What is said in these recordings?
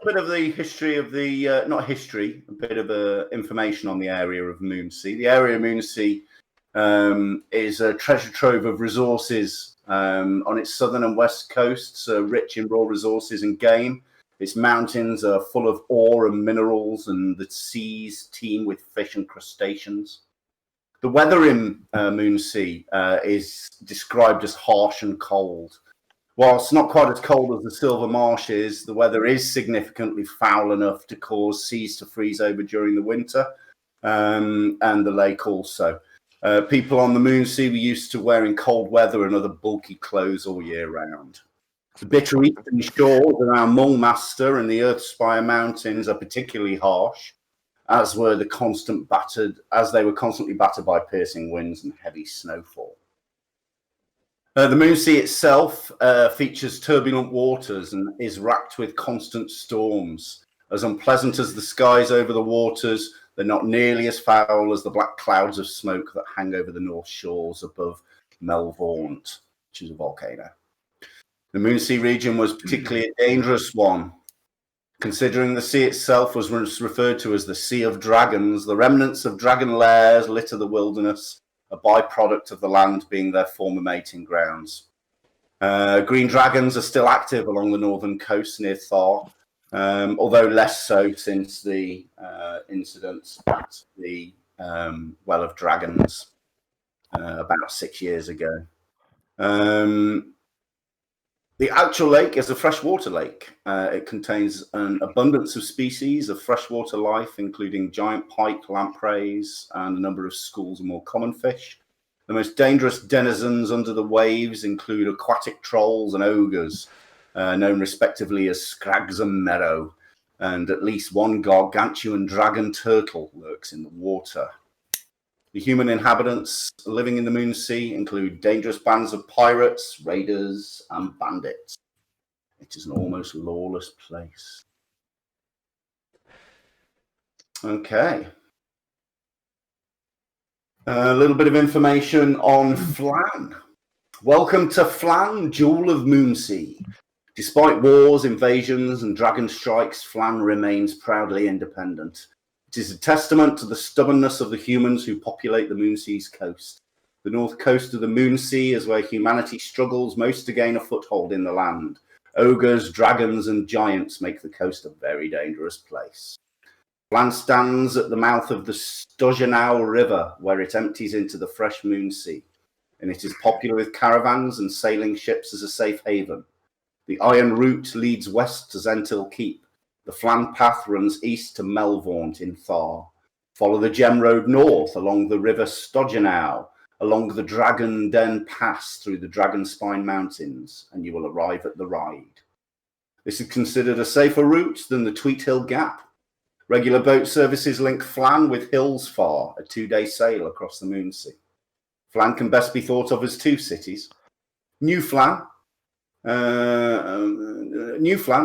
little bit of the history of the, not history, a bit of information on the area of Moonsea. The area of Moonsea is a treasure trove of resources on its southern and west coasts, rich in raw resources and game. Its mountains are full of ore and minerals, and the seas teem with fish and crustaceans. The weather in Moonsea is described as harsh and cold. Whilst not quite as cold as the Silver Marsh is, the weather is significantly foul enough to cause seas to freeze over during the winter, and the lake also. People on the Moonsea were used to wearing cold weather and other bulky clothes all year round. The bitter eastern shores around Mulmaster and the Earthspire Mountains are particularly harsh, as they were constantly battered by piercing winds and heavy snowfall. The Moonsea itself features turbulent waters and is racked with constant storms. As unpleasant as the skies over the waters, they're not nearly as foul as the black clouds of smoke that hang over the north shores above Melvaunt, which is a volcano. The Moonsea region was particularly a dangerous one. Considering the sea itself was referred to as the Sea of Dragons, the remnants of dragon lairs litter the wilderness, a byproduct of the land being their former mating grounds. Green dragons are still active along the northern coast near Thar, although less so since the incidents at the Well of Dragons about 6 years ago. The actual lake is a freshwater lake. It contains an abundance of species of freshwater life, including giant pike, lampreys, and a number of schools of more common fish. The most dangerous denizens under the waves include aquatic trolls and ogres, known respectively as Scrags and Merrow, and at least one gargantuan dragon turtle lurks in the water. The human inhabitants living in the Moonsea include dangerous bands of pirates, raiders, and bandits. It is an almost lawless place. Okay. A little bit of information on Phlan. Welcome to Phlan, Jewel of Moonsea. Despite wars, invasions, and dragon strikes, Phlan remains proudly independent. It is a testament to the stubbornness of the humans who populate the Moonsea's coast. The north coast of the Moonsea is where humanity struggles most to gain a foothold in the land. Ogres, dragons, and giants make the coast a very dangerous place. Phlan stands at the mouth of the Stojanau River, where it empties into the fresh Moonsea, and it is popular with caravans and sailing ships as a safe haven. The Iron Route leads west to Zentil Keep. The Phlan Path runs east to Melvaunt in Thar. Follow the Gem Road north along the river Stojanau, along the Dragon Den Pass through the Dragonspine Mountains, and you will arrive at the Ride. This is considered a safer route than the Tweed Hill Gap. Regular boat services link Phlan with Hillsfar, a 2-day sail across the Moonsea. Phlan can best be thought of as two cities. New Phlan,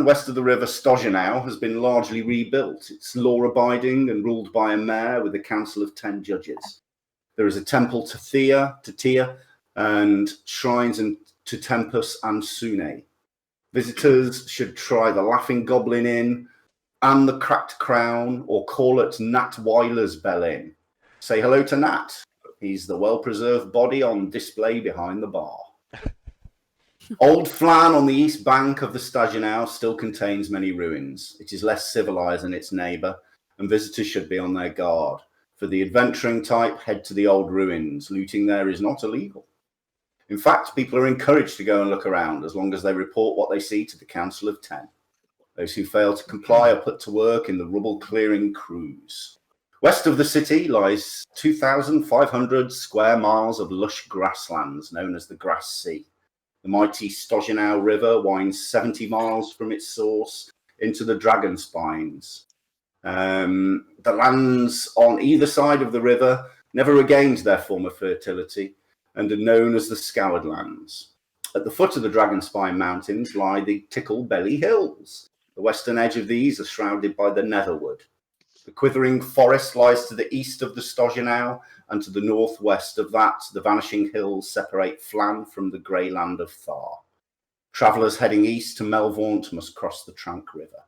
west of the river Stojanau, has been largely rebuilt. It's law-abiding and ruled by a mayor with a council of 10 judges. There is a temple to Tia, and shrines to Tempus and Sune. Visitors should try the Laughing Goblin Inn and the Cracked Crown, or call it Nat Weiler's Bell Inn. Say hello to Nat. He's the well-preserved body on display behind the bar. Old Phlan on the east bank of the Stojanau still contains many ruins. It is less civilized than its neighbour, and visitors should be on their guard. For the adventuring type, head to the old ruins. Looting there is not illegal. In fact, people are encouraged to go and look around as long as they report what they see to the Council of 10. Those who fail to comply are put to work in the rubble-clearing crews. West of the city lies 2,500 square miles of lush grasslands known as the Grass Sea. The mighty Stojanau River winds 70 miles from its source into the Dragon Spines. The lands on either side of the river never regained their former fertility and are known as the Scoured Lands. At the foot of the Dragonspine Mountains lie the Tickle Belly Hills. The western edge of these are shrouded by the Netherwood. The Quivering Forest lies to the east of the Stojanau, and to the northwest of that, the Vanishing Hills separate Phlan from the grey land of Thar. Travellers heading east to Melvaunt must cross the Trank River.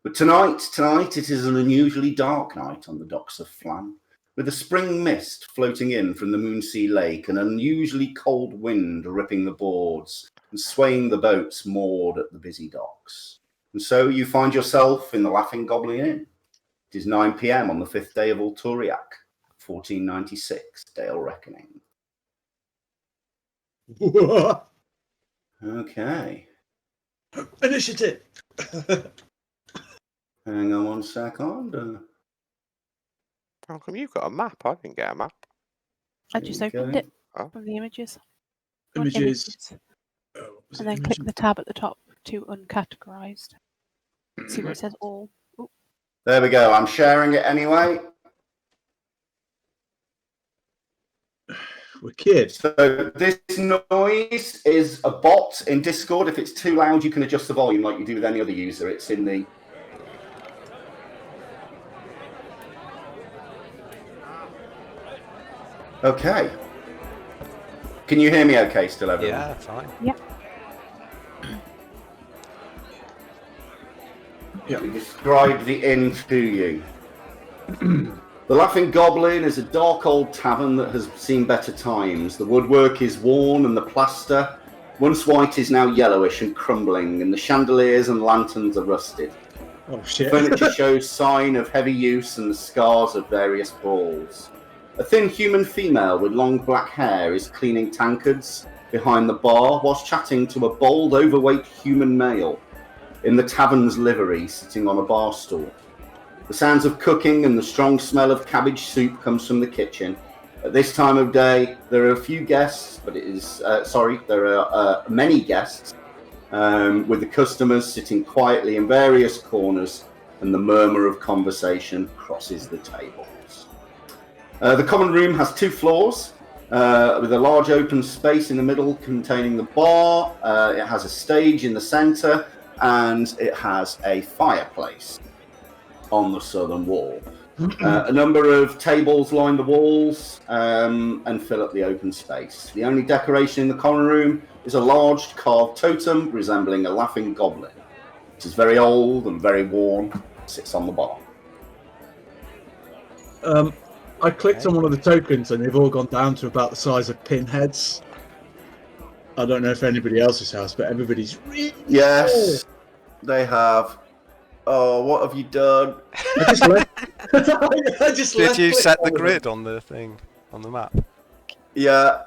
But tonight it is an unusually dark night on the docks of Phlan, with a spring mist floating in from the Moonsea Lake and an unusually cold wind ripping the boards and swaying the boats moored at the busy docks. And so you find yourself in the Laughing Goblin Inn. It is 9 p.m. on the 5th day of Ulturiac, 1496, Dale Reckoning. Okay. Initiative. Hang on 1 second. How come you got a map? I didn't get a map. I just opened it from the images. Images. And then click the tab at the top to uncategorized. See where it says all. Ooh. There we go. I'm sharing it anyway. We're kids. So this noise is a bot in Discord. If it's too loud, you can adjust the volume like you do with any other user. It's in the... Okay. Can you hear me okay still, everyone? Yeah, fine. Yeah. Let me describe the inn to you. The Laughing Goblin is a dark old tavern that has seen better times. The woodwork is worn and the plaster, once white, is now yellowish and crumbling, and the chandeliers and lanterns are rusted. Oh shit. Furniture shows sign of heavy use and the scars of various brawls. A thin human female with long black hair is cleaning tankards behind the bar whilst chatting to a bold, overweight human male in the tavern's livery sitting on a bar stool. The sounds of cooking and the strong smell of cabbage soup comes from the kitchen. At this time of day, there are a few guests, but there are many guests, with the customers sitting quietly in various corners, and the murmur of conversation crosses the tables. The common room has 2 floors, with a large open space in the middle containing the bar. It has a stage in the centre, and it has a fireplace on the southern wall. A number of tables line the walls and fill up the open space. The only decoration in the common room is a large carved totem resembling a laughing goblin. It is very old and very worn. It sits on the bar. I clicked on one of the tokens and they've all gone down to about the size of pinheads. I don't know if anybody else's house, but everybody's really Yes, they have. Oh, what have you done? I just left. Did you set the grid on the thing, on the map? Yeah.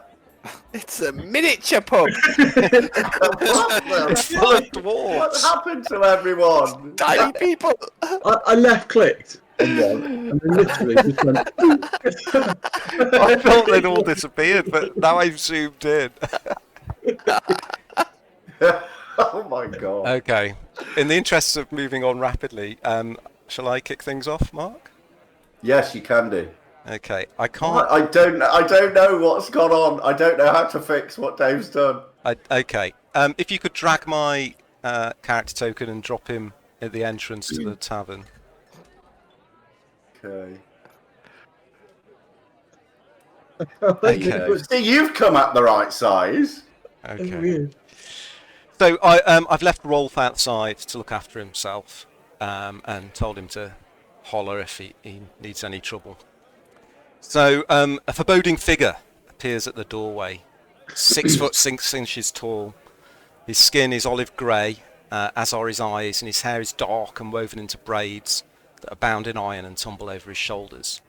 It's a miniature pub! It's full of dwarves! What happened to everyone? Tiny people! I left clicked on one and then literally just went. I thought they'd all disappeared, but now I've zoomed in. Oh my god. Okay. In the interests of moving on rapidly, shall I kick things off, Mark? Yes, you can do. Okay. I can't... I don't know what's gone on. I don't know how to fix what Dave's done. Okay. If you could drag my character token and drop him at the entrance to the tavern. Okay. Okay. See, you've come at the right size. Okay. So I've left Rolf outside to look after himself, and told him to holler if he needs any trouble. So a foreboding figure appears at the doorway, 6 foot 6 inches tall. His skin is olive grey, as are his eyes, and his hair is dark and woven into braids that are bound in iron and tumble over his shoulders.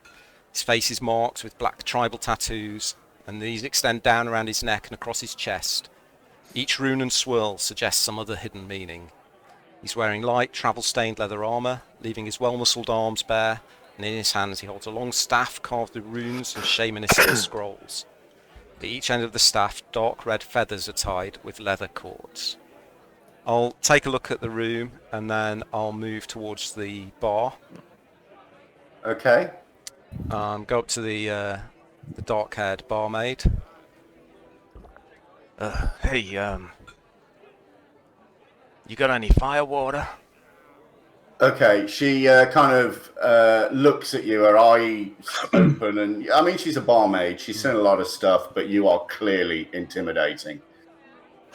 His face is marked with black tribal tattoos, and these extend down around his neck and across his chest. Each rune and swirl suggests some other hidden meaning. He's wearing light, travel-stained leather armour, leaving his well-muscled arms bare, and in his hands he holds a long staff carved with runes and shamanistic scrolls. At each end of the staff, dark red feathers are tied with leather cords. I'll take a look at the room, and then I'll move towards the bar. Okay. Go up to the dark-haired barmaid. Hey, you got any fire water? Okay, she kind of looks at you, her eyes open, and I mean, she's a barmaid. She's seen a lot of stuff, but you are clearly intimidating.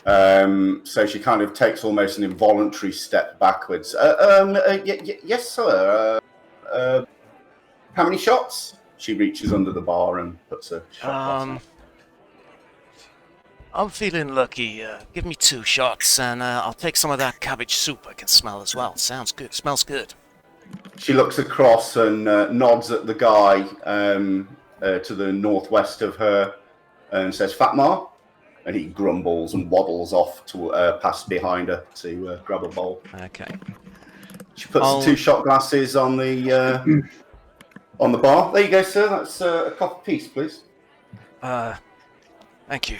So she kind of takes almost an involuntary step backwards. Yes, sir. How many shots? She reaches under the bar and puts a shot glass on. I'm feeling lucky. Give me 2 shots, and I'll take some of that cabbage soup I can smell as well. Sounds good. Smells good. She looks across and nods at the guy to the northwest of her and says, Fatma? And he grumbles and waddles off to past behind her to grab a bowl. Okay. She puts the 2 shot glasses on the bar. There you go, sir. That's a cup apiece, please. Thank you.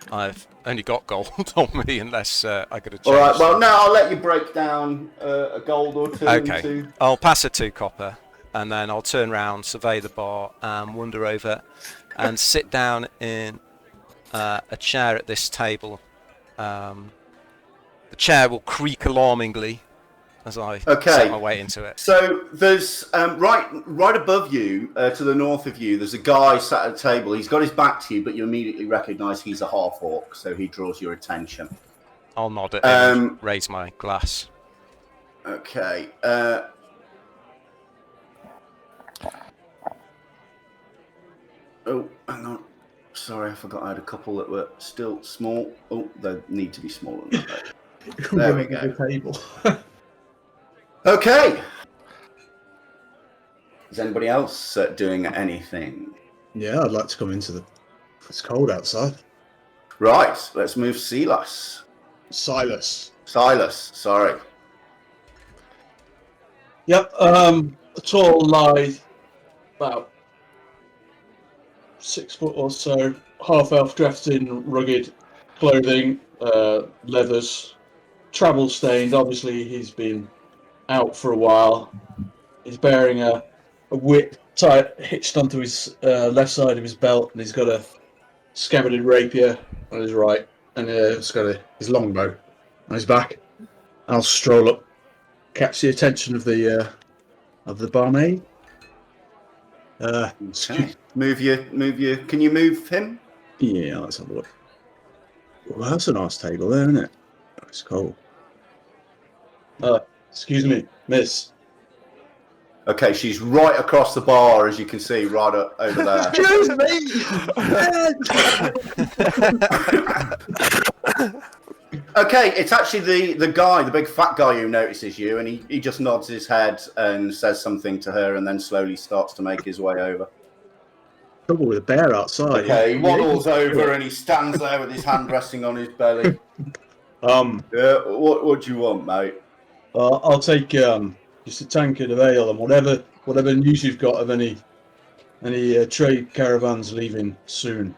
I've only got gold on me unless I got a change. All right. Well, now I'll let you break down a gold or 2. Okay. I'll pass a 2 copper, and then I'll turn round, survey the bar, and wander over and sit down in a chair at this table. The chair will creak alarmingly as I set my way into it. So there's right above you, to the north of you, there's a guy sat at a table. He's got his back to you, but you immediately recognise he's a half-orc, so he draws your attention. I'll nod at him and raise my glass. Okay. Oh, hang on. Sorry, I forgot I had a couple that were still small. Oh, they need to be smaller than that. There we go. The table. Okay. Is anybody else doing anything? Yeah, I'd like to come into the... It's cold outside. Right, let's move Silas. Silas, sorry. Yep, a tall, lithe, about 6 foot or so, half-elf dressed in rugged clothing, leathers, travel-stained. Obviously, he's been out for a while. He's bearing a whip hitched onto his left side of his belt, and he's got a scabbarded rapier on his right, and he's got his longbow on his back. I'll stroll up, catch the attention of the barmaid. Move your. Can you move him? Yeah, let's have a look. Well, that's a nice table there, isn't it? It's cold. Excuse me, miss. Okay, she's right across the bar, as you can see, right up over there. Excuse me! Okay, it's actually the guy, the big fat guy who notices you, and he just nods his head and says something to her, and then slowly starts to make his way over. Trouble with a bear outside. Okay, he waddles over and he stands there with his hand resting on his belly. Yeah, what do you want, mate? I'll take just a tankard of ale and whatever news you've got of any trade caravans leaving soon.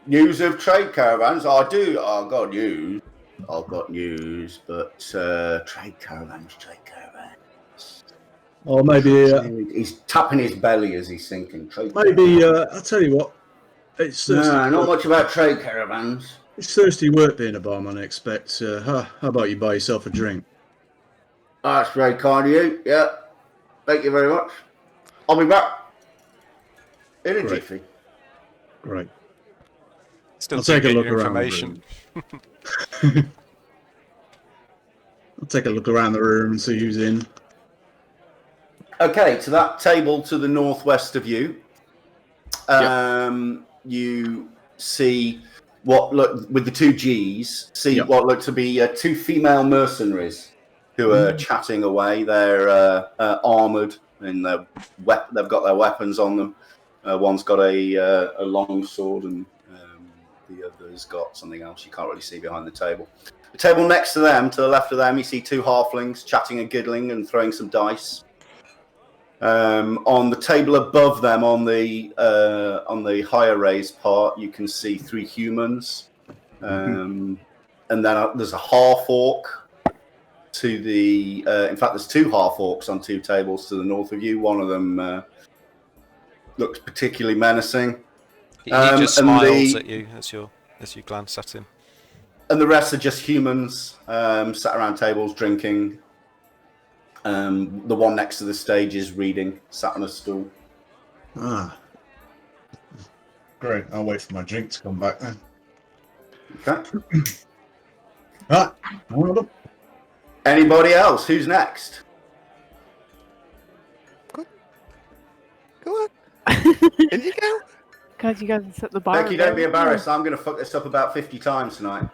News of trade caravans? I do. I've got news, but trade caravans. Or maybe he's tapping his belly as he's thinking. Maybe I'll tell you what. It's not much about trade caravans. It's thirsty work being a barman, I expect. How about you buy yourself a drink? That's very kind of you. Yeah, thank you very much. I'll be back in a jiffy. Great. Still I'll take a look around the room. I'll take a look around the room and see who's in. Okay, to that table to the northwest of you, you see what look with the 2 G's. What look to be 2 female mercenaries who are chatting away. They're armored and they've got their weapons on them. One's got a long sword and the other's got something else you can't really see behind the table. The table next to them, to the left of them, you see 2 halflings chatting and giggling and throwing some dice. On the table above them, on the higher raised part, you can see 3 humans, and then there's a half orc to the. In fact, there's 2 half orcs on 2 tables to the north of you. One of them looks particularly menacing. He just smiles at you as you glance at him. And the rest are just humans sat around tables drinking. The one next to the stage is reading, sat on a stool. Great. I'll wait for my drink to come back then. Okay. Right. Well done. Anybody else? Who's next? Go on. In you go. God, you guys set the bar. Becky, don't be embarrassed. I'm going to fuck this up about 50 times tonight.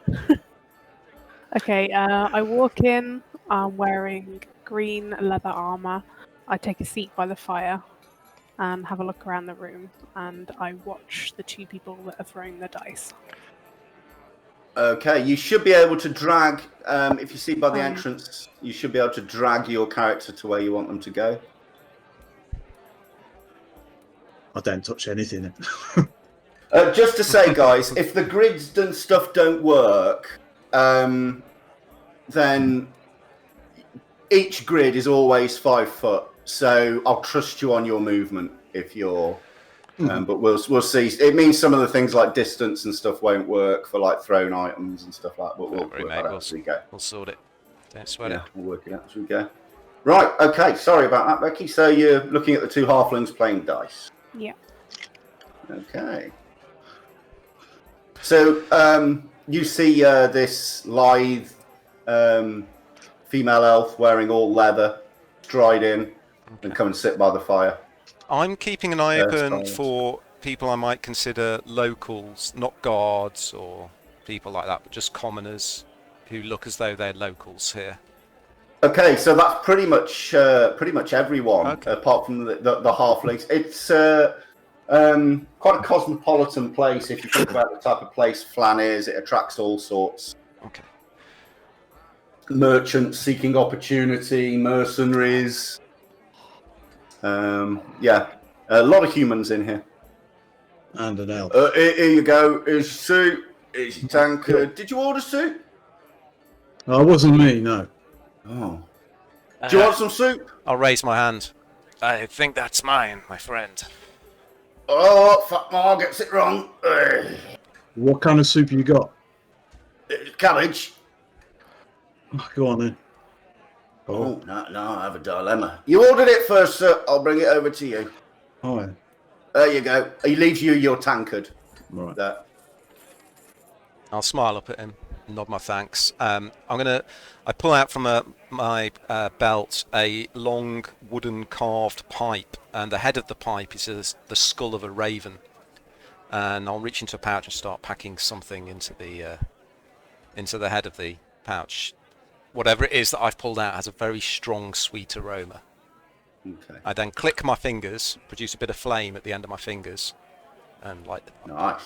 Okay, I walk in. I'm wearing green leather armor. I take a seat by the fire and have a look around the room, and I watch the two people that are throwing the dice. Okay, you should be able to drag, if you see by the entrance, you should be able to drag your character to where you want them to go. I don't touch anything. Just to say, guys, if the grids and stuff don't work, then each grid is always 5 foot. So I'll trust you on your movement if you're. But we'll see. It means some of the things like distance and stuff won't work for like thrown items and stuff like that. But we'll work that out as we go. We'll sort it. Don't sweat it. We'll work it out as we go. Right. Okay. Sorry about that, Becky. So you're looking at the two halflings playing dice. Yeah. Okay. So you see this lithe female elf wearing all leather, stride in, and come and sit by the fire. I'm keeping an eye open for people I might consider locals, not guards or people like that, but just commoners who look as though they're locals here. Okay, so that's pretty much everyone, apart from the halflings. It's quite a cosmopolitan place if you think about the type of place Phlan is. It attracts all sorts. Okay. Merchants seeking opportunity, mercenaries. Yeah, a lot of humans in here. And an elf. Here you go. Here's your soup. Here's your tankard. Did you order soup? Oh, it wasn't me, no. Oh. Do you want some soup? I'll raise my hand. I think that's mine, my friend. Oh, fuck, Ma gets it wrong. What kind of soup you got? Cabbage. Oh, go on then. Oh, no, I have a dilemma. You ordered it first, sir. I'll bring it over to you. Oh, yeah. There you go. He leaves you your tankard. Right. There. I'll smile up at him, nod my thanks. I pull out from my belt a long wooden carved pipe, and the head of the pipe is the skull of a raven. And I'll reach into a pouch and start packing something into the head of the pouch. Whatever it is that I've pulled out has a very strong, sweet aroma. Okay. I then click my fingers, produce a bit of flame at the end of my fingers, and light the pipe. Nice.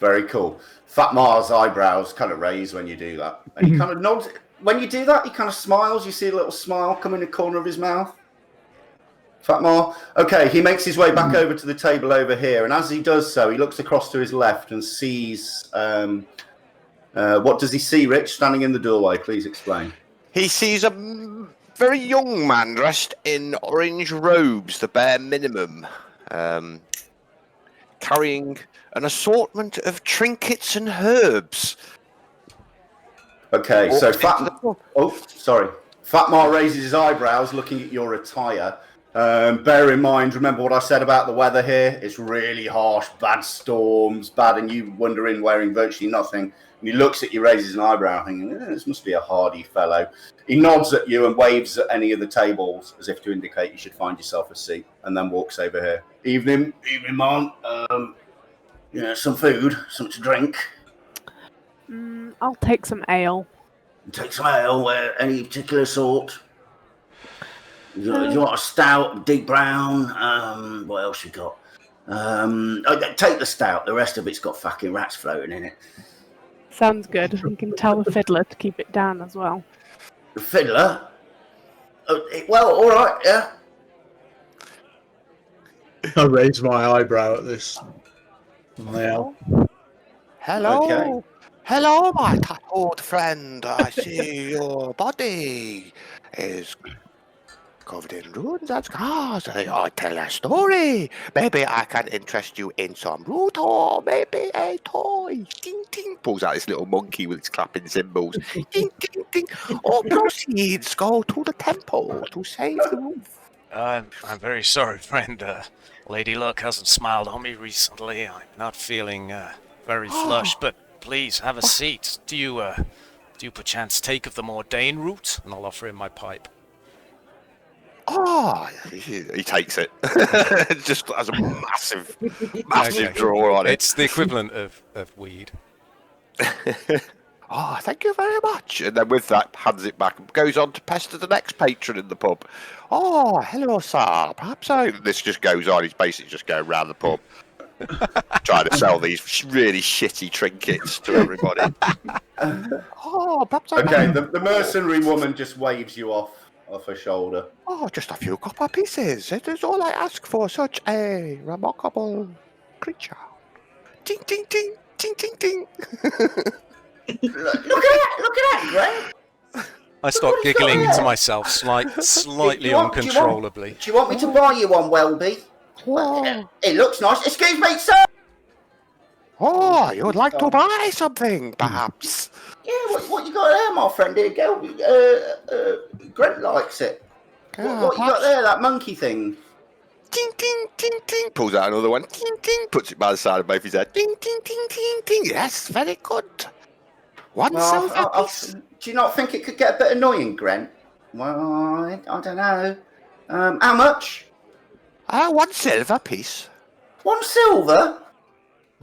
Very cool. Fat Mar's eyebrows kind of raise when you do that. And he kind of nods. When you do that, he kind of smiles. You see a little smile come in the corner of his mouth. Fat Mar. Okay, he makes his way back over to the table over here. And as he does so, he looks across to his left and sees... what does he see, Rich, standing in the doorway? Please explain. He sees a very young man dressed in orange robes, the bare minimum, carrying an assortment of trinkets and herbs. Okay, so Fat Mar raises his eyebrows looking at your attire. Bear in mind, remember what I said about the weather here? It's really harsh, bad storms, and you wondering wearing virtually nothing. And he looks at you, raises an eyebrow, thinking, this must be a hardy fellow. He nods at you and waves at any of the tables as if to indicate you should find yourself a seat, and then walks over here. Evening, man. Some food, something to drink. I'll take some ale. Take some ale, any particular sort? You want a stout, deep brown? What else you got? Take the stout. The rest of it's got fucking rats floating in it. Sounds good. You can tell the fiddler to keep it down as well. The fiddler? Well, all right, yeah. I raise my eyebrow at this. Now. Hello. Okay. Hello, my old friend. I see your body is covered in runes and scars. I tell a story. Maybe I can interest you in some root or maybe a toy. Ding, ding. Pulls out this little monkey with its clapping cymbals. Ding, ding, ding. All proceeds go to the temple to save the roof. I'm very sorry, friend. Lady Luck hasn't smiled on me recently. I'm not feeling very flushed, but please have a seat. Do you perchance take of the Mordain route? And I'll offer him my pipe. Oh, he takes it. Just has a massive Okay. drawer on it. It's the equivalent of weed. Oh, thank you very much. And then with that, hands it back and goes on to pester the next patron in the pub. Oh, hello, sir. Perhaps This just goes on. He's basically just going round the pub trying to sell these really shitty trinkets to everybody. Oh, perhaps Okay, the mercenary woman just waves you off her shoulder. Oh, just a few copper pieces. It is all I ask for such a remarkable creature. Ting, ting, ting, ting, ting, ting. Look at that, Glenn. I start What have you got giggling there? to myself, slightly Do you want- uncontrollably. Do you want me to buy you one, Welby? Oh, It looks nice. Excuse me, sir. oh, you would like to buy something, perhaps? Yeah, what you got there, my friend? Here you go. Grant likes it. What you got there? That monkey thing. Ting, ting, ting, ting. Pulls out another one. Ting, ting. Puts it by the side of both his head. Ting, ting, ting, ting, ting. Yes, very good. One Well, silver piece. do you not think it could get a bit annoying, Grant? Well, I don't know. How much? 1 silver piece. 1 silver?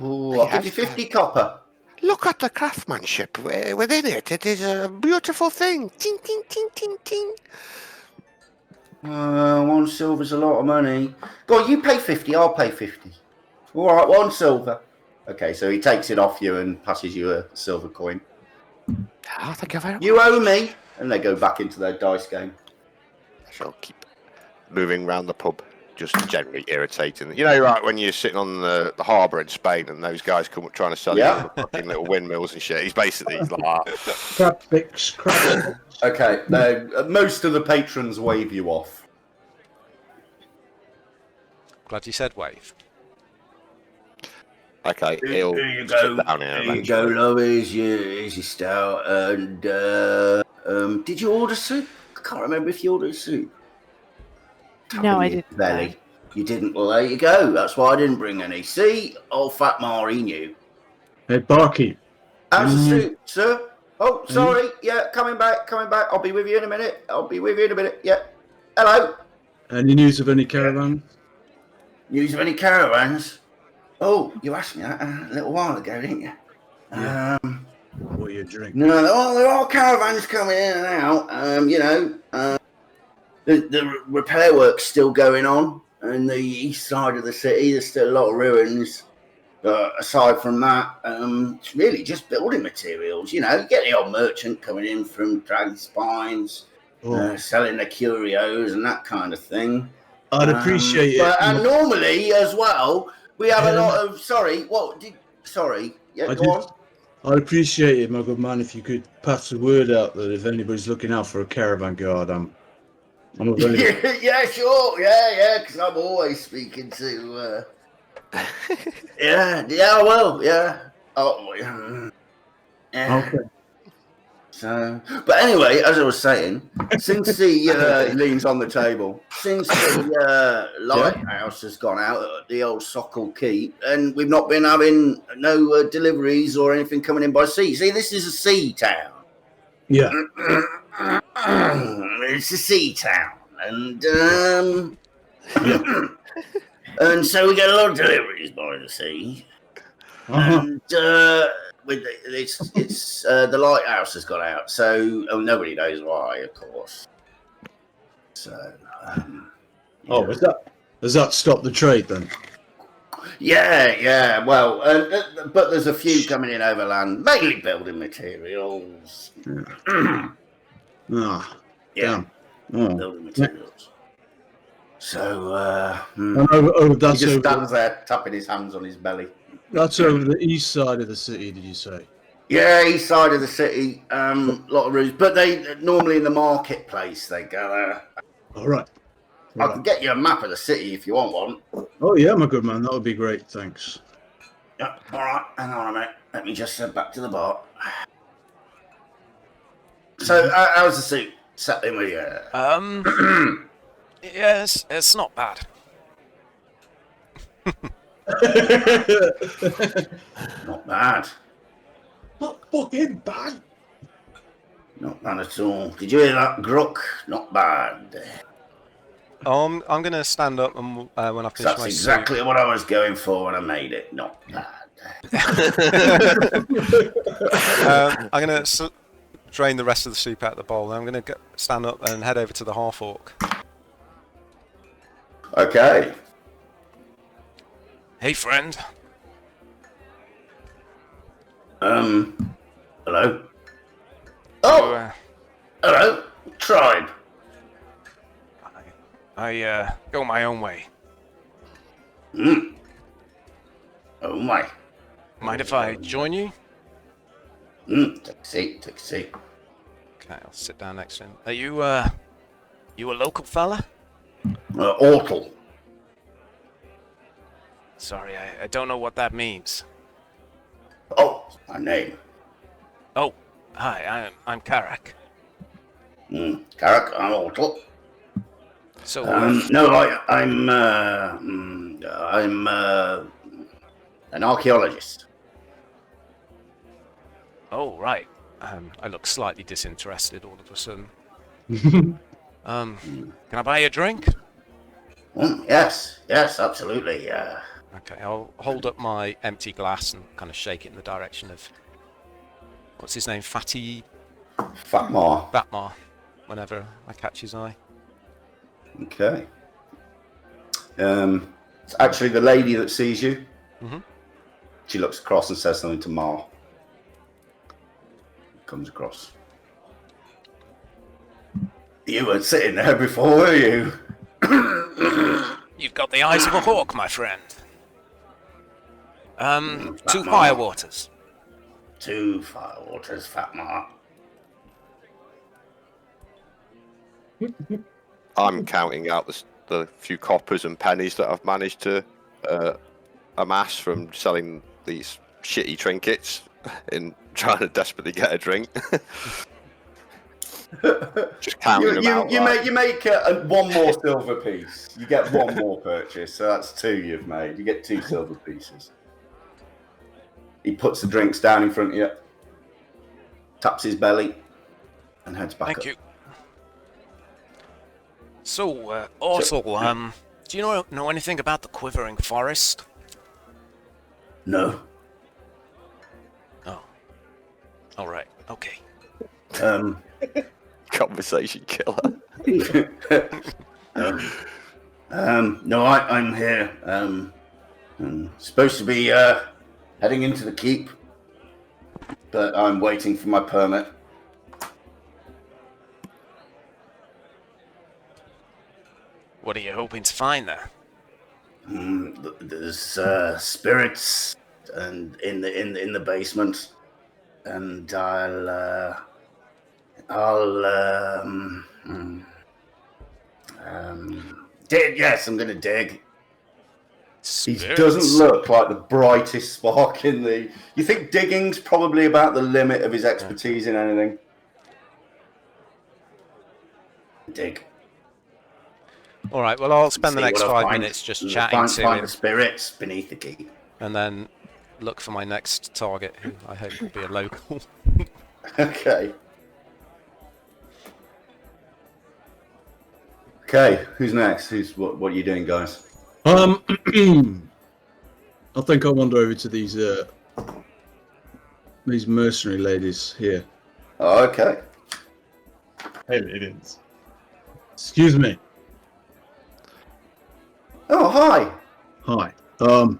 Ooh, I'll give you Yes. 50 copper. Look at the craftsmanship within it. It is a beautiful thing. Ting, ting, ting, ting, ting. 1 silver's a lot of money. Go on, you pay 50, I'll pay 50. All right, 1 silver. Okay, so he takes it off you and passes you a silver coin. Oh, thank you very much. You owe me. And they go back into their dice game. I shall keep moving round the pub, just generally irritating. You know, right when you're sitting on the harbour in Spain and those guys come up trying to sell Yeah. you fucking little windmills and shit. He's like that. Crab sticks. Okay, most of the patrons wave you off. Glad you said wave. Okay, he'll Here you sit go. down here Here you go, eventually. love. Here's your stout. And did you order soup? I can't remember if you ordered soup. No, I In your didn't. Belly. You didn't? Well, there you go. That's why I didn't bring any. See? Old Fat Mari knew. Hey, barkeep. How's the Mm. soup, sir? Oh, sorry. Yeah, coming back. I'll be with you in a minute. Yeah. Hello. Any news of any caravan? News of any caravans? Oh, you asked me that a little while ago, didn't you? Yeah. What you drink? No, there are caravans coming in and out. The repair work's still going on, and the east side of the city, there's still a lot of ruins. But aside from that, it's really just building materials. You get the old merchant coming in from Dragon Spines, selling the curios and that kind of thing. I'd appreciate it. And normally, as well, we have a lot of... Sorry, yeah, go on. I'd appreciate it, my good man, if you could pass the word out that if anybody's looking out for a caravan guard, I'm available. Yeah, sure. Yeah, because I'm always speaking to... yeah, I will, yeah. Oh, yeah. Okay. So, but anyway, as I was saying, since the leans on the table, since the lighthouse has gone out at the old Sockle Keep, and we've not been having no deliveries or anything coming in by sea. See, this is a sea town. Yeah. It's a sea town, and and so we get a lot of deliveries by the sea. And with it's the lighthouse has gone out, so nobody knows why, of course. So, Has that stopped the trade then? yeah. Well, but there's a few coming in overland, mainly building materials. Ah, Yeah, damn. building materials. So, That's he just over. stands there tapping his hands on his belly. That's over the east side of the city. Did you say? Yeah, east side of the city, lot of rooms, but they normally in the marketplace they go there. All right. I can get you a map of the city if you want one. Oh yeah, my good man. That would be great. Thanks. Yeah, all right. Hang on a minute. Let me just head back to the bar. So, how's the suit? Settling with you? Yes, it's not bad. Not bad. Not fucking bad. Not bad at all. Did you hear that, Gruck? Not bad. I'm going to stand up and when I finish That's my exactly what I was going for when I made it. Not bad. I'm going to drain the rest of the soup out of the bowl. I'm going to stand up and head over to the half-orc. Okay. Hey, friend. Hello? Oh! Hello, tribe. I go my own way. Oh my. Mind if I join you? Take a seat, take a seat. Okay, I'll sit down next to him. Are you you a local fella? Ortle. Sorry, I don't know what that means. Oh, my name. Oh, hi, I'm Karak. Carrick, I'm Ortle. So, No, I'm an archaeologist. oh, right. I look slightly disinterested all of a sudden. Can I buy you a drink? Yes, absolutely. Okay, I'll hold up my empty glass and kind of shake it in the direction of... What's his name? Fatmar. Batmar, whenever I catch his eye. Okay. It's actually the lady that sees you. She looks across and says something to Mar. Comes across. You weren't sitting there before, were you? You've got the eyes of a hawk, my friend. Two Fatmar. firewaters. 2 firewaters, Fatmar. I'm counting out the few coppers and pennies that I've managed to amass from selling these shitty trinkets and trying to desperately get a drink. Just counting them out. You make one more silver piece. You get one more purchase, so that's 2 you've made. You get 2 silver pieces. He puts the drinks down in front of you, taps his belly, and heads back up. Thank you. So, also, do you know anything about the Quivering Forest? No. Oh. All right. Okay. Conversation killer. No, I'm here. I'm supposed to be heading into the keep, but I'm waiting for my permit. What are you hoping to find there? There's spirits and in the basement, and dig. Yes, I'm gonna dig. Spirits? He doesn't look like the brightest spark in the... You think digging's probably about the limit of his expertise in anything? Dig. All right, well, I'll spend the See next what I 5 find. minutes just chatting to Find him, the spirits beneath the keep. and then look for my next target, who I hope will be a local. Okay. Okay, who's next? What are you doing, guys? I think I'll wander over to these mercenary ladies here. Oh, okay. Hey, ladies. Excuse me. Oh, hi. Hi. I'm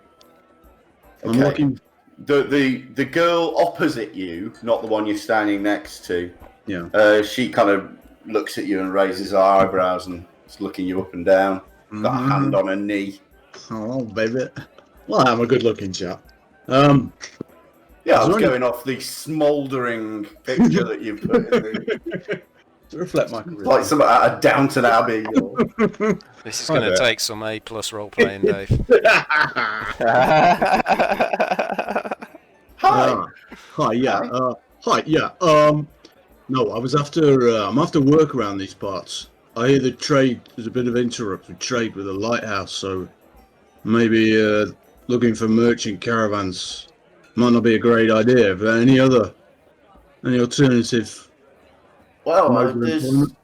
Okay. looking. The girl opposite you, not the one you're standing next to. Yeah. She kind of looks at you and raises her eyebrows and is looking you up and down. Got a hand on her knee. Oh, baby. Well, I'm a good-looking chap. Yeah, I Is was there going off the smouldering picture that you put in to reflect my career. like some out of Downton Abbey. Or... This is going to take some A+ role-playing, Dave. Hi. Hi. Yeah. Hi. Yeah. No, I was after. I'm after work around these parts. I hear the trade. There's a bit of interrupt with trade with the lighthouse, so maybe looking for merchant caravans. Might not be a great idea, but any alternative Well, mode of employment?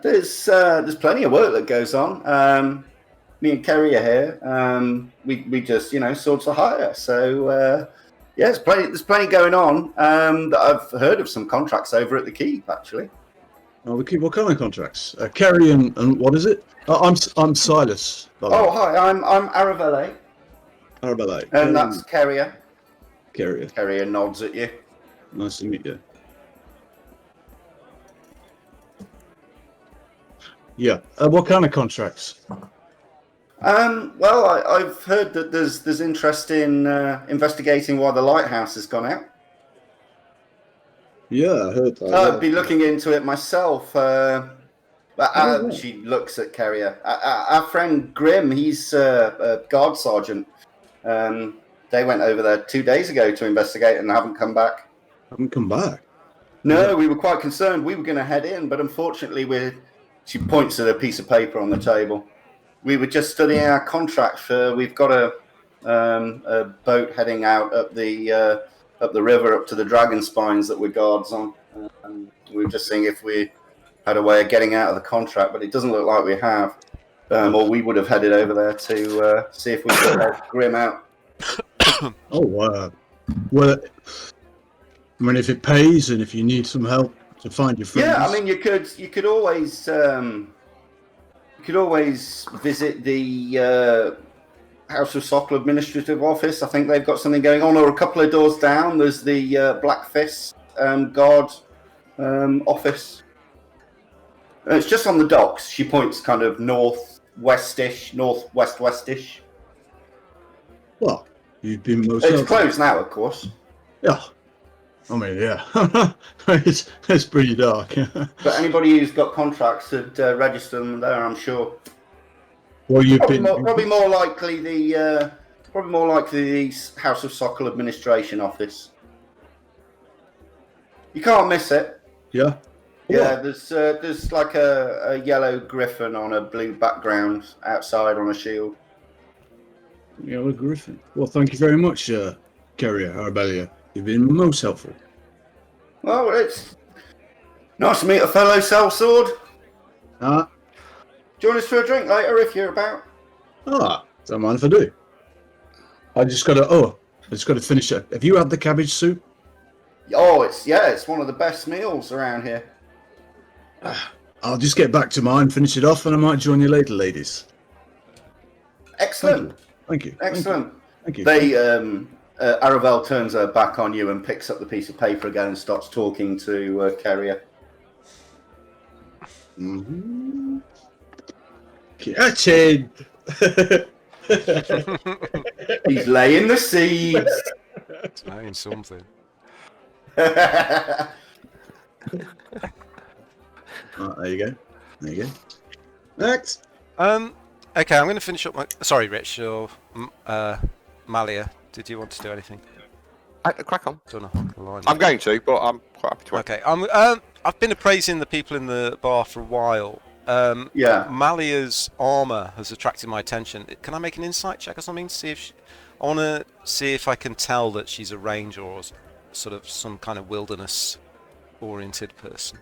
there's plenty of work that goes on. Me and Kerry are here. We just sort of hire. So yeah, there's plenty going on. That I've heard of some contracts over at the Keep actually. Oh, we keep what kind of contracts? Kerry and what is it? I'm Silas. By the way. Oh, hi, I'm Aravelle, Arabella. and that's Kerrier. Kerry. Kerrier nods at you. Nice to meet you. Yeah. What kind of contracts? Well, I've heard that there's interest in investigating why the Lighthouse has gone out. Yeah, I heard that. I'd be looking into it myself. But Oh, she looks at Kerrier. Our friend Grim, he's a guard sergeant. They went over there 2 days ago to investigate and haven't come back. Haven't come back. No, we were quite concerned. We were going to head in, but unfortunately, she points at a piece of paper on the table. We were just studying our contract for. We've got a boat heading out up the river up to the dragon spines that we're guards on. We were just seeing if we had a way of getting out of the contract, but it doesn't look like we have. Or we would have headed over there to see if we could help Grim out. Oh, well, I mean, if it pays and if you need some help to find your friends. Yeah, I mean, you could always visit the House of Sokol administrative office. I think they've got something going on, or a couple of doors down. There's the Black Fist guard office. It's just on the docks. She points kind of northwest-westish. Well, you've been most. It's closed now, of course. Yeah. I mean, yeah. it's pretty dark. But anybody who's got contracts should register them there, I'm sure. Well, you've Probably more likely the House of Sokol administration office. You can't miss it. Yeah. Yeah, there's like a yellow griffin on a blue background outside on a shield. Yellow griffin. Well, thank you very much, Carrier Arbelia. You've been most helpful. Well, it's nice to meet a fellow sellsword. Join us for a drink later if you're about. Don't mind if I do. I just gotta finish it. Have you had the cabbage soup? Oh, it's one of the best meals around here. I'll just get back to mine, finish it off, and I might join you later, ladies. Excellent. Thank you. Excellent. Thank you. They Aravel turns her back on you and picks up the piece of paper again and starts talking to Carrier. Mm-hmm. Catching. He's laying the seeds. Saying something. There you go. Next. Okay, I'm going to finish up my. Sorry, Rich or Malia. Did you want to do anything? Crack on. Don't know. The line. I'm going to, but I'm quite happy to wait. Okay, I've been appraising the people in the bar for a while. Yeah. Malia's armor has attracted my attention. Can I make an insight check or something? I want to see if I can tell that she's a ranger or sort of some kind of wilderness-oriented person.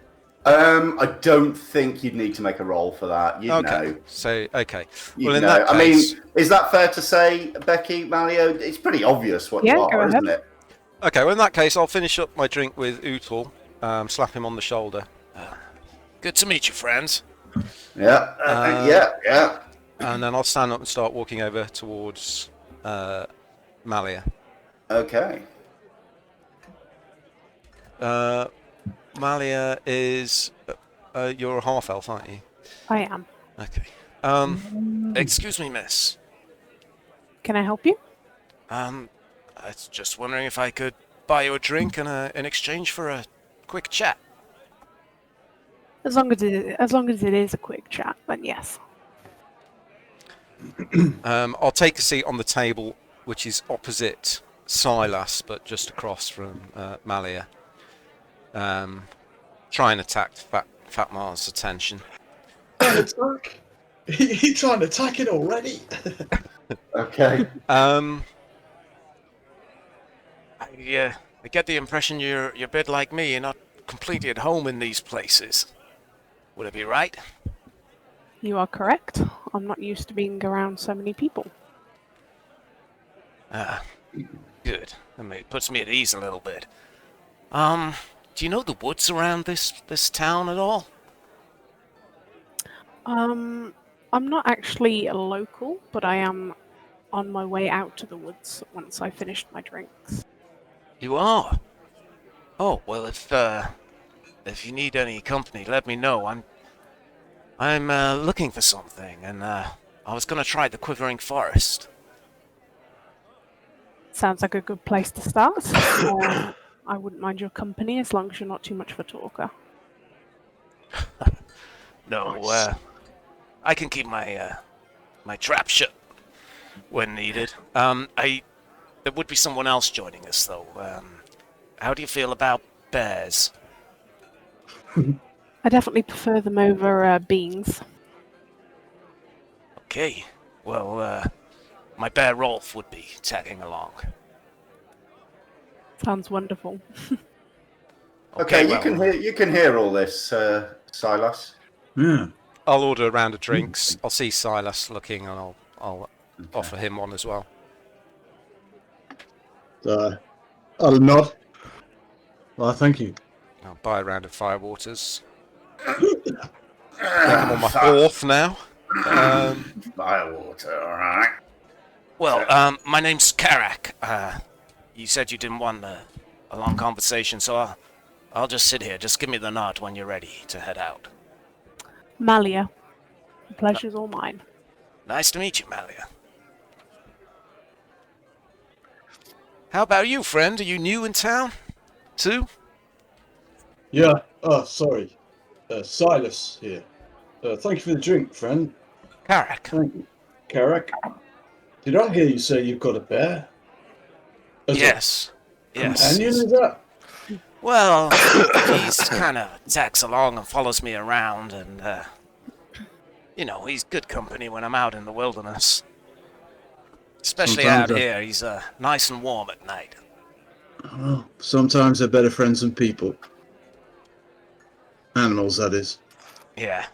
I don't think you'd need to make a roll for that. You'd know. So, okay. Well, in that case... I mean, is that fair to say, Becky, Malio? It's pretty obvious what you are, isn't it? Okay, well, in that case, I'll finish up my drink with Utul, slap him on the shoulder. Good to meet you, friends. Yeah, yeah. And then I'll stand up and start walking over towards Malia. Okay. Malia is... you're a half-elf, aren't you? I am. Okay. Excuse me, miss. Can I help you? I was just wondering if I could buy you a drink in exchange for a quick chat. As long as it is a quick chat, then yes. I'll take a seat on the table, which is opposite Silas, but just across from Malia. Try and attack Fatmar's attention. He's trying to attack it already. Okay. I get the impression you're a bit like me. You're not completely at home in these places. Would it be right? You are correct. I'm not used to being around so many people. Good. It puts me at ease a little bit. Do you know the woods around this town at all? I'm not actually a local, but I am on my way out to the woods once I finished my drinks. You are? Oh, well, if you need any company, let me know. I'm looking for something, and I was gonna try the Quivering Forest. Sounds like a good place to start. I wouldn't mind your company as long as you're not too much of a talker. No, Nice. I can keep my my trap shut when needed. There would be someone else joining us, though. How do you feel about bears? I definitely prefer them over beans. Okay, well, my bear Rolf would be tagging along. Sounds wonderful. Okay, well, you can hear all this, Silas. Yeah. I'll order a round of drinks. I'll see Silas looking, and I'll offer him one as well. I'll nod. Well, thank you. I'll buy a round of firewaters. I'm on my fourth now. Firewater, all right. well, my name's Karak. You said you didn't want a long conversation, so I'll just sit here. Just give me the nod when you're ready to head out. Malia, the pleasure's all mine. Nice to meet you, Malia. How about you, friend? Are you new in town, too? Yeah. Oh, sorry. Silas here. Thank you for the drink, friend. Karak. Thank you. Carrick. Did I hear you say you've got a bear? As Yes. a Yes. companion, is that? Well, he's kind of tags along and follows me around, and, he's good company when I'm out in the wilderness. Especially Sometimes out here, he's nice and warm at night. Oh, sometimes they're better friends than people. Animals, that is. Yeah,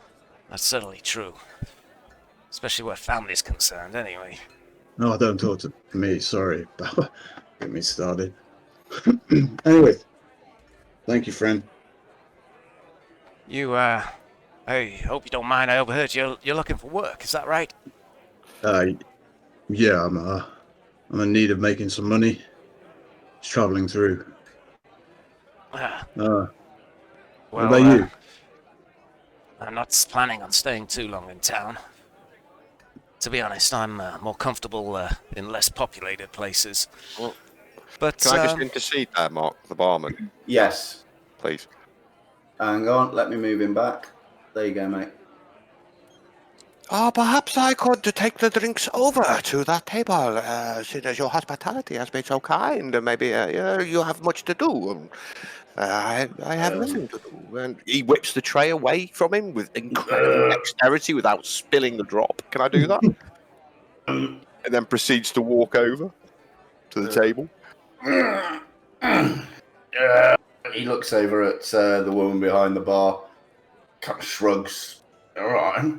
that's certainly true. Especially where family's concerned, anyway. No, don't talk to me, sorry. Get me started. Anyway, thank you, friend. You, I hope you don't mind. I overheard you're looking for work. Is that right? Yeah, I'm in need of making some money. Just traveling through. What about you? I'm not planning on staying too long in town. To be honest, I'm more comfortable in less populated places. Well, But Can I just intercede there, Mark, the barman, Yes. please? Hang on, let me move him back. There you go, mate. Perhaps I could take the drinks over to that table, seeing as your hospitality has been so kind, and maybe you have much to do. I have nothing to do. And he whips the tray away from him with incredible dexterity without spilling the drop. Can I do that? And then proceeds to walk over to the table. He looks over at the woman behind the bar, kind of shrugs. All right.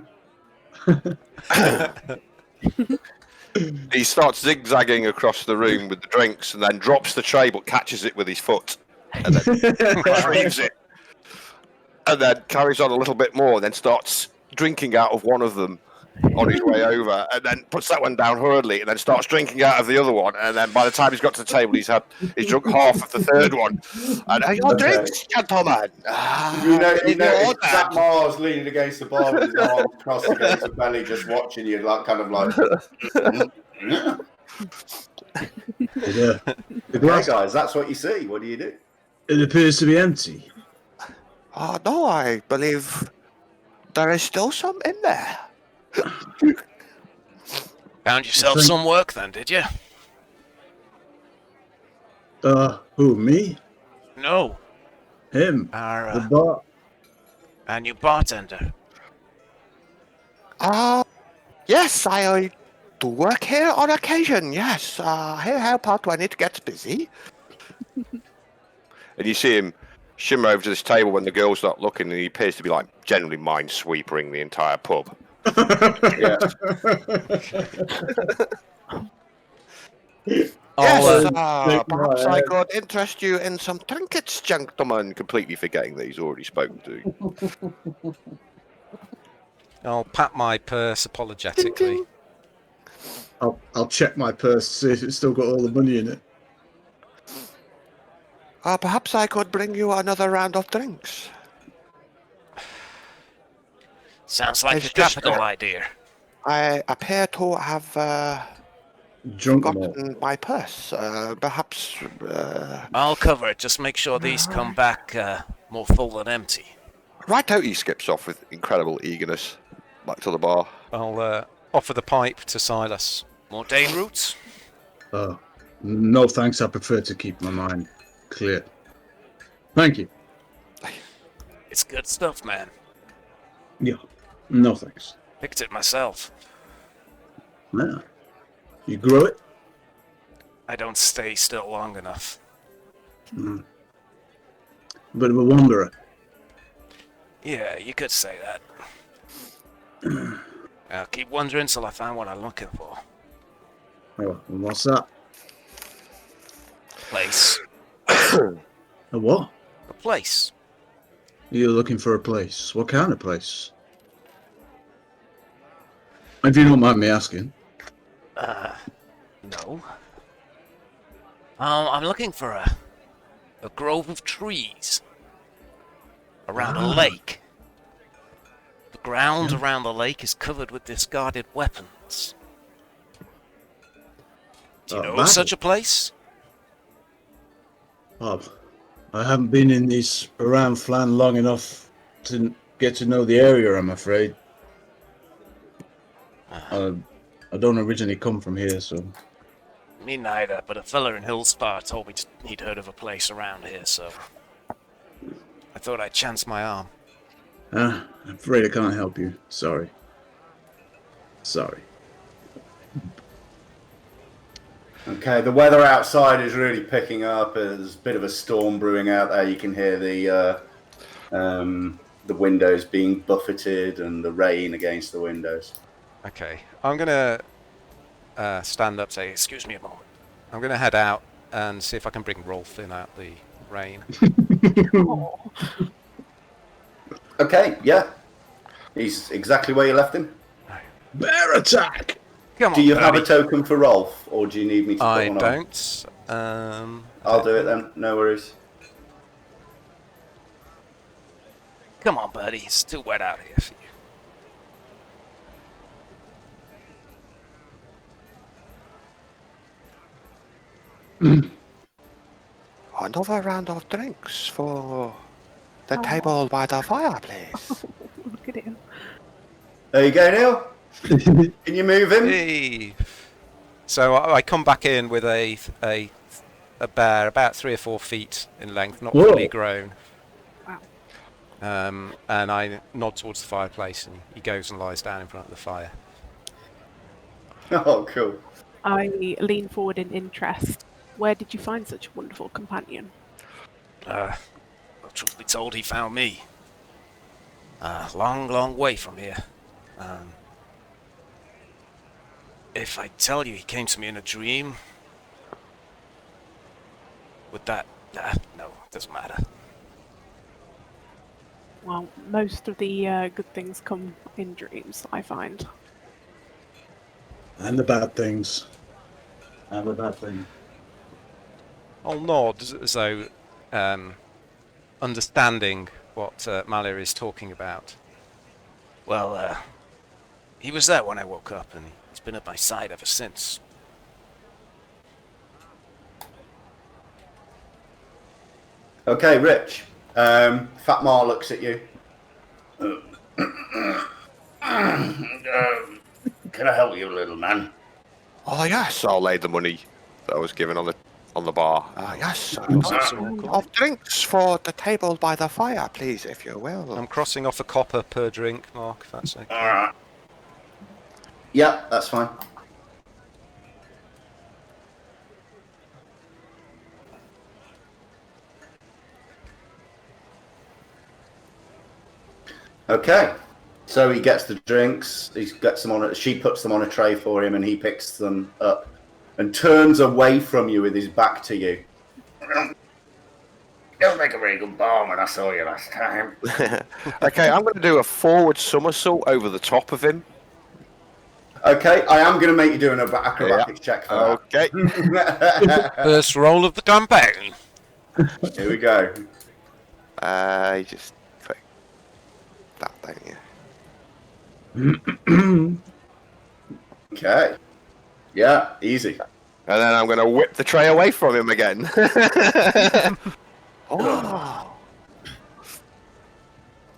He starts zigzagging across the room with the drinks and then drops the tray but catches it with his foot and then retrieves it and then carries on a little bit more and then starts drinking out of one of them on his way over and then puts that one down hurriedly and then starts drinking out of the other one and then by the time he's got to the table he's drunk half of the third one and your drinks, gentlemen. You know, Jack Mars leaning against the bar with his arms crossed against the belly, just watching you, like kind of like. Yeah. The Okay, glass, guys, that's what you see. What do you do? it appears to be empty. No, I believe there is still some in there. Found yourself some work then, did you? Who, me? No, Him. our The bar. new bartender. Yes, I do work here on occasion, yes. He'll help out when it gets busy. And you see him shimmer over to this table when the girl's not looking, and he appears to be like generally minesweepering the entire pub. Yeah. Yes, take perhaps my I head. could interest you in some trinkets, gentlemen, completely forgetting that he's already spoken to you. I'll pat my purse apologetically. I'll check my purse to see if it's still got all the money in it. Perhaps I could bring you another round of drinks. Sounds like It's a just, capital idea. I appear to have Drunk them all. forgotten my purse. Perhaps. I'll cover it. Just make sure these come back more full than empty. Right out, he skips off with incredible eagerness back to the bar. I'll offer the pipe to Silas. More day routes? No thanks, I prefer to keep my mind clear. Thank you. It's good stuff, man. Yeah, no thanks. Picked it myself. Yeah. You grow it? I don't stay still long enough. Bit of a wanderer. Yeah, you could say that. I'll keep wondering till I find what I'm looking for. Oh, and what's that? Place. A what? A place. You're looking for a place. What kind of place? If you don't mind me asking. No. I'm looking for a grove of trees. Around a lake. The ground around the lake is covered with discarded weapons. Do you know of such a place? Oh, I haven't been in these around Phlan long enough to get to know the area, I'm afraid. I don't originally come from here, so... Me neither, but a fella in Hillspar told me he'd heard of a place around here, so... I thought I'd chance my arm. I'm afraid I can't help you. Sorry. Sorry. Okay, the weather outside is really picking up. There's a bit of a storm brewing out there. You can hear the windows being buffeted and the rain against the windows. Okay, I'm gonna stand up, say, excuse me a moment. I'm gonna head out and see if I can bring Rolf in out the rain. Okay, yeah. He's exactly where you left him. Bear attack! Come on, Do you have a Bernie. token for Rolf, or do you need me to put I one on? don't. I'll do it then, no worries. Come on, buddy. It's too wet out here for you. Another round of drinks for the table by the fireplace. Look at him. There you go, Neil. Can you move him? Hey. So I come back in with a bear about 3 or 4 feet in length, not Whoa. fully grown. Wow. And I nod towards the fireplace, and he goes and lies down in front of the fire. Oh, cool. I lean forward in interest. Where did you find such a wonderful companion? Well, truth be told, he found me. Long, long way from here. If I tell you he came to me in a dream, would that... no, it doesn't matter. Well, most of the good things come in dreams, I find. And the bad things. And the bad thing. I'll nod as though understanding what Malia is talking about. Well, he was there when I woke up, and he's been at my side ever since. Okay, Rich. Fat Ma looks at you. Can I help you, little man? Oh yes, I'll lay the money that I was given on the bar. Yes, of drinks for the table by the fire, please, if you will. I'm crossing off a copper per drink, Mark, if that's okay. Alright. Yeah, that's fine. Okay. So he gets the drinks. He gets them she puts them on a tray for him, and he picks them up and turns away from you with his back to you. Don't make a very good barman. I saw you last time. Okay, I'm going to do a forward somersault over the top of him. Okay, I am going to make you do an acrobatics check for Okay. that. First roll of the campaign. Here we go. You just click that, don't you? Okay. Yeah, easy. And then I'm going to whip the tray away from him again. Oh.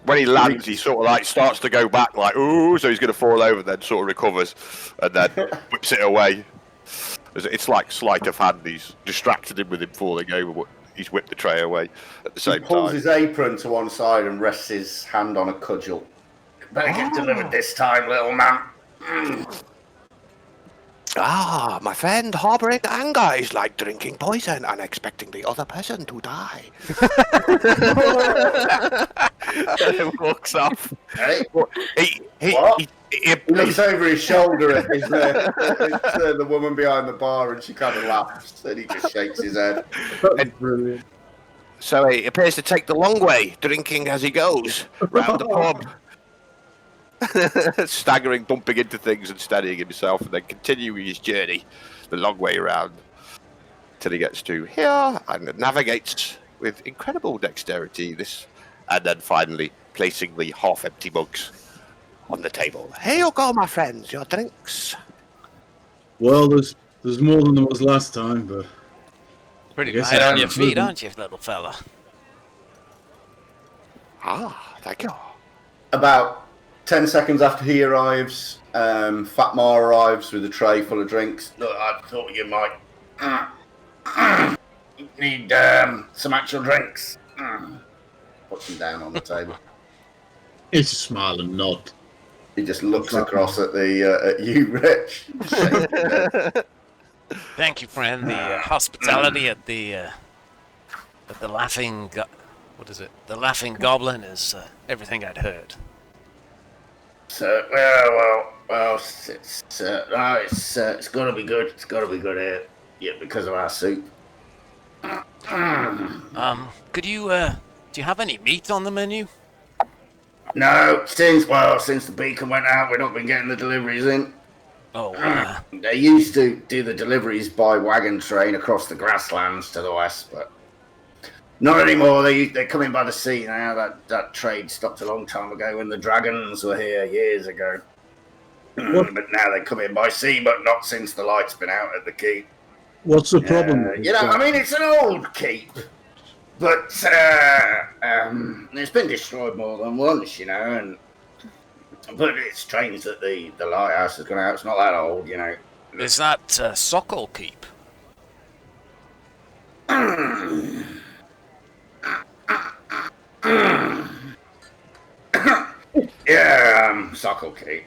When he lands, he sort of like starts to go back, like, ooh, so he's going to fall over, then sort of recovers, and then whips it away. It's like sleight of hand. He's distracted him with him falling over, but he's whipped the tray away at the same He pulls time. his apron to one side and rests his hand on a cudgel. Better get delivered this time, little man. Ah, my friend, harboring anger is like drinking poison and expecting the other person to die. And it walks off. Hey, He looks over his shoulder at the woman behind the bar, and she kind of laughs, and he just shakes his head. Brilliant. So he appears to take the long way, drinking as he goes round the pub. Staggering, bumping into things and steadying himself, and then continuing his journey the long way around till he gets to here and navigates with incredible dexterity and then finally placing the half-empty mugs on the table. Here you go, my friends, your drinks. Well, there's more than there was last time, but Pretty Yes, light I on am. your feet, aren't you, little fella? Ah, thank you. About 10 seconds after he arrives, Fatma arrives with a tray full of drinks. Look, I thought you might need some actual drinks. Puts them down on the table. it's a smile and nod. He just looks across at you, Rich. Thank you, friend. The hospitality at the Laughing... what is it? The Laughing Goblin is everything I'd heard. So, well, it's got to be good. It's got to be good here. Yeah, because of our soup. Could you, do you have any meat on the menu? No, since the beacon went out, we've not been getting the deliveries in. Oh, They used to do the deliveries by wagon train across the grasslands to the west, but not anymore. They're coming by the sea now. That trade stopped a long time ago when the dragons were here years ago. But now they come in by sea, but not since the light's been out at the keep. What's the problem? It's an old keep, but it's been destroyed more than once, but it's strange that the lighthouse has gone out. It's not that old, is that Sokol Keep? Yeah, Sokol Keep.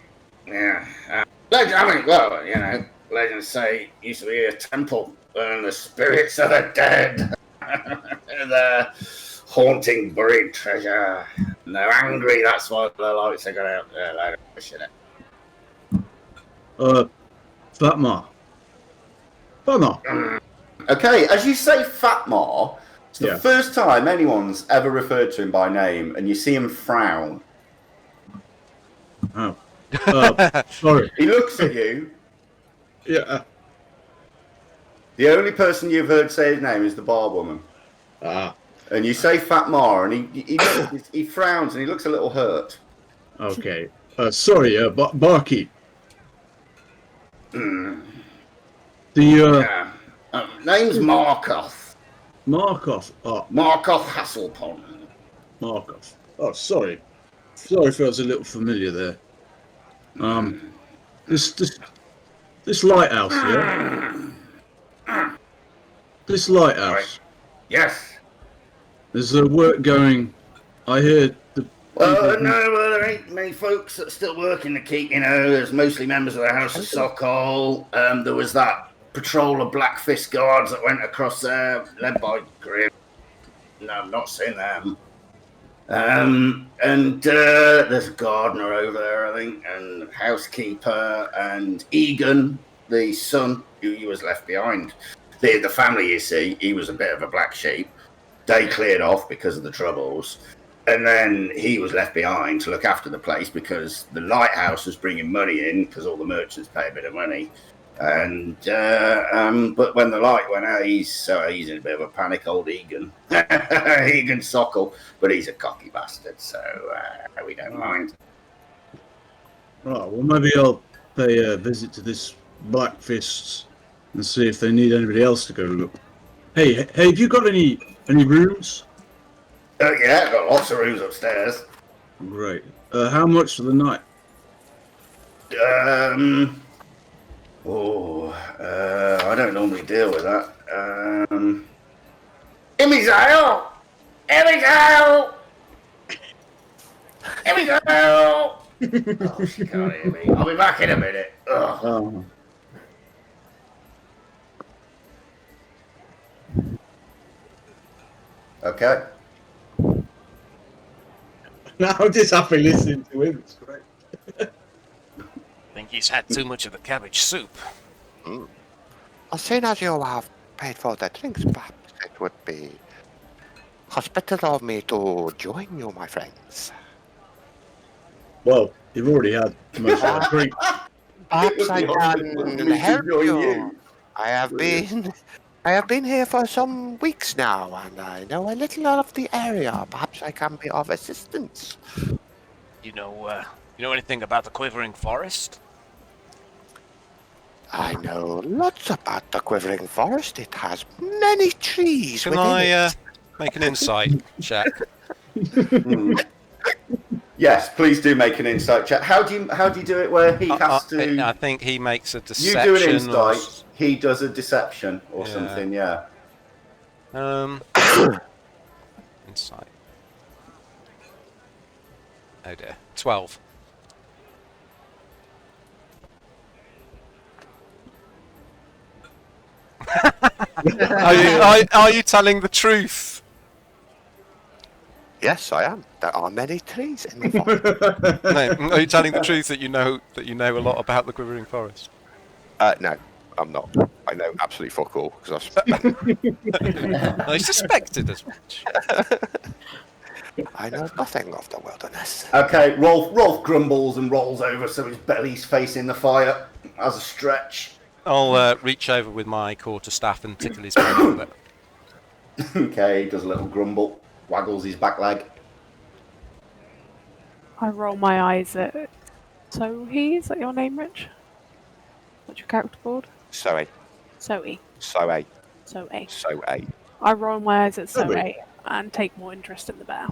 Yeah. Legends say it used to be a temple and the spirits of the dead. They're haunting buried treasure. And they're angry, that's why the lights are going out there. They don't push it. Fatma. Okay, as you say Fatma, it's the Yeah. first time anyone's ever referred to him by name, and you see him frown. Oh. Sorry. He looks at you. Yeah. The only person you've heard say his name is the bar woman. Ah. And you say Fatma, and he frowns and he looks a little hurt. Okay. Sorry, barkeep. Yeah. Name's Markov. Markov. Oh, Markov Hasselpon. Markov. Oh, sorry. Sorry if I was a little familiar there. This lighthouse, yeah? This lighthouse. Right. Yes. There's work going. I hear the. There ain't many folks that still work in the keep, There's mostly members of the House of Sokol. There was that patrol of Black Fist guards that went across there, led by Grim. No, I've not seen them. And there's a gardener over there, I think, and a housekeeper, and Egan, the son, who was left behind. The family, you see, he was a bit of a black sheep. They cleared off because of the troubles. And then he was left behind to look after the place because the Lighthouse was bringing money in because all the merchants pay a bit of money. And but when the light went out, he's in a bit of a panic, old Egan. Egan Sockle, but he's a cocky bastard, so we don't mind. Right, well, maybe I'll pay a visit to this Black Fists and see if they need anybody else to go look. Hey, have you got any rooms? Yeah, I've got lots of rooms upstairs. Great. How much for the night? I don't normally deal with that. Emisael! Emisael! Emisael! Oh, she can't hear me. I'll be back in a minute. Ugh. Oh. Okay. Now I'm just happy listening to him. It's great. I think he's had too much of the cabbage soup. As soon as you have paid for the drinks, perhaps it would be hospitable of me to join you, my friends. Well, you've already had most of the drink. Perhaps I can help you. I have been here for some weeks now, and I know a little of the area. Perhaps I can be of assistance. You know anything about the Quivering Forest? I know lots about the Quivering Forest. It has many trees Can within I it. make an insight check? Yes, please do make an insight check. How do you do it? Where he has to? I think he makes a You deception. do an insight. He does a deception or Yeah. something. Yeah. Insight. Oh dear. 12. Are you telling the truth? Yes, I am. There are many trees in the forest. No, are you telling the truth that you know a lot about the Quivering Forest? No, I'm not. I know absolutely fuck all because I suspected as much. I know nothing of the wilderness. Okay. Rolf grumbles and rolls over so his belly's facing the fire as a stretch. I'll reach over with my quarterstaff and tickle his belly a little bit. Okay. He does a little grumble, waggles his back leg. I roll my eyes at. So is that your name, Rich? What's your character board? Zoe. Zoe. Zoe. Zoe. Zoe. I roll my eyes at Zoe. Zoe and take more interest in the bear.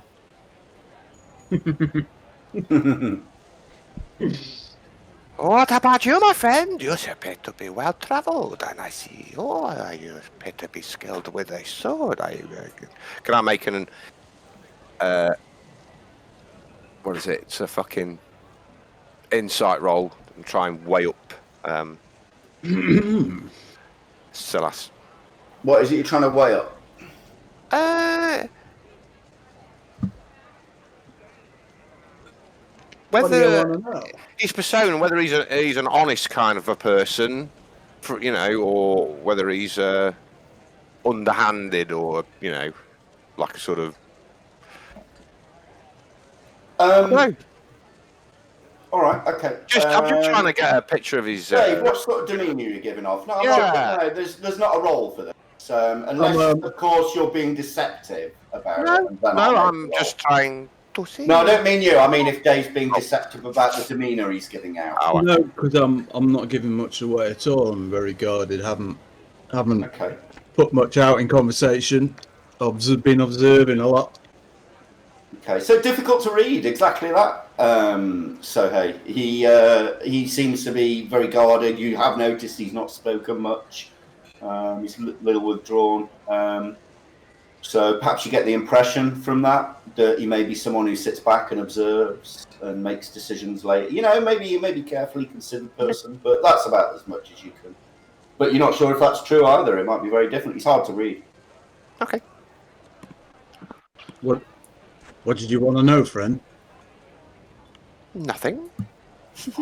What about you, my friend? You appear to be well traveled, and I see you appear to be skilled with a sword. Can I make an what is it? It's a fucking insight roll and try and weigh up Silas. What is it you're trying to weigh up? What do you Whether want to know? his persona, whether he's an honest kind of a person, or whether he's underhanded or like a sort of. No, All right. Okay. I'm just trying to get a picture of his. Dave, what sort of demeanour are you giving off? No, no, there's not a role for this. Unless, of course, you're being deceptive about it. I'm just trying to see. No, I don't mean you. I mean if Dave's being deceptive about the demeanour he's giving out. Oh, No, because I'm not giving much away at all. I'm very guarded. Haven't Okay. put much out in conversation. Been observing a lot. Okay, so difficult to read, exactly that. So hey, he seems to be very guarded. You have noticed he's not spoken much. He's a little withdrawn. So perhaps you get the impression from that he may be someone who sits back and observes and makes decisions later. Maybe carefully considered person, but that's about as much as you can. But you're not sure if that's true either. It might be very different. It's hard to read. Okay. What What did you want to know, friend? Nothing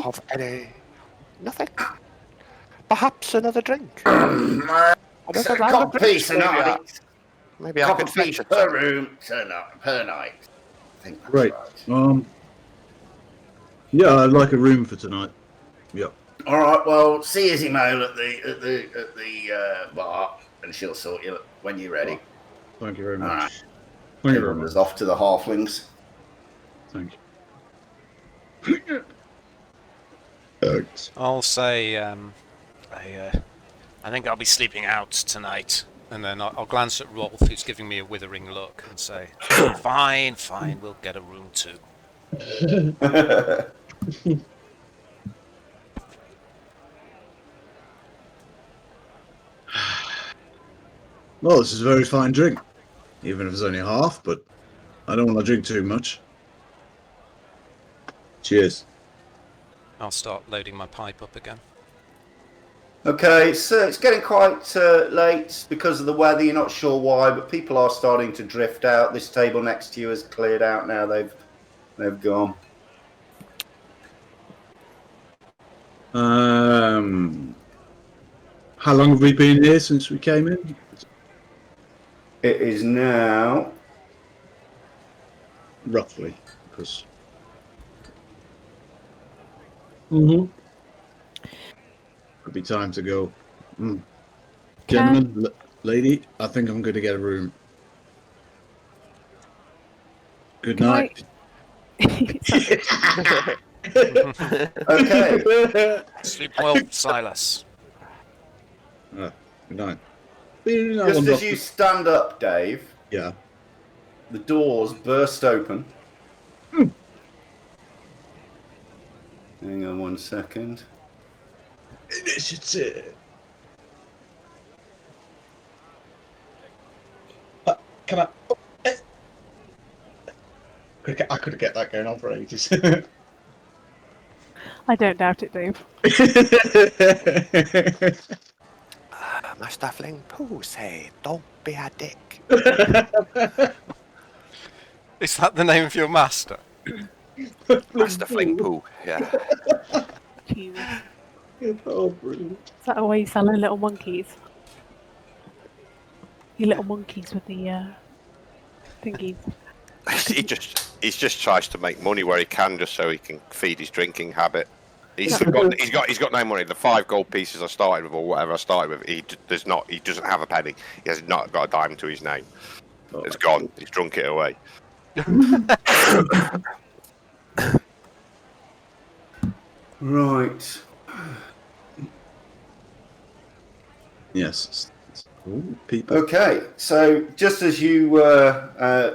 of any. Nothing. Perhaps another drink. A Another round of drinks, piece a maybe. night. Maybe I Copper could fetch piece it. per room per night. I think that's Right. right. Yeah, I'd like a room for tonight. Yep. All right. Well, see Izzy Mole at the bar, and she'll sort you when you're ready. Thank you very much. All right. Thank you He very wanders much. off to the halflings. Thank you. Thanks. I'll say, I think I'll be sleeping out tonight. And then I'll glance at Rolf, who's giving me a withering look, and say, Fine, we'll get a room too. Well, this is a very fine drink. Even if it's only half, but I don't want to drink too much. Cheers. I'll start loading my pipe up again. Okay, so it's getting quite late because of the weather. You're not sure why, but people are starting to drift out. This table next to you has cleared out now. They've gone. How long have we been here since we came in? It is now. Roughly, because. Could be time to go. Gentlemen, lady, I think I'm going to get a room. Good night. Okay. Sleep well, Silas. Good night. Just as you stand up, Dave, Yeah. the doors burst open. Hang on 1 second. Initiative. Can I? I could get that going on for ages. I don't doubt it, Dave. Master Fling Pooh say, don't be a dick. Is that the name of your master? Master Fling Pooh, yeah. Jesus. Oh, brilliant. Is that the way you selling little monkeys? You little monkeys with the thingies. He just tries to make money where he can, just so he can feed his drinking habit. He's got no money. The 5 gold pieces I started with, or whatever I started with, he doesn't have a penny. He has not got a dime to his name. It's gone. He's drunk it away. Right. Yes. Ooh, people. Okay, so just as you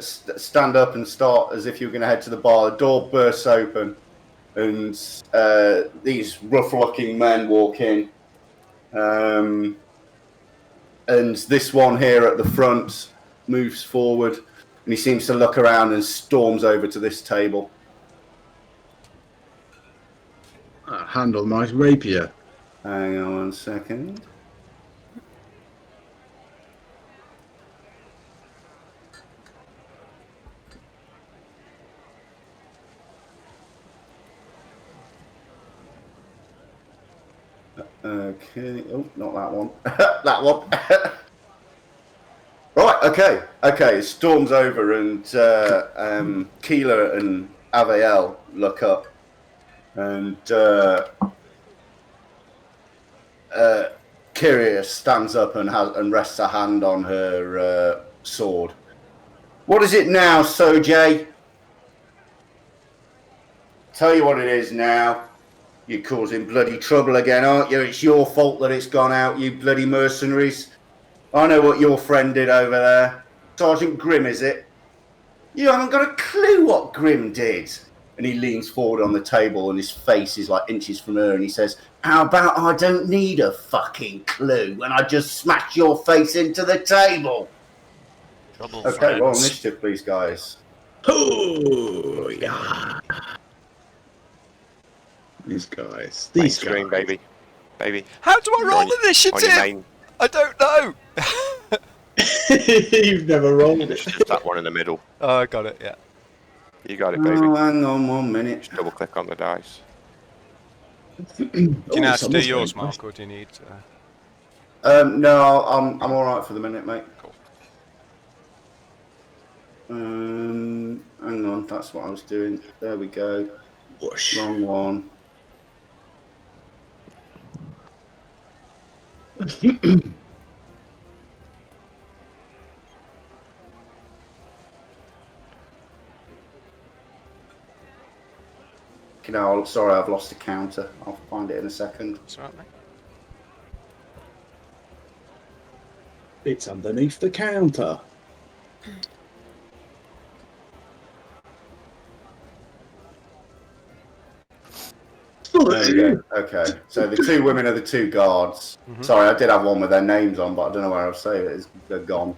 stand up and start as if you were going to head to the bar, the door bursts open, and these rough-looking men walk in. And this one here at the front moves forward, and he seems to look around and storms over to this table. Handle my rapier. Hang on 1 second. Okay. Oh, not that one. That one. Right. Okay. Okay. Storms over, and Keeler and Avael look up, and Kyria stands up and rests a hand on her sword. What is it now, Sojay? Tell you what it is now. You're causing bloody trouble again, aren't you? It's your fault that it's gone out, you bloody mercenaries. I know what your friend did over there. Sergeant Grimm, is it? You haven't got a clue what Grimm did. And he leans forward on the table and his face is like inches from her and he says, how about I don't need a fucking clue when I just smash your face into the table? Trouble, Okay, friends. roll initiative, please, guys. Oh, yeah. These guys. Main screen, baby. How do I roll On your initiative? main, I don't know. You've never rolled it's it. just that one in the middle. Oh, I got it, yeah. You got it, baby. Oh, hang on 1 minute. Just double click on the dice. Do you know how to do yours, Mark, or do you need... No, I'm all right for the minute, mate. Cool. Hang on, that's what I was doing. There we go. Whoosh. Wrong one. Sorry, I've lost a counter. I'll find it in a second. That's all right, mate. It's underneath the counter. There we go. Okay, so the two women are the two guards. Mhm. Sorry, I did have one with their names on, but I don't know where I'll say it is. They're gone.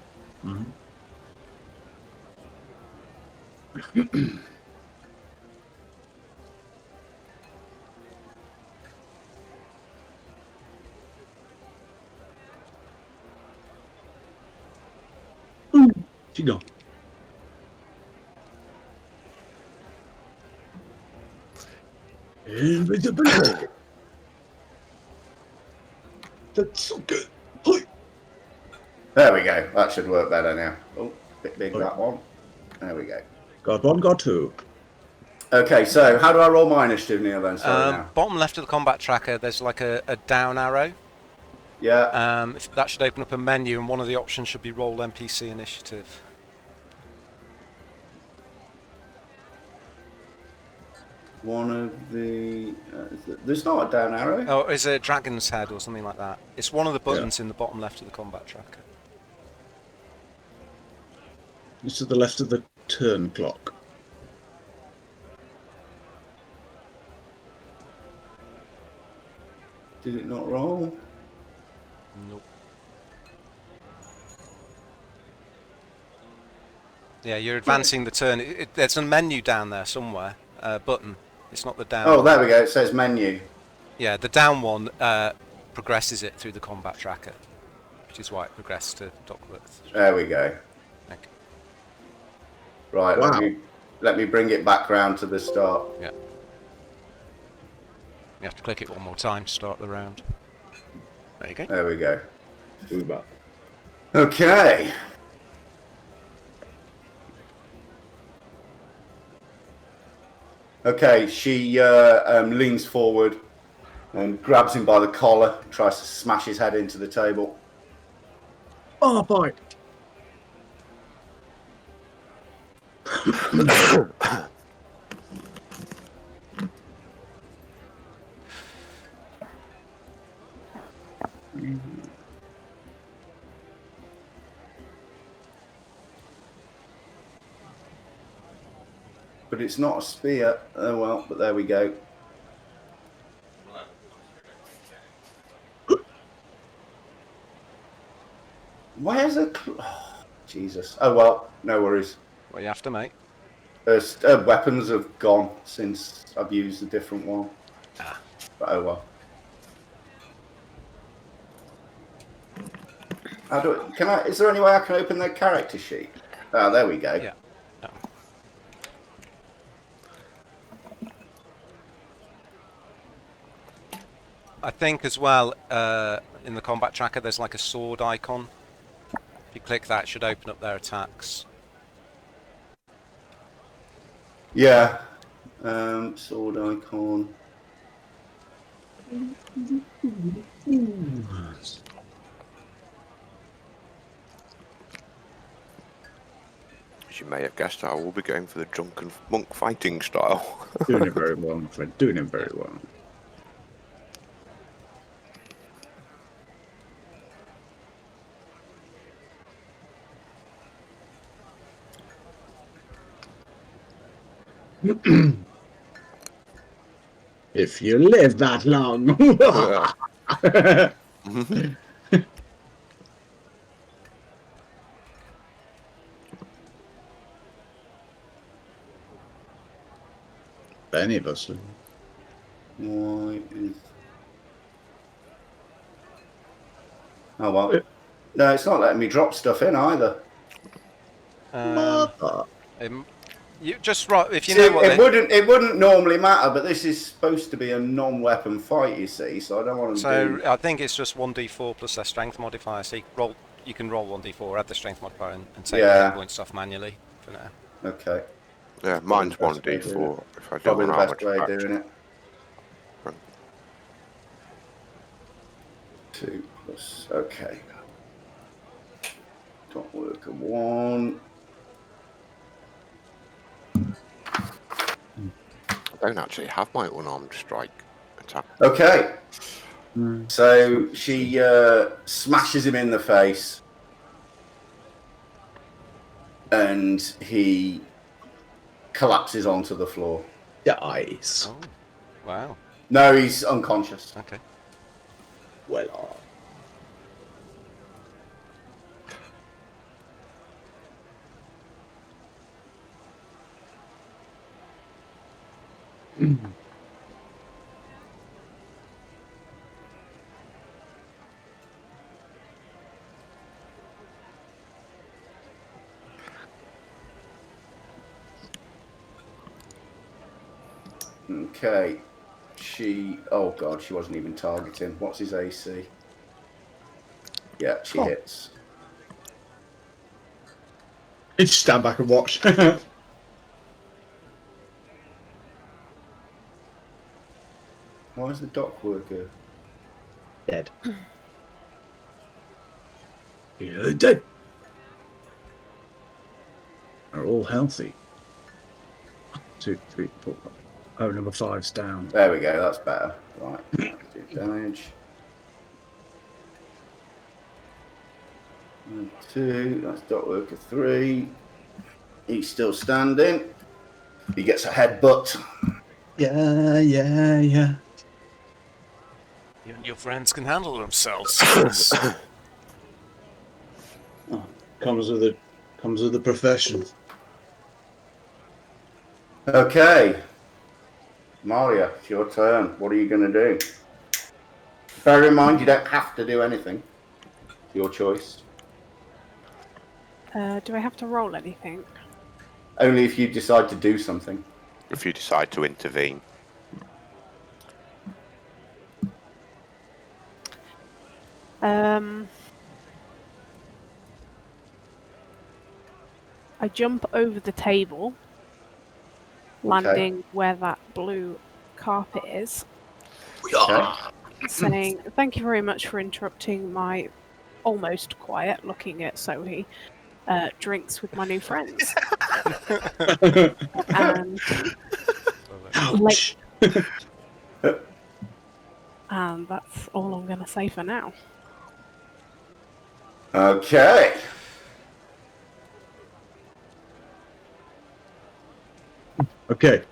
She gone. Invisibility. That's so good. Hi. There we go. That should work better now. Oh, bit big that one. There we go. Got one, got two. Okay, so how do I roll my initiative, Neil, then? Sorry now. Bottom left of the combat tracker, there's like a down arrow. Yeah. That should open up a menu, and one of the options should be roll NPC initiative. One of the... there's not a down arrow? Oh, is it dragon's head or something like that? It's one of the buttons in the bottom left of the combat tracker. It's to the left of the turn clock. Did it not roll? Nope. Yeah, you're advancing the turn. There's a menu down there somewhere. Button. It's not the down. Oh, there we go. It says menu. Yeah, the down one progresses it through the combat tracker, which is why it progressed to Duckworth. There we go. Thank you. Right, Wow. let me bring it back round to the start. Yeah. You have to click it one more time to start the round. There you go. There we go. Uber. Okay. Okay, she leans forward and grabs him by the collar, tries to smash his head into the table. Oh, boy. But it's not a spear. Oh well, but there we go. Where's a... Oh, Jesus. Oh well, no worries. What are you after, mate? Weapons have gone since I've used a different one. Ah. But oh well. How do is there any way I can open their character sheet? Ah, there we go. Yeah. No. I think as well, in the combat tracker, there's like a sword icon. If you click that, it should open up their attacks. Yeah. Sword icon. As you may have guessed, I will be going for the drunken monk fighting style. Doing it very well, my friend. Doing it very well. If you live that long. Any of us. Why is... Oh well. No, it's not letting me drop stuff in either. Mother. You just if you See, know what it wouldn't normally matter, but this is supposed to be a non-weapon fight, you see, so I don't want to So do... I think it's just 1d4 plus their strength modifier. So you can roll 1d4, add the strength modifier, and take the hit points off manually for now. Okay. Yeah, mine's Probably the best way of doing 1d4 if I don't Probably know the how best much way of action. doing it. Right. 2 plus... Okay. Dot worker 1. I don't actually have my unarmed strike attack. Okay. So she smashes him in the face, and he collapses onto the floor. Dies. Oh, wow. No, he's unconscious. Okay. Well, Okay. Oh god, she wasn't even targeting. What's his AC? Yeah, she hits. just stand back and watch. Why is the dock worker? Dead. Yeah, they're dead. They're all healthy. 1, 2, 3, 4. Oh, number 5's down. There we go, that's better. Right, do damage. 1, 2, that's dot worker 3. He's still standing. He gets a headbutt. Yeah. You and your friends can handle themselves. Comes with the profession. Okay. Maria, it's your turn. What are you going to do? Bear in mind, you don't have to do anything. It's your choice. Do I have to roll anything? Only if you decide to do something. If you decide to intervene. I jump over the table, landing where that blue carpet is, Okay. saying, "Thank you very much for interrupting my almost quiet, looking at Sohi, drinks with my new friends." And Ouch. and that's all I'm going to say for now. Okay. Okay.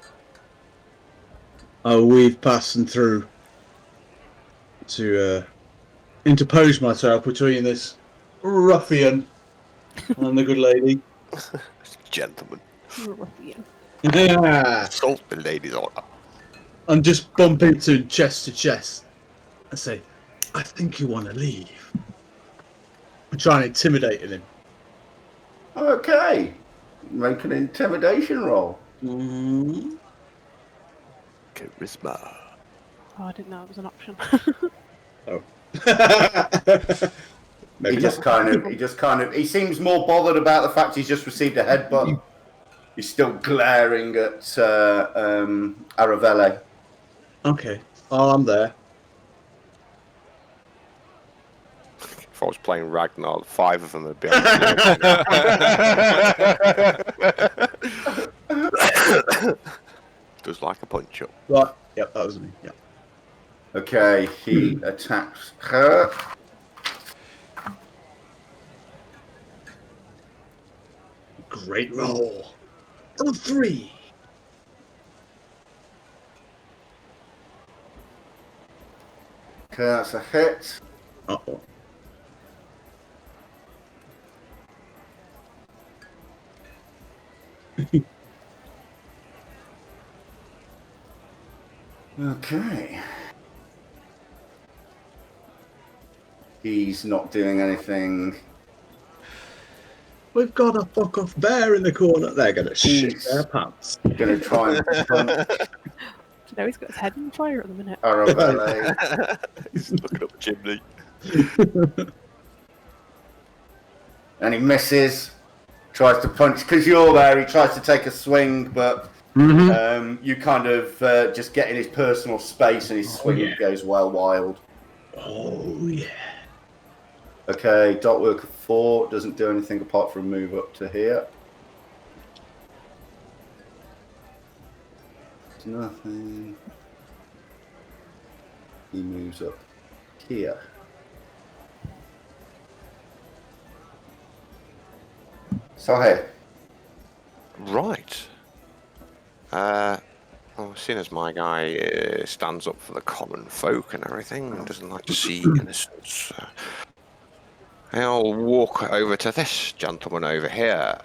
I'll weave passing through to interpose myself between this ruffian and the good lady. Gentlemen. Ruffian. Salt the lady's honor. And just bump into chest to chest and say, I think you want to leave. I'm trying to intimidate him. Okay. Make an intimidation roll. Charisma. Oh, I didn't know it was an option. Maybe He just kind of, he seems more bothered about the fact he's just received a headbutt. He's still glaring at Aravelle. Okay. Oh, I'm there. If I was playing Ragnar, 5 of them would be on the Does like a punch up. Right. Yep, that was me. Yeah. Okay, he attacks her. Great roll. Number 3. Okay, that's a hit. Uh-oh. Okay. He's not doing anything We've got a fuck off bear in the corner. They're gonna shit their pants. Going to try and punch You know, he's got his head in the fire at the minute. Arabelle. He's looking up the chimney. And he misses. Tries to punch. Because you're there, he tries to take a swing, but you kind of just get in his personal space and his swing goes well wild. Oh, yeah. Okay, dot worker 4 doesn't do anything apart from move up to here. There's nothing. He moves up here. So hey. Right. Well, seeing as my guy stands up for the common folk and everything and doesn't like to see innocents, I'll walk over to this gentleman over here.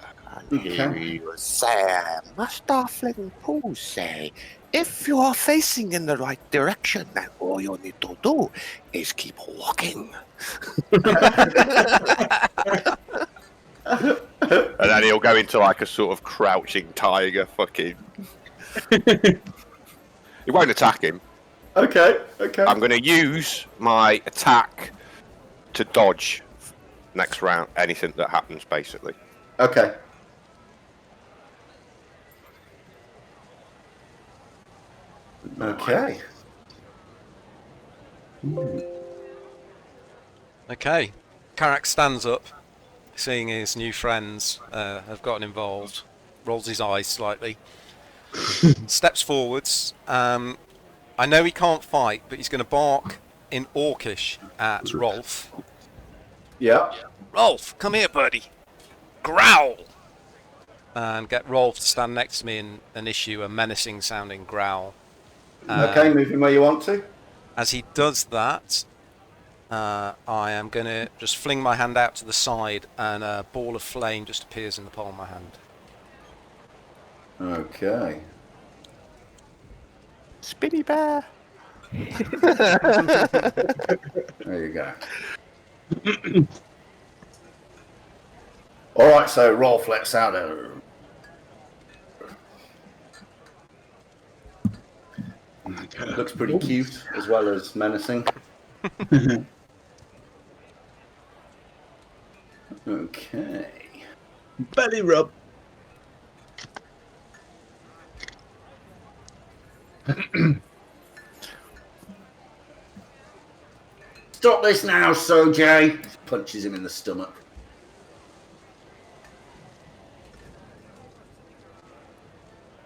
And he will say, Master Flingpool say, if you are facing in the right direction, then all you need to do is keep walking. And then he'll go into like a sort of crouching tiger fucking... He won't attack him. Okay. I'm going to use my attack to dodge next round anything that happens, basically. Okay. Okay. Okay. Karak stands up, seeing his new friends have gotten involved, rolls his eyes slightly, steps forwards. I know he can't fight, but he's going to bark in Orcish at Rolf. Yeah. Rolf, come here, buddy. Growl. And get Rolf to stand next to me and issue a menacing sounding growl. Okay, move him where you want to. As he does that, I am going to just fling my hand out to the side and a ball of flame just appears in the palm of my hand. Okay. Spinny bear. There you go. All right, so Rolf lets out a... Looks pretty cute as well as menacing. Okay. Belly rub. Stop this now, Sojay! Punches him in the stomach.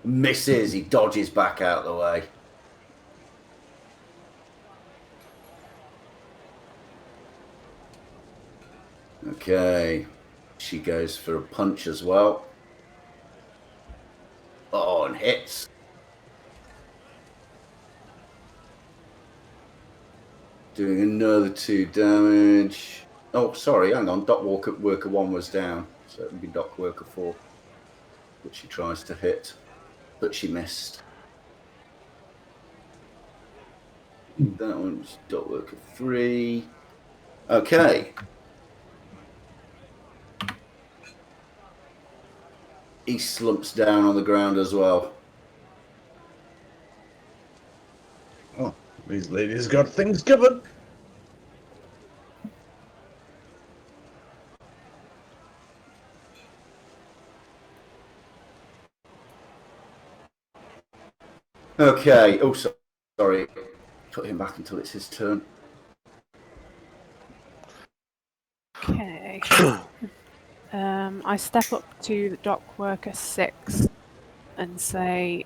Misses, he dodges back out the way. Okay, she goes for a punch as well. Oh, and hits. Doing another 2 damage. Oh, sorry, hang on. Dock worker 1 was down, so it would be dock worker 4, which she tries to hit, but she missed. That one's dock worker 3. Okay. He slumps down on the ground as well. Oh, these ladies got things covered. Okay. Oh, sorry. Put him back until it's his turn. Okay. I step up to the dock worker 6 and say,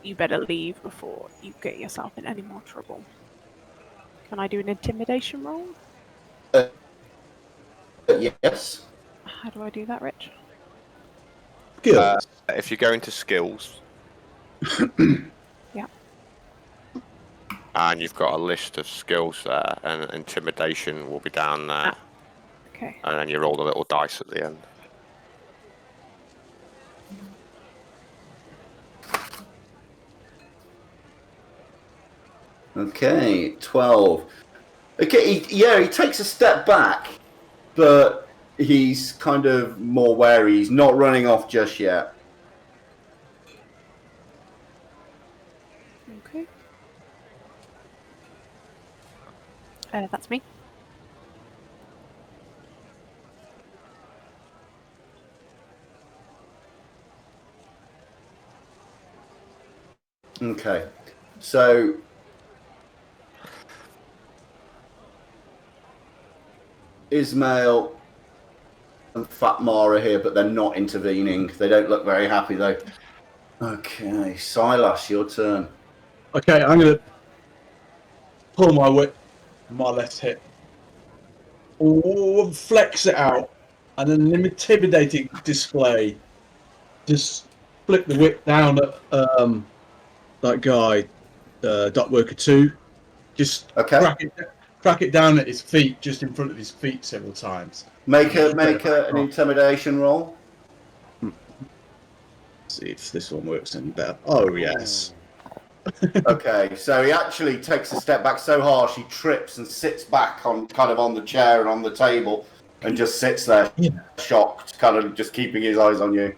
you better leave before you get yourself in any more trouble. Can I do an intimidation roll? Yes. How do I do that, Rich? Skills. If you go into skills, Yeah. and you've got a list of skills there, and intimidation will be down there, Okay. and then you roll the little dice at the end. Okay, 12. Okay, he takes a step back, but he's kind of more wary. He's not running off just yet. Okay. That's me. Okay, so Ismail and Fatma are here, but they're not intervening. They don't look very happy, though. Okay, Silas, your turn. Okay, I'm going to pull my whip, my left hip, flex it out, and then an intimidating display. Just flip the whip down at that guy, Dock Worker 2. Just Okay. crack it down at his feet, just in front of his feet several times. Make an intimidation roll. See if this one works any better. Oh, yes. Okay, so he actually takes a step back so harsh he trips and sits back on the chair and on the table and just sits there shocked, kind of just keeping his eyes on you.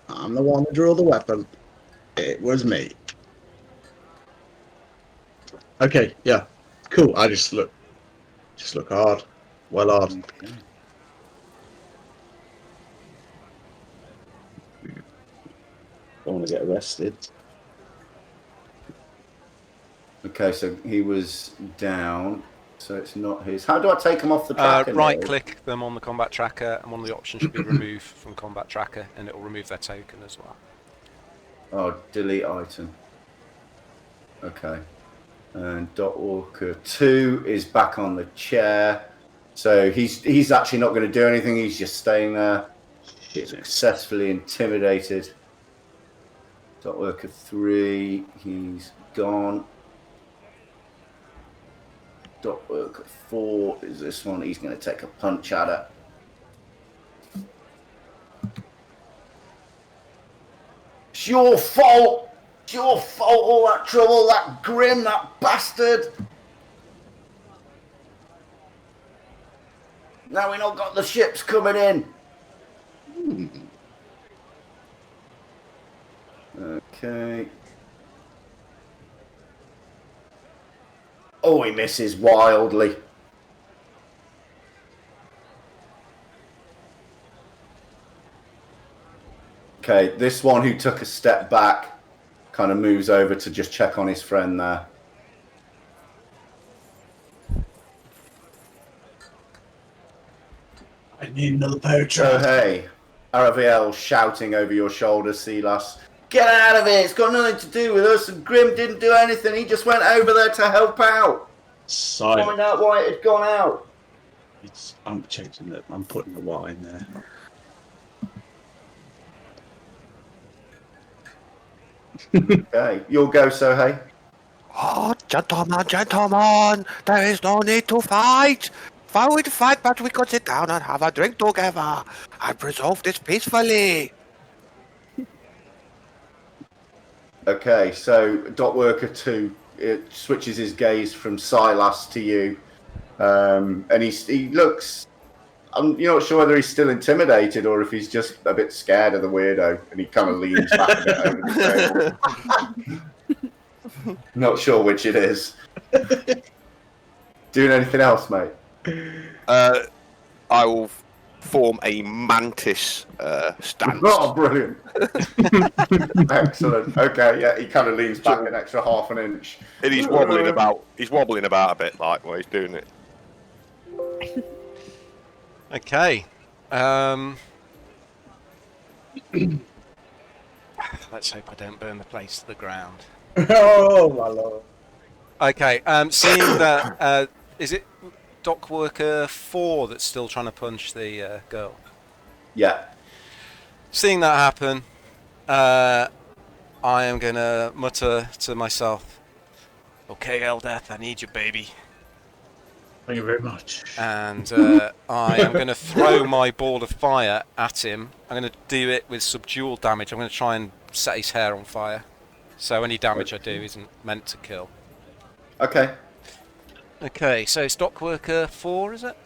I'm the one who drew the weapon. It was me. Okay, yeah. Cool. I just look hard. Well hard. Okay. Don't want to get arrested. Okay, so he was down, so it's not his. How do I take him off the tracker? Right-click them on the combat tracker, and one of the options should be remove from combat tracker, and it will remove their token as well. Oh, delete item. Okay. And Dot Walker 2 is back on the chair. So he's actually not going to do anything. He's just staying there. Successfully intimidated. Dot Worker 3, he's gone. Dot Worker 4 is this one. He's going to take a punch at it. It's your fault! It's your fault, all that trouble, that Grim, that bastard! Now we not got the ships coming in. Okay. Oh, he misses wildly. Okay, this one who took a step back kind of moves over to just check on his friend there. I need another pair of Oh, trousers. hey. Araviel shouting over your shoulder, Silas. Get out of here! It's got nothing to do with us, and Grim didn't do anything. He just went over there to help out. Silent. Find out why it had gone out. I'm changing it. I'm putting the Y in there. Okay, you'll go, Sohei. Oh, gentlemen, there is no need to fight. If we would fight, but we could sit down and have a drink together and resolve this peacefully. Okay, so Dot Worker 2 it switches his gaze from Silas to you, and he looks. You're not sure whether he's still intimidated or if he's just a bit scared of the weirdo, and he kind of leans back a bit over the table. Not sure which it is. Doing anything else, mate? I will form a mantis stance. Oh, brilliant! Excellent. Okay, yeah, he kind of leans back an extra half an inch. And he's wobbling about. He's wobbling about a bit, like while he's doing it. Okay. Let's hope I don't burn the place to the ground. Oh my lord. Okay. Seeing that, is it Dock Worker 4 that's still trying to punch the girl? Yeah. Seeing that happen, I am gonna mutter to myself, "Okay, Eldeath, I need you, baby." Thank you very much. And I am going to throw my ball of fire at him. I'm going to do it with subdual damage. I'm going to try and set his hair on fire. So any damage I do isn't meant to kill. Okay. Okay, so stock worker 4, is it?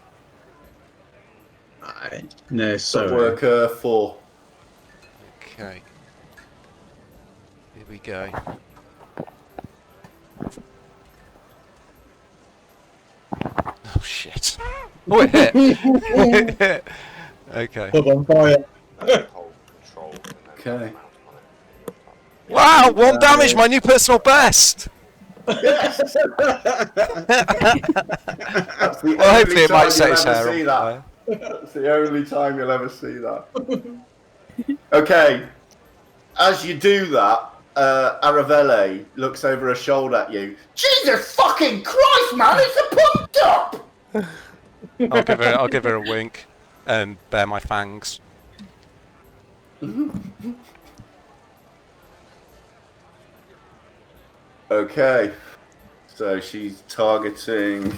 No, So so worker 4. Okay. Here we go. Oh shit. Oh, it hit. Okay. Put on fire. Hold control. and then Okay. Wow, 1 damage, my new personal best! Yes! That's the Well, hopefully it only might set time his you'll ever hair see on that. fire. That's the only time you'll ever see that. Okay. As you do that, Aravelle looks over her shoulder at you. Jesus fucking Christ, man! It's a pumped up. I'll give her a wink and bare my fangs. Okay. So she's targeting.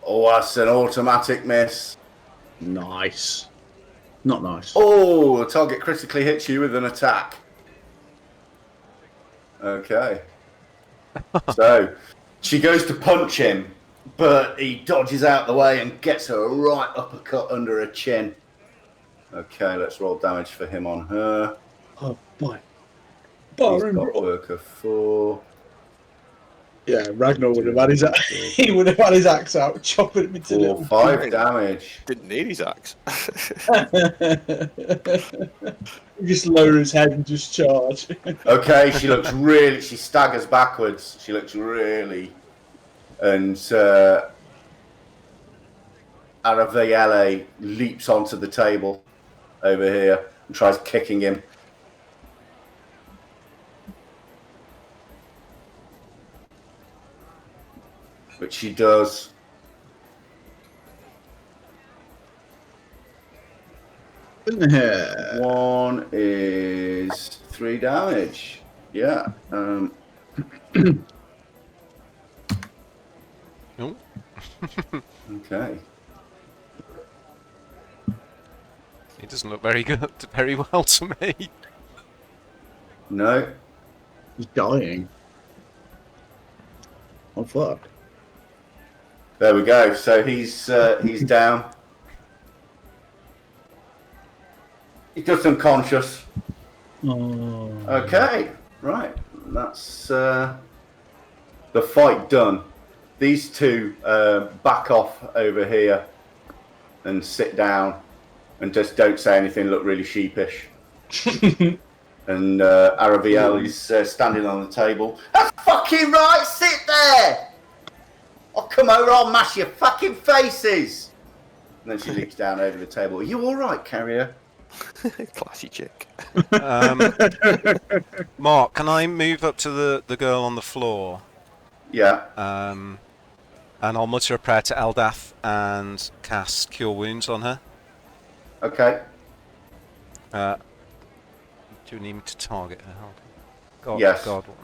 Oh, that's an automatic miss. nice. Not nice. Oh, the target critically hits you with an attack. Okay. So she goes to punch him, but he dodges out the way and gets her a right uppercut under her chin. Okay, let's roll damage for him on her. Oh boy. He's Bar got worker 4. Yeah, Ragnar would have had his he would have had his axe out, chopping it into 4, little 5 damage. Didn't need his axe. Just lower his head and just charge. Okay, she staggers backwards. She looks really, and Aravelle leaps onto the table over here and tries kicking him. Which she does. Yeah. 1 is 3 damage. Yeah. Oh. Okay. He doesn't look very good, very well to me. No. He's dying. Oh fuck. There we go. So he's down. He's just unconscious. Oh. Okay, right. That's the fight done. These two back off over here and sit down and just don't say anything, look really sheepish. And Aravelle is standing on the table. That's fucking right, sit there! I'll come over, I'll mash your fucking faces! And then she leaps down over the table. Are you alright, Carrier? Classy chick. Mark, can I move up to the girl on the floor? Yeah. And I'll mutter a prayer to Eldath and cast Cure Wounds on her. Okay. Do you need me to target her? God, Yes. God one.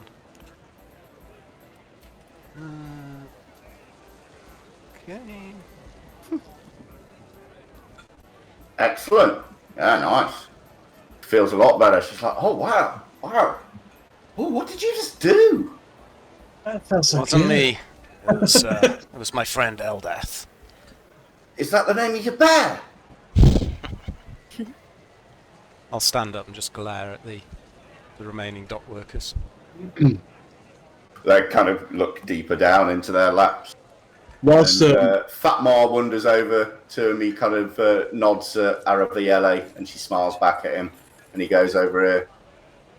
Okay. Excellent. Yeah, nice. Feels a lot better. She's like, oh, wow. Wow. Oh, what did you just do? That felt so It wasn't good. me. It was my friend Eldath. Is that the name of your bear? I'll stand up and just glare at the remaining dock workers. They kind of look deeper down into their laps. Whilst And, Fatmar wanders over to him. He kind of nods at Aravelle and she smiles back at him. And he goes over here.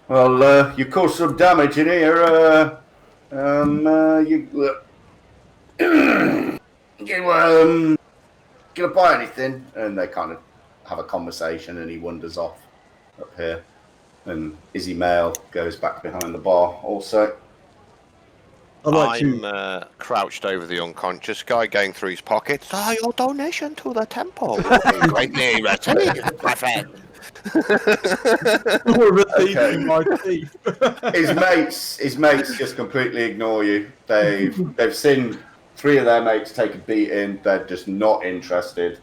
Well, you caused some damage in here. Gonna buy anything? And they kind of have a conversation and he wanders off up here. And Izzy Mail goes back behind the bar also. I'd like to. I'm crouched over the unconscious guy, going through his pockets. Your donation to the temple. Greatly received, my friend. more of a thief Okay. than my thief. His mates just completely ignore you. They've seen 3 of their mates take a beating. They're just not interested.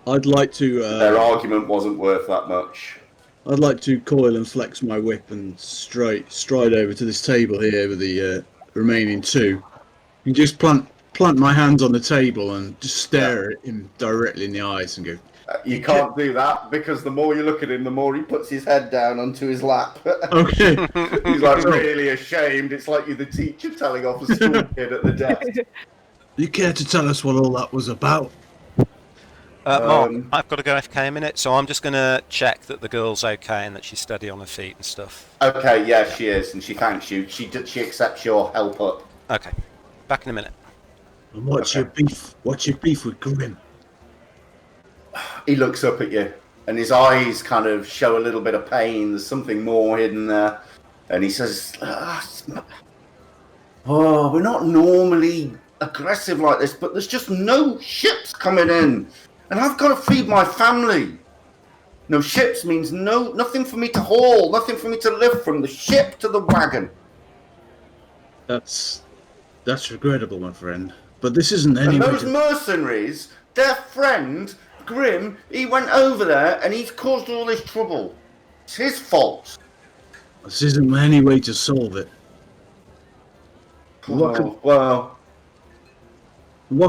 I'd like to. Their argument wasn't worth that much. I'd like to coil and flex my whip and stride over to this table here with the remaining two, and just plant my hands on the table and just stare at him directly in the eyes and go. You can't do that because the more you look at him, the more he puts his head down onto his lap. Okay. He's like really ashamed. It's like you're the teacher telling off a school kid at the desk. You care to tell us what all that was about? Mark, I've got to go AFK a minute, so I'm just going to check that the girl's okay and that she's steady on her feet and stuff. Okay, yeah, she is, and she thanks you. She accepts your help up. Okay, back in a minute. And what's your beef? What's your beef with Grim? He looks up at you, and his eyes kind of show a little bit of pain. There's something more hidden there. And he says, we're not normally aggressive like this, but there's just no ships coming in. And I've got to feed my family. No ships means nothing for me to haul, nothing for me to lift from the ship to the wagon. That's regrettable, my friend. But this isn't any. And those mercenaries, their friend Grim, he went over there and he's caused all this trouble. It's his fault. This isn't any way to solve it. What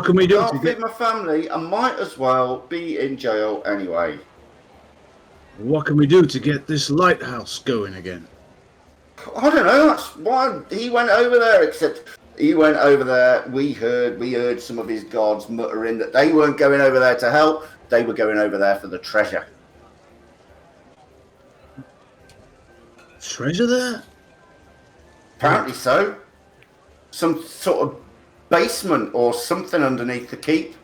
can we do? I'll feed my family. I might as well be in jail anyway. What can we do to get this lighthouse going again? I don't know. That's why he went over there. Except he went over there. We heard some of his guards muttering that they weren't going over there to help. They were going over there for the treasure. Treasure there? Apparently so. Some sort of basement or something underneath the keep.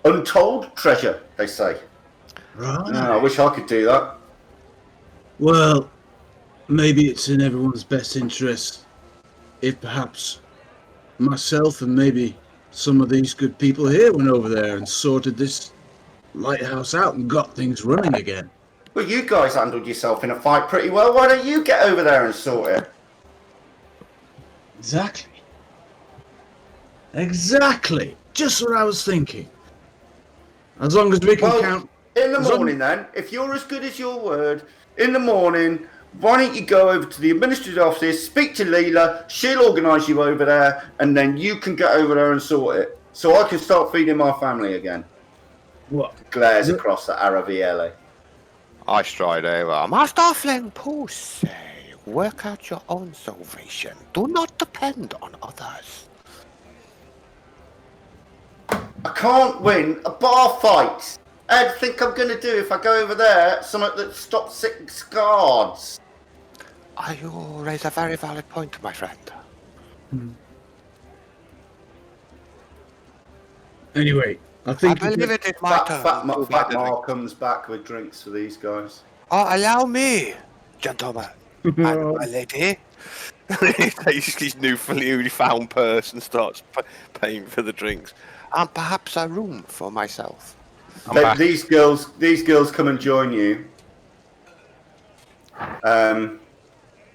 Untold treasure, they say. Right. I wish I could do that. Well, maybe it's in everyone's best interest if perhaps myself and maybe some of these good people here went over there and sorted this lighthouse out and got things running again. Well, you guys handled yourself in a fight pretty well. Why don't you get over there and sort it? Exactly. Just what I was thinking. As long as we can count. In the morning, then, if you're as good as your word, in the morning, why don't you go over to the administrative office, speak to Leela, she'll organise you over there, and then you can get over there and sort it. So I can start feeding my family again. What? Glares across at Araviele. I stride over. Master Phlan say, work out your own salvation. Do not depend on others. I can't win a bar fight. I think I'm going to do if I go over there something that stops 6 guards. You raise a very valid point, my friend. Anyway, I think I believe it is my turn. Fat Mar comes back with drinks for these guys. Allow me, gentlemen and my lady. He takes his newly found purse and starts paying for the drinks. And perhaps a room for myself. These girls come and join you.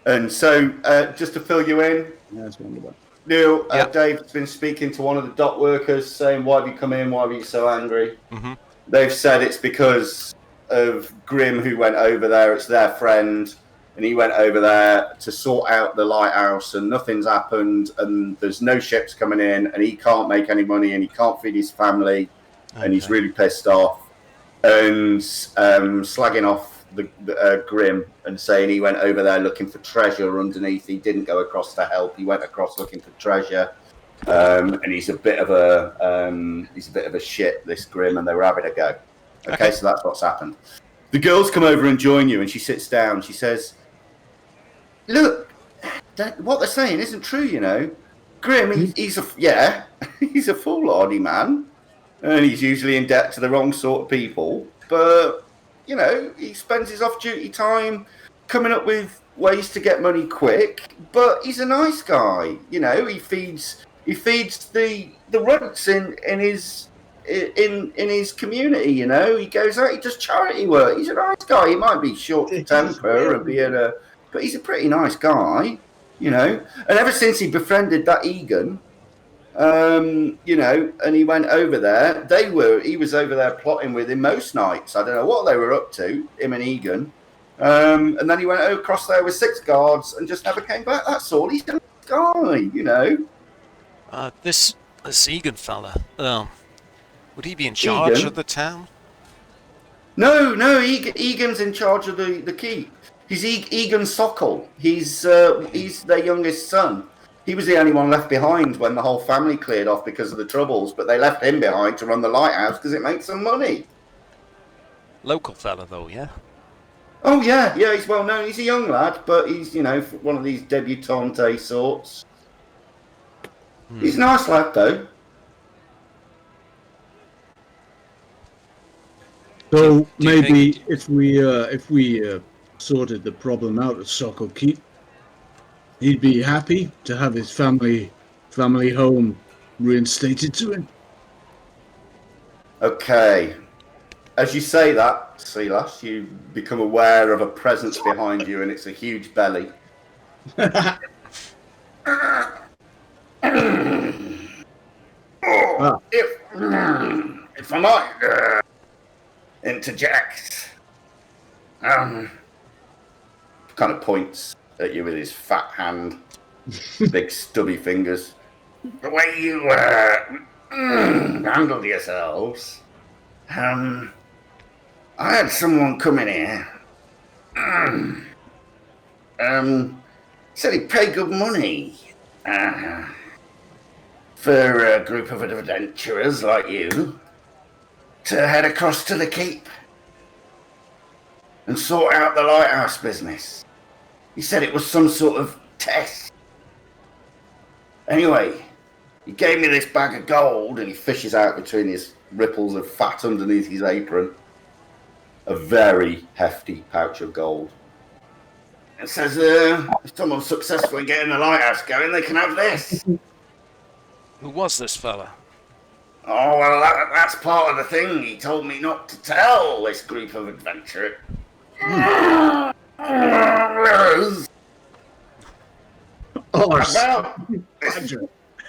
And so, just to fill you in, that's wonderful. Neil, Dave's been speaking to one of the dock workers, saying, "Why have you come in? Why are you so angry?" Mm-hmm. They've said it's because of Grim, who went over there. It's their friend, and he went over there to sort out the lighthouse, and nothing's happened, and there's no ships coming in, and he can't make any money, and he can't feed his family, and he's really pissed off, and slagging off the Grim and saying he went over there looking for treasure underneath. He didn't go across to help. He went across looking for treasure, and he's a bit of a shit, this Grim, and they were having a go. Okay, so that's what's happened. The girls come over and join you, and she sits down. She says, "Look, what they're saying isn't true. You know, Grim, he's a foolhardy man, and he's usually in debt to the wrong sort of people, but." You know, he spends his off-duty time coming up with ways to get money quick, but he's a nice guy. You know, he feeds the runts in his community. You know, he goes out, he does charity work. He's a nice guy. He might be short temper and but he's a pretty nice guy. You know, and ever since he befriended that Egan, You know, and he went over there. He was over there plotting with him most nights. I don't know what they were up to, him and Egan. And then he went across there with 6 guards and just never came back. That's all. He's a guy, you know. This Egan fella, would he be in charge Egan? of the town? No, Egan's in charge of the keep. He's Egan Sokol. He's their youngest son. He was the only one left behind when the whole family cleared off because of the troubles, but they left him behind to run the lighthouse because it makes some money. Local fella, though, yeah? Oh, yeah, he's well known. He's a young lad, but he's, you know, one of these debutante sorts. He's a nice lad, though. So Do you maybe think- if we sorted the problem out at Sokol Keep, he'd be happy to have his family home reinstated to him. Okay. As you say that, Silas, you become aware of a presence behind you, and it's a huge belly. If I might interject, kind of points at you with his fat hand, big stubby fingers. The way you handled yourselves, I had someone come in here. Said he'd pay good money for a group of adventurers like you to head across to the keep and sort out the lighthouse business. He said it was some sort of test. Anyway, he gave me this bag of gold, and he fishes out between his ripples of fat underneath his apron a very hefty pouch of gold. It says, if someone's successful in getting the lighthouse going, they can have this. Who was this fella? Oh, well, that's part of the thing. He told me not to tell this group of adventurers. About this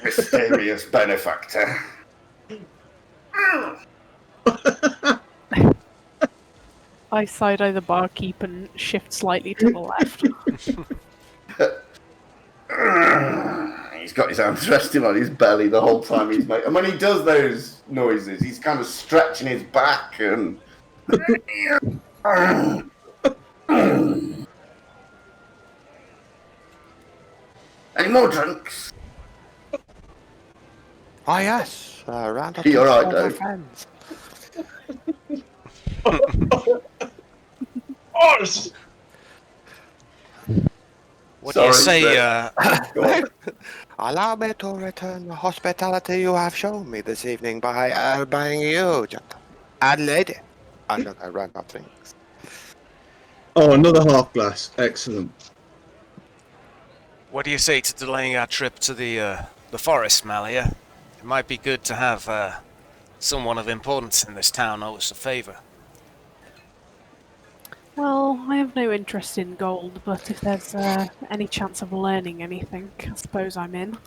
mysterious benefactor. I side-eye the barkeep and shift slightly to the left. He's got his arms resting on his belly the whole time he's making. And when he does those noises, he's kind of stretching his back and. Any more drinks? Ah, yes. Round up You all right, with Dave? friends. What do you say, Go on. Allow me to return the hospitality you have shown me this evening by buying you, gentlemen and lady, another round of drinks. Oh, another half glass. Excellent. what do you say to delaying our trip to the forest, Malia? It might be good to have someone of importance in this town owe us a favor. Well, I have no interest in gold, but if there's any chance of learning anything, I suppose I'm in.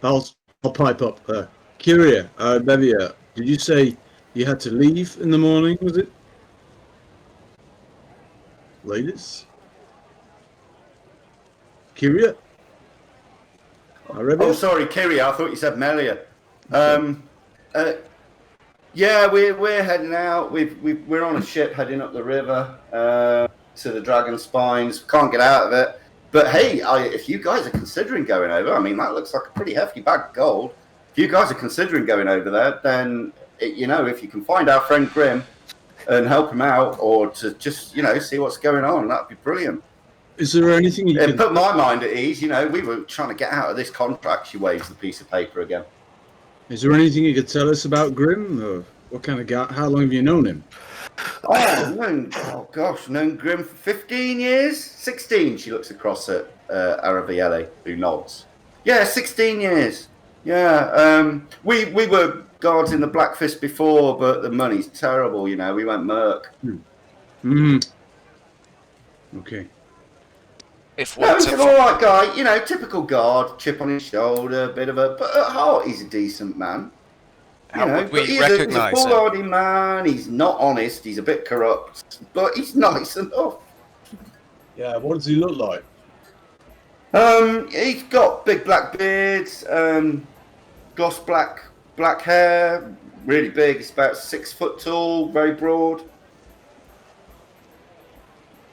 I'll pipe up. Kyria, Bevia, did you say you had to leave in the morning, was it? Ladies? Kyria? Oh, sorry, Kiri. I thought you said Melia. Yeah, we're heading out. We're on a ship heading up the river to the Dragon Spines. Can't get out of it. But hey, if you guys are considering going over, I mean, that looks like a pretty hefty bag of gold. If you guys are considering going over there, then if you can find our friend Grim and help him out, or to just see what's going on, that'd be brilliant. Is there anything you It can... put my mind at ease. We were trying to get out of this contract. She waves the piece of paper again. Is there anything you could tell us about Grim? Or what kind of guy? How long have you known him? Known Grim for 15 years? 16, she looks across at Araviele, who nods. Yeah, 16 years. Yeah, we were guards in the Black Fist before, but the money's terrible, we went merc. Okay. If No, what he's to an alright guy. You know, typical guard, chip on his shoulder, bit of a... But at heart, he's a decent man. how would But we he's a recognise him? foolhardy man. He's not honest. He's a bit corrupt. But he's nice enough. Yeah, what does he look like? He's got big black beards, gloss black hair, really big. He's about 6 foot tall, very broad.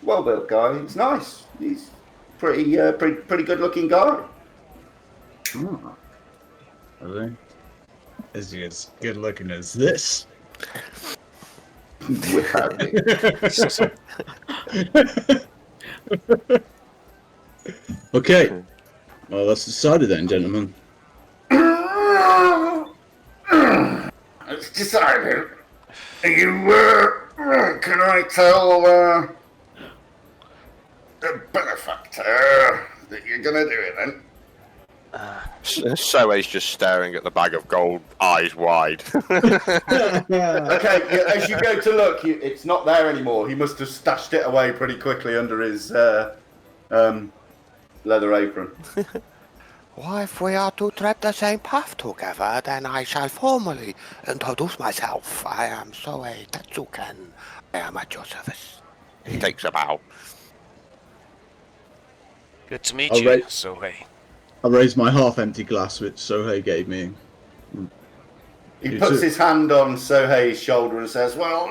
Well built guy. He's nice. He's pretty good looking guy. Oh. Really? Is he as good looking as this? Okay. Well, that's decided then, gentlemen. It's decided. Can I tell the benefactor that you're gonna do it then? Soei's just staring at the bag of gold, eyes wide. Okay, as you go to look, it's not there anymore. He must have stashed it away pretty quickly under his leather apron. Well, if we are to tread the same path together, then I shall formally introduce myself. I am Soei Tetsuken. I am at your service. He takes a bow. Good to meet All you, right. Sohei. I raised my half-empty glass, which Sohei gave me. He You puts too. his hand on Sohei's shoulder and says, "Well,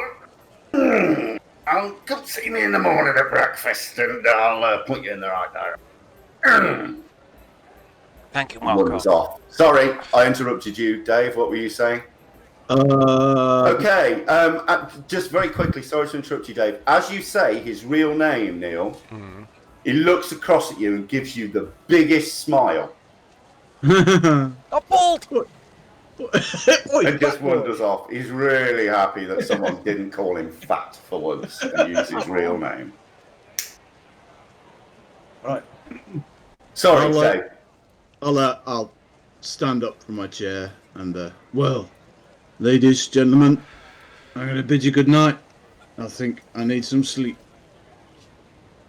I'll come see me in the morning at breakfast, and I'll point you in the right direction." Thank you, One was Marco. off. Sorry, I interrupted you, Dave. What were you saying? Okay, just very quickly, sorry to interrupt you, Dave. As you say his real name, Neil, he looks across at you and gives you the biggest smile Oh, bald! and just wanders off. He's really happy that someone didn't call him fat for once and use his real name. Right. Sorry, I'll, Dave. I'll stand up from my chair and, well, ladies, gentlemen, I'm going to bid you good night. I think I need some sleep.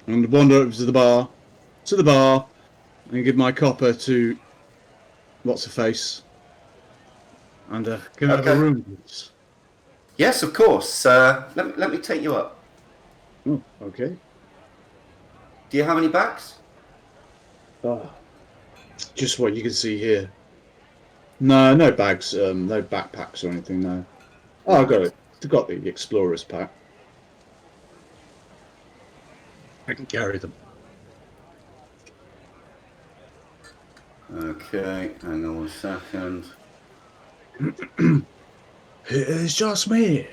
I'm going to wander over to the bar, and give my copper to what's-her-face, and can I have a Okay. room, please? Yes, of course. Let me take you up. Oh, okay. Do you have any bags? Just what you can see here. No, no bags, no backpacks or anything, no. Oh, I got it. I got the Explorer's pack. I can carry them. Okay, hang on 1 second. It's just me.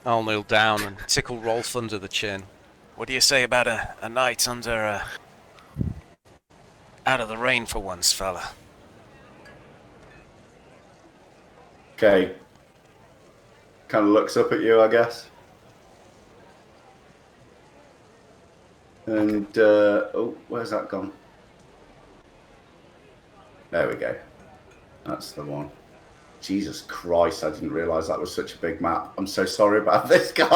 I'll kneel down and tickle Rolf under the chin. What do you say about a night under out of the rain for once, fella? Okay. Kind of looks up at you, I guess. And, oh, where's that gone? There we go. That's the one. Jesus Christ, I didn't realise that was such a big map. I'm so sorry about this, guy.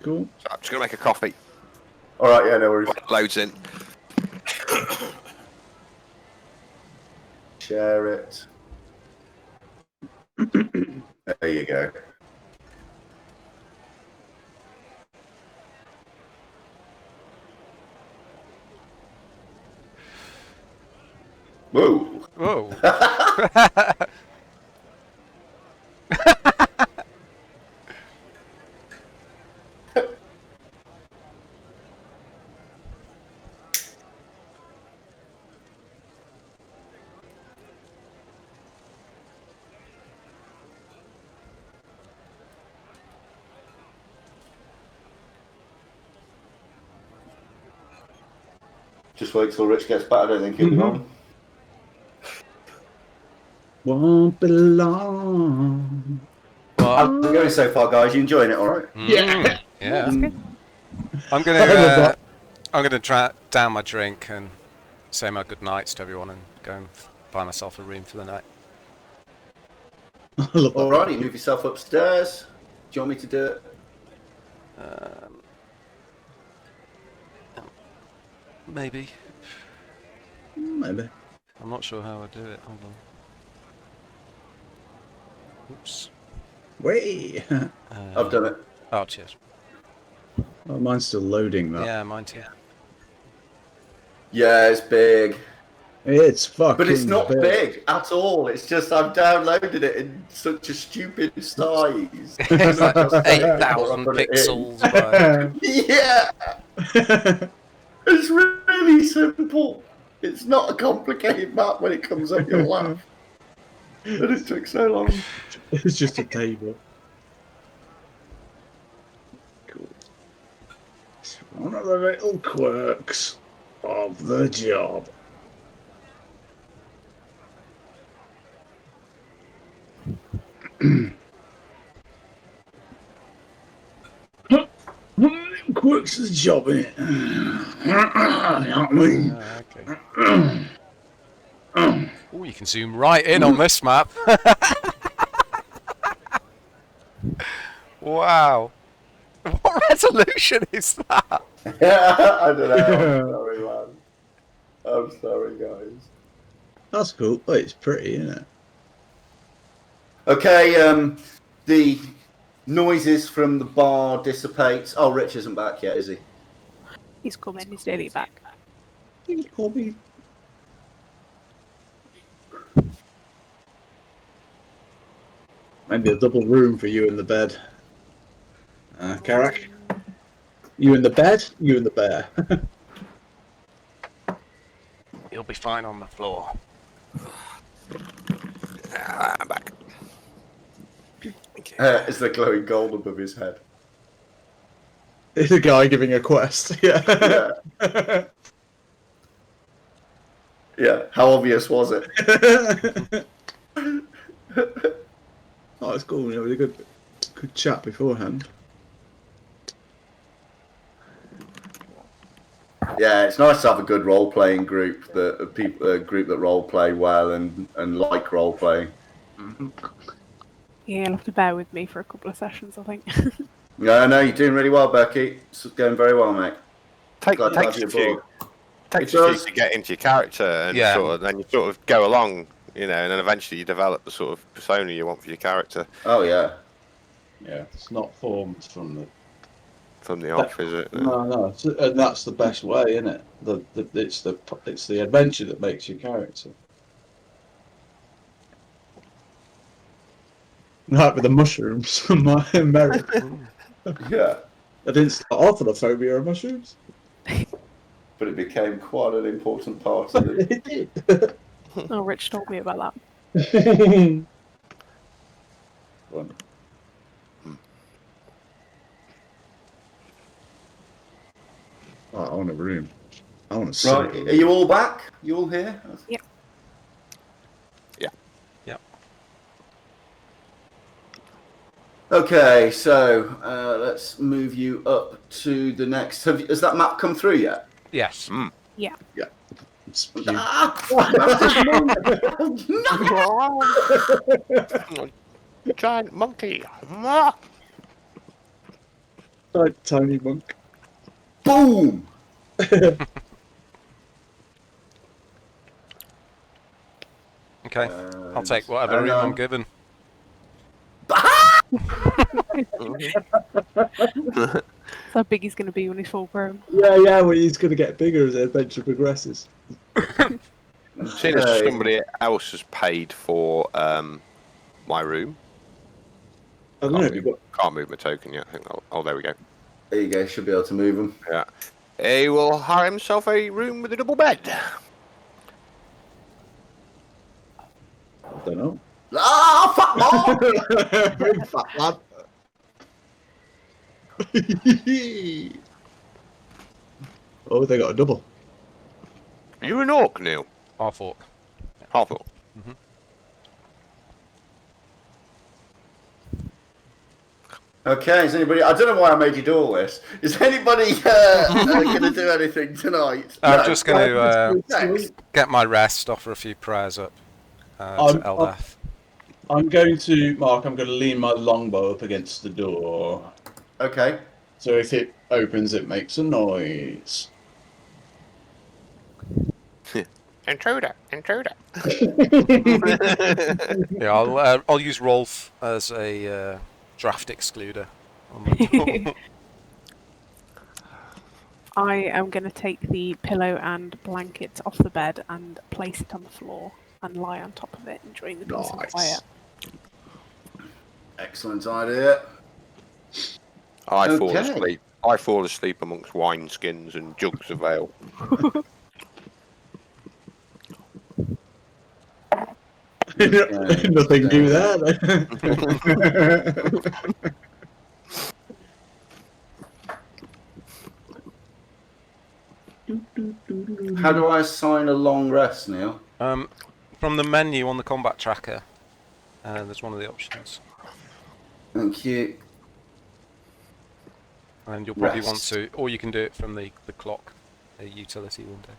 Cool. So I'm just going to make a coffee. All right, yeah, no worries. Loads in. Share it. There you go. Whoa. Whoa. Just wait till Rich gets back. I don't think he'll be on. Won't be long. How's it going so far, guys? You enjoying it, all right? Yeah. Yeah. That's good. I'm gonna try down my drink and say my good nights to everyone and go and buy myself a room for the night. I love that. Alrighty, move yourself upstairs. Do you want me to do it? Maybe. Maybe. I'm not sure how I do it. Hold on. Oops. Way. I've done it. Oh, cheers. Oh, mine's still loading. That. Yeah, mine too. Yeah, it's big. It's fucking. But it's not big at all. It's just I've downloaded it in such a stupid size. It's like 8,000 pixels. By... Yeah. It's really simple. It's not a complicated map when it comes up, you'll laugh. But it took so long. It's just a table. Cool. It's one of the little quirks of the job. Quirks of the job, innit? You know what I mean? Okay. Oh, you can zoom right in on this map. Wow. What resolution is that? I don't know. I'm sorry, man. I'm sorry, guys. That's cool. Oh, it's pretty, isn't it? Okay, the noises from the bar dissipate. Oh, Rich isn't back yet, is he? He's coming. He's nearly back. Hobby. Maybe a double room for you in the bed. Carrack? You in the bed? You in the bear? You'll be fine on the floor. I'm back. Is the glowing gold above his head? It's a guy giving a quest. Yeah. Yeah. Yeah. How obvious was it? Oh, it's cool. We had a good chat beforehand. Yeah, it's nice to have a good role-playing group a group that role-play well and like role-playing. Yeah, you'll have to bear with me for a couple of sessions, I think. No, you're doing really well, Becky. It's going very well, mate. Takes Glad to have a you few. aboard. Takes It a few does. to get into your character, and Yeah. then you sort of go along, and then eventually you develop the sort of persona you want for your character Oh yeah. Yeah, it's not formed from the. from the off, is it? No, and that's the best way, isn't it? It's the adventure that makes your character. Like with the mushrooms, my merit. Yeah. I didn't start off with a phobia of mushrooms. But it became quite an important part of it. It did. Oh, Rich told me about that. Fun. Oh, I want a room. I want to Right, are you all back? You all here? Yep. Yeah. Yep. Okay, so let's move you up to the next. Has that map come through yet? Yes. Yeah. Giant monkey. Tiny monk. Boom! Okay. I'll take whatever room I'm given. That's how big he's going to be when he's full grown. Yeah, well, he's going to get bigger as the adventure progresses. Seeing as somebody else has paid for my room, I don't know if you've got. can't move my token yet. I think there we go. There you go, should be able to move them. Yeah. He will hire himself a room with a double bed. I don't know. Ah, fuck off! Big fat lad. Oh, they got a double. Are you an orc, Neil? Half orc. Half orc. Okay, is anybody... I don't know why I made you do all this. Is anybody going to do anything tonight? I'm No. just going to Thanks. get my rest, offer a few prayers up to Eldath. I'm going to, Mark, I'm going to lean my longbow up against the door. Okay. So if it opens, it makes a noise. Intruder. Yeah, I'll use Rolf as a draft excluder on the door. I am going to take the pillow and blanket off the bed and place it on the floor and lie on top of it, enjoying the peace and quiet. Excellent idea. I fall asleep. I fall asleep amongst wineskins and jugs of ale. Nothing new there. How do I assign a long rest, Neil? From the menu on the combat tracker, there's one of the options. Thank you. And you'll probably want to, or you can do it from the clock, a utility window.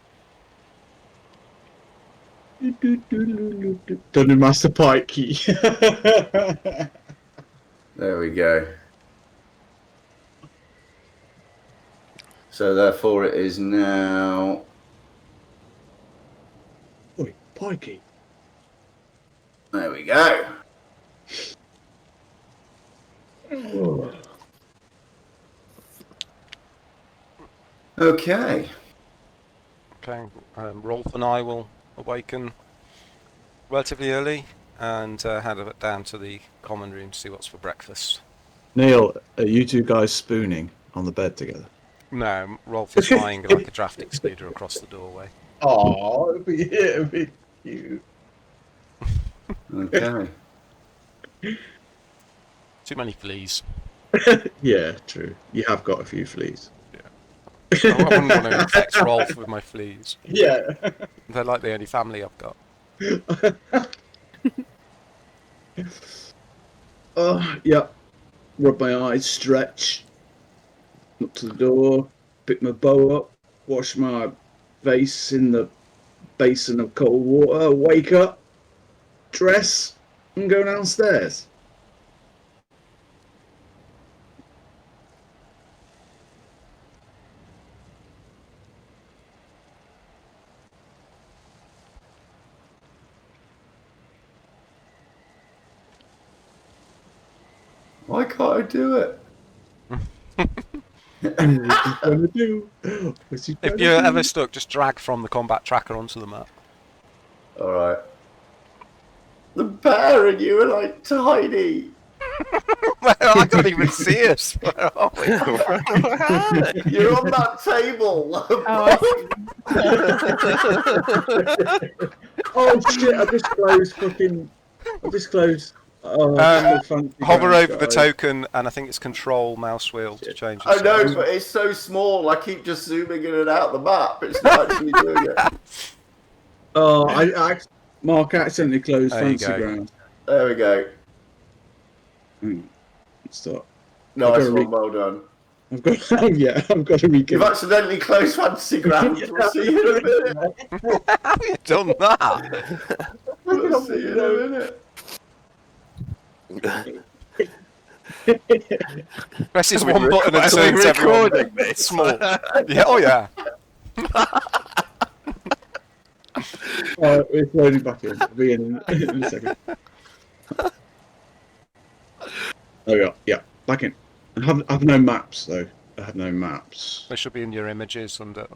Dungeon Master Pike key. There we go. So therefore it is now... Oi, Pikey. There we go. Okay. Okay, Rolf and I will awaken relatively early and head down to the common room to see what's for breakfast. Neil, are you two guys spooning on the bed together? No, Rolf is lying like a draft excluder across the doorway. Oh, it'd be cute. Okay. Too many fleas. Yeah, true. You have got a few fleas. I wouldn't want to infect Rolf with my fleas. Yeah. They're like the only family I've got. Oh, yeah. Rub my eyes, stretch. Up to the door, pick my bow up, wash my face in the basin of cold water, wake up, dress, and go downstairs. Why can't I do it? If you're ever stuck, just drag from the combat tracker onto the map. Alright. The bear and you are like tiny. Well, I can't even see us. Where are we? You're on that table. Oh shit, I just closed fucking... I just closed... Hover over the token, and I think it's Control mouse wheel to change the I know, size. but it's so small. I keep just zooming in and out the map. It's not actually doing it. Oh, Mark accidentally closed There you Fancy go. Ground. There we go. Stop. Nice one, well done. I've got. Oh yeah, I've got to You've reconnect. accidentally closed Fantasy Ground. We'll see you in a minute. How have you done that? We'll see you in a minute. Presses one button and turns everyone small. Yeah, oh yeah. It's loading back in. I'll be in a second. Oh yeah, back in. I have no maps though. I have no maps. They should be in your images under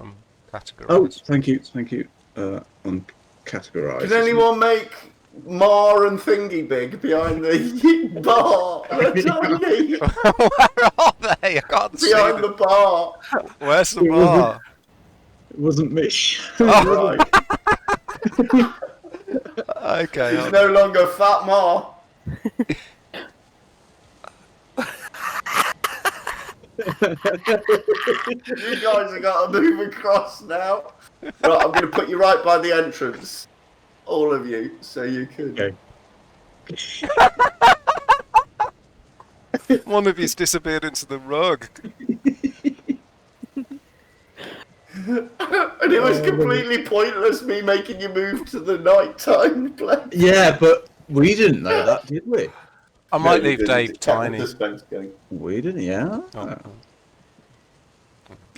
categories. Oh, thank you. On categorise. Can anyone make Mar and Thingy big behind the bar? Tiny. Where are they? I can't see Behind them. the bar. Where's the bar? It wasn't me. Oh. Right. Okay. He's no longer Fat Mar. You guys have got to move across now. Right, I'm going to put you right by the entrance. All of you, so you can. Okay. One of you's disappeared into the rug. And it was completely pointless me making you move to the nighttime place. Yeah, but we didn't know that, did we? I might No, you leave didn't. Dave It kept the tiny. suspense going. We didn't. Yeah. Oh.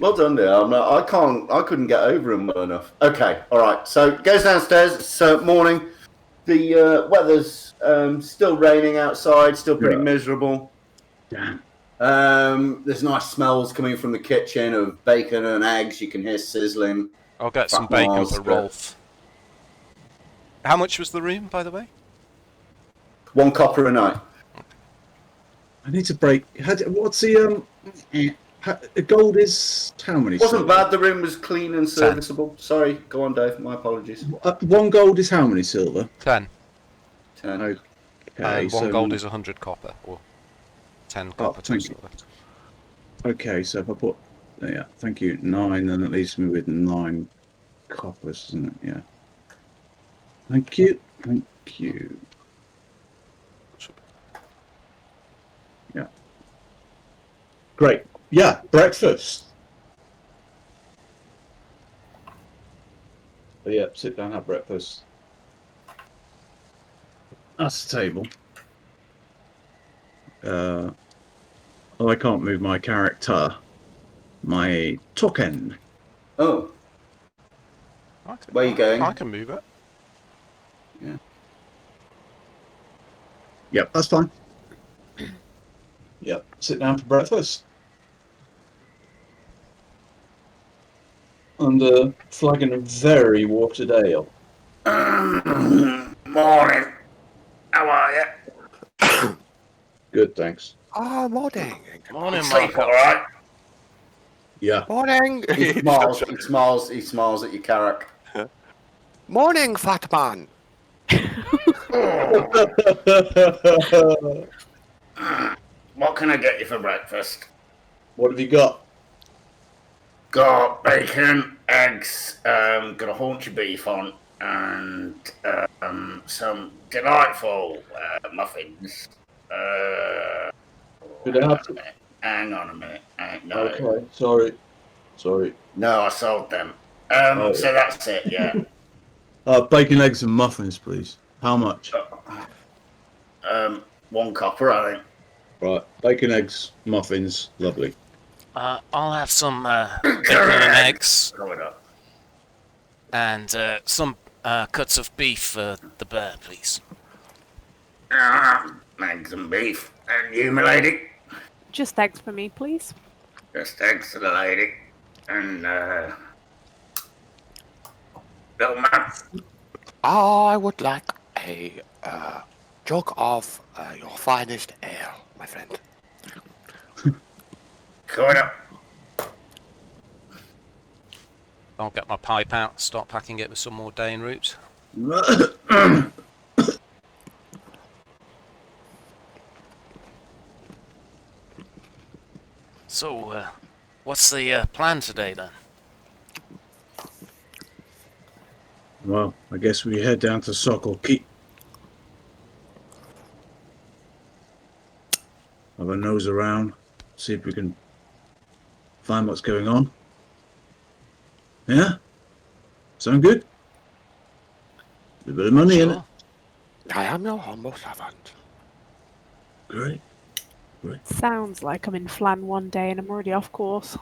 Well done there. I couldn't get over him well enough. Okay, all right. So goes downstairs. It's morning. The weather's still raining outside. Still pretty miserable. Damn. There's nice smells coming from the kitchen of bacon and eggs. You can hear sizzling. I'll get some bacon for Rolf. How much was the room, by the way? 1 copper a night. I need to break. What's the gold is how many? Wasn't silver? bad. The room was clean and serviceable. Sorry, go on, Dave. My apologies. 1 gold is how many silver? 10. 10. Okay. And 1 gold is 100 copper, or 10 copper, 2 silver. Okay, so if I put, yeah, thank you, 9, then it leaves me with 9 coppers, isn't it? Yeah. Thank you. Yeah. Great. Yeah, breakfast. But yeah, sit down, have breakfast. That's the table. I can't move my character. My token. Oh. Where are you going? I can move it. Yeah. Yep, that's fine. Yep, sit down for breakfast. And a flagon of very watered ale. Morning. How are you? Good, thanks. Oh, morning. Morning, Sleep Marco. all right? Yeah. Morning. He smiles at your carrack. Morning, fat man. What can I get you for breakfast? What have you got? Got bacon, eggs, got a haunch of beef on, and some delightful muffins. Did I have to? Hang on a minute. No. Okay, sorry. No, I sold them. Oh. So that's it, yeah. Bacon, eggs, and muffins, please. How much? 1 copper, I think. Right, bacon, eggs, muffins, lovely. I'll have some bacon and eggs Coming up. and some cuts of beef for the bear, please. Eggs and beef. And you, my lady? Just eggs for me, please. Just eggs for the lady. And, little man. I would like a jug of your finest ale, my friend. Coming up. I'll get my pipe out, start packing it with some more Dane roots. So, what's the plan today, then? Well, I guess we head down to Sokol Keep. Have a nose around, see if we can find what's going on. Yeah? Sound good? A bit of money in it. Sure. I am your humble servant. Great. Sounds like I'm in Phlan one day and I'm already off course.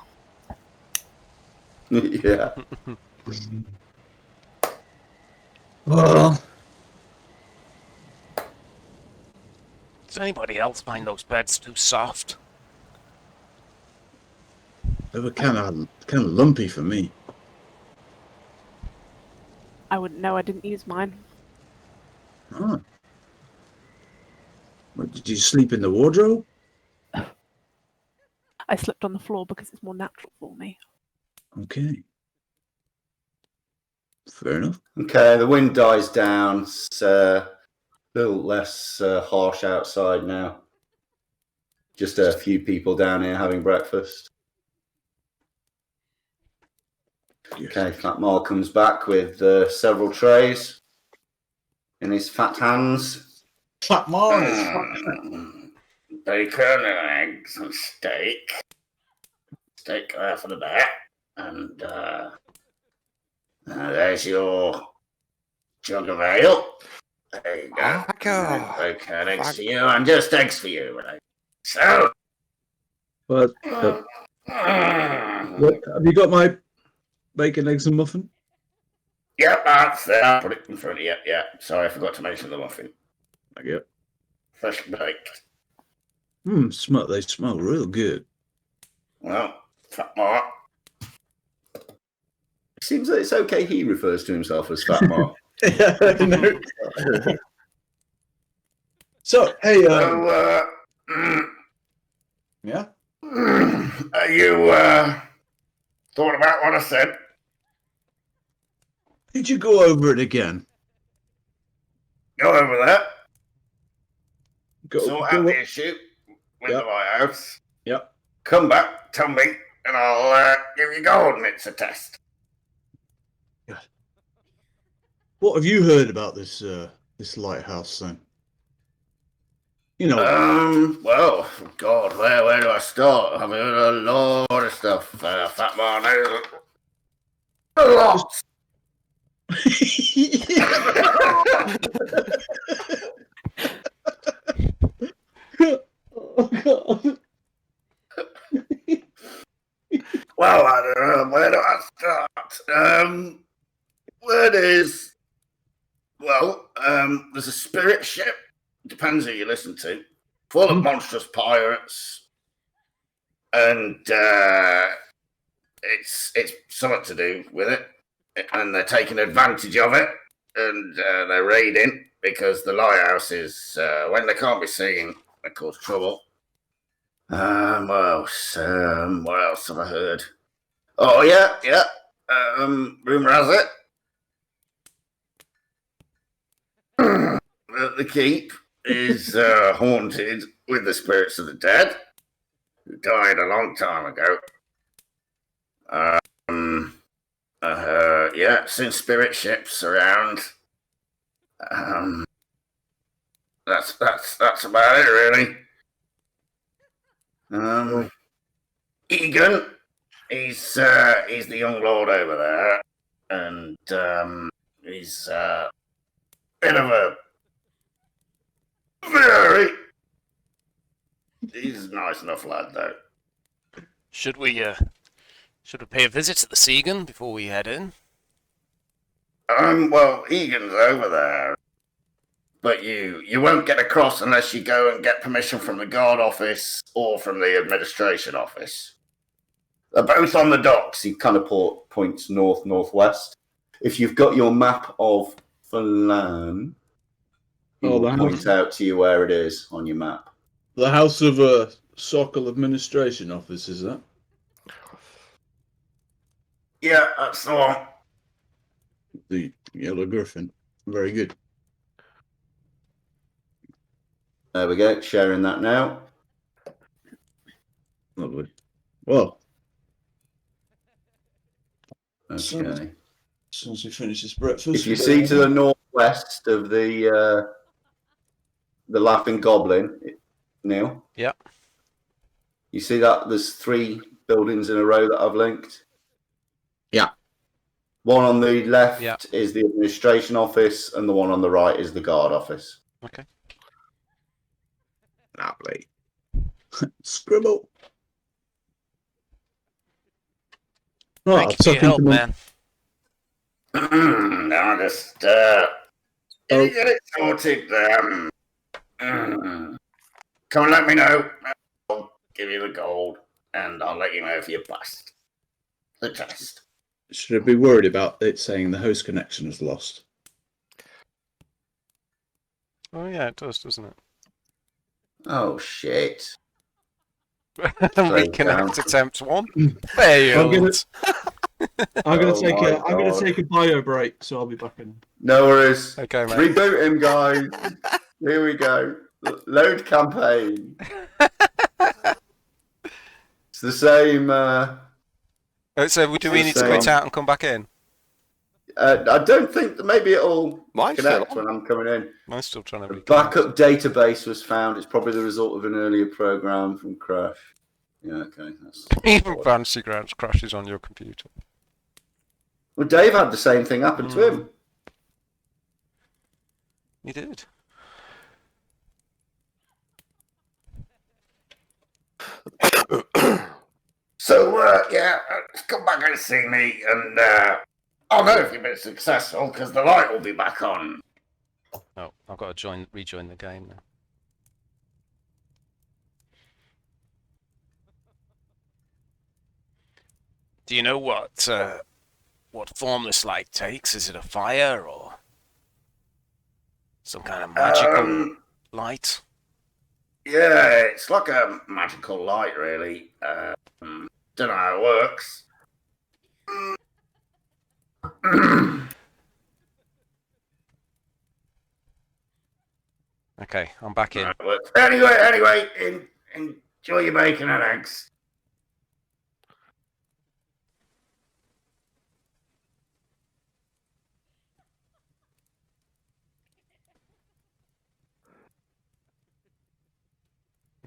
Yeah. Well, Does anybody else find those beds too soft? they were kind of lumpy for me. I wouldn't know, I didn't use mine. Oh. What, did you sleep in the wardrobe? I slept on the floor because it's more natural for me. Okay. Fair enough. Okay, the wind dies down. It's a little less harsh outside now. Just a few people down here having breakfast. Okay, Fat Marl comes back with several trays in his fat hands. Fat Mars. Bacon and eggs and steak. Steak there for the bear. And there's your jug of ale. There you go. Thank you. Bacon, eggs for you, and just eggs for you. Right? So, But What, have you got my bacon, eggs, and muffin? Yep, that's there. I'll put it in front of you. Yeah, sorry, I forgot to mention the muffin. Yep. Fresh baked. They smell real good. Well, Fat Mark. Seems that it's okay he refers to himself as Fat Mark. No. So, hey, yeah? You thought about what I said? Did you go over it again? Go over there. Go Sort out up. the issue with Yep. the lighthouse. Yep. Come back, tell me, and I'll give you gold and it's a test. What have you heard about this this lighthouse then? You know, Well, God, where do I start? I've heard a lot of stuff. Fat Man knows a lot. Oh God. Well, I don't know. Where do I start? Word is, well, there's a spirit ship. Depends who you listen to. Full of monstrous pirates, and it's something to do with it, and they're taking advantage of it, and they're raiding because the lighthouse is when they can't be seen, they cause trouble. What else have I heard? Oh yeah. Rumor has it that the keep is haunted with the spirits of the dead who died a long time ago. Since spirit ships around. That's about it, really. Egan, he's the young lord over there, and he's a bit of a he's a nice enough lad, though. Should we pay a visit to the Seagun before we head in? Well, Egan's over there, but you won't get across unless you go and get permission from the guard office or from the administration office. They're both on the docks. He kind of points northwest. If you've got your map of Phlan, he will point out to you where it is on your map. The House of Sockle Administration Office, is that? Yeah, that's the one. The Yellow Griffin. Very good. There we go. Sharing that now. Lovely. Well. Okay. As soon as we finish this breakfast. If you see to the northwest of the Laughing Goblin, Neil. Yeah. You see that there's 3 buildings in a row that I've linked? Yeah. One on the left is the administration office, and the one on the right is the guard office. Okay. Lovely. Scribble. Thank you for your help, man. I'll just get it sorted. Come and let me know. I'll give you the gold, and I'll let you know if you passed the test. Should I be worried about it saying the host connection is lost? Oh yeah, it does, doesn't it? Oh shit! Reconnect attempt 1 failed. I'm gonna take a bio break, so I'll be back in. No worries. Okay, mate. Reboot him, guys. Here we go. Load campaign. It's the same. So do we need to quit out and come back in? I don't think that maybe it'll Mine's connect still on. when I'm coming in. Mine's still trying to The reconnect. backup database was found. It's probably the result of an earlier program from Crash. Yeah, okay. Even Fantasy Grounds crashes on your computer. Well, Dave had the same thing happen to him. You did. So, yeah, come back and see me, and I'll know if you've been successful, because the light will be back on. Oh, I've got to rejoin the game now. Do you know what form this light takes? Is it a fire or some kind of magical light? Yeah, it's like a magical light, really. Don't know how it works. Okay, I'm back in. Anyway, enjoy your bacon and eggs.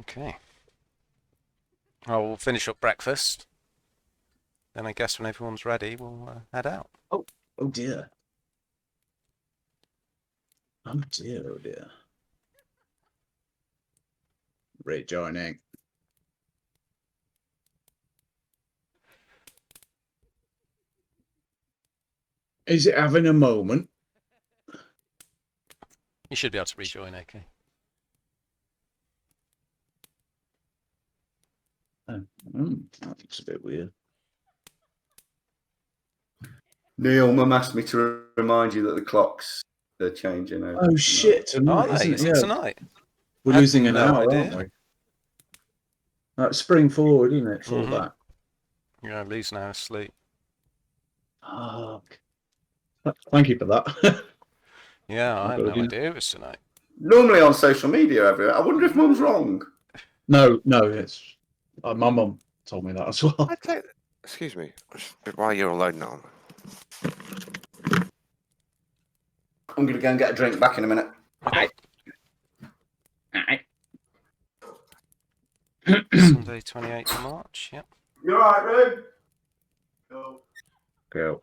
Okay. I'll finish up breakfast. Then I guess when everyone's ready, we'll head out. Oh dear. Oh dear. Rejoining. Is it having a moment? You should be able to rejoin, okay? That looks a bit weird. Neil, Mum asked me to remind you that the clocks are changing. Oh shit! Tonight, Are they? isn't Is it? it Yeah. tonight? We're I had losing an no hour, idea. aren't we? Spring forward, isn't it? Fall Mhm. back. You're going to lose an hour's sleep. Fuck. Thank you for that. Yeah, I had I'll no go do- idea it was tonight. Normally on social media everywhere. I wonder if Mum's wrong. No, it's my mum told me that as well. Excuse me, while you're alone now. I'm going to go and get a drink back in a minute. Okay. Sunday, 28th of March, yep. You alright, Ray? Go.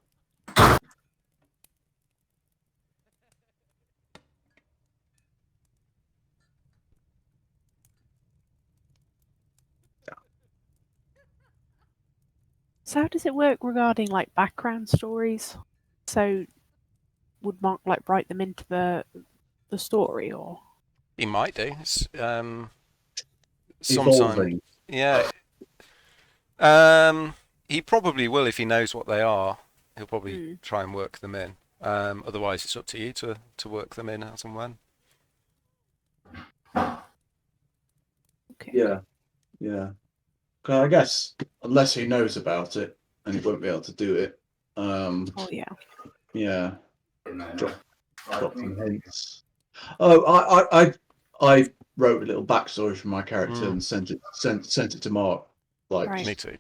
So how does it work regarding like background stories? So would Mark like write them into the story, or? He might do. It's, Evolving. yeah. He probably will if he knows what they are. He'll probably try and work them in. Otherwise, it's up to you to work them in as and when. Okay. Yeah. I guess unless he knows about it, and he won't be able to do it. Oh yeah. Yeah. Drop some hints. Oh, I wrote a little backstory for my character and sent it to Mark. Like, Right. Me too.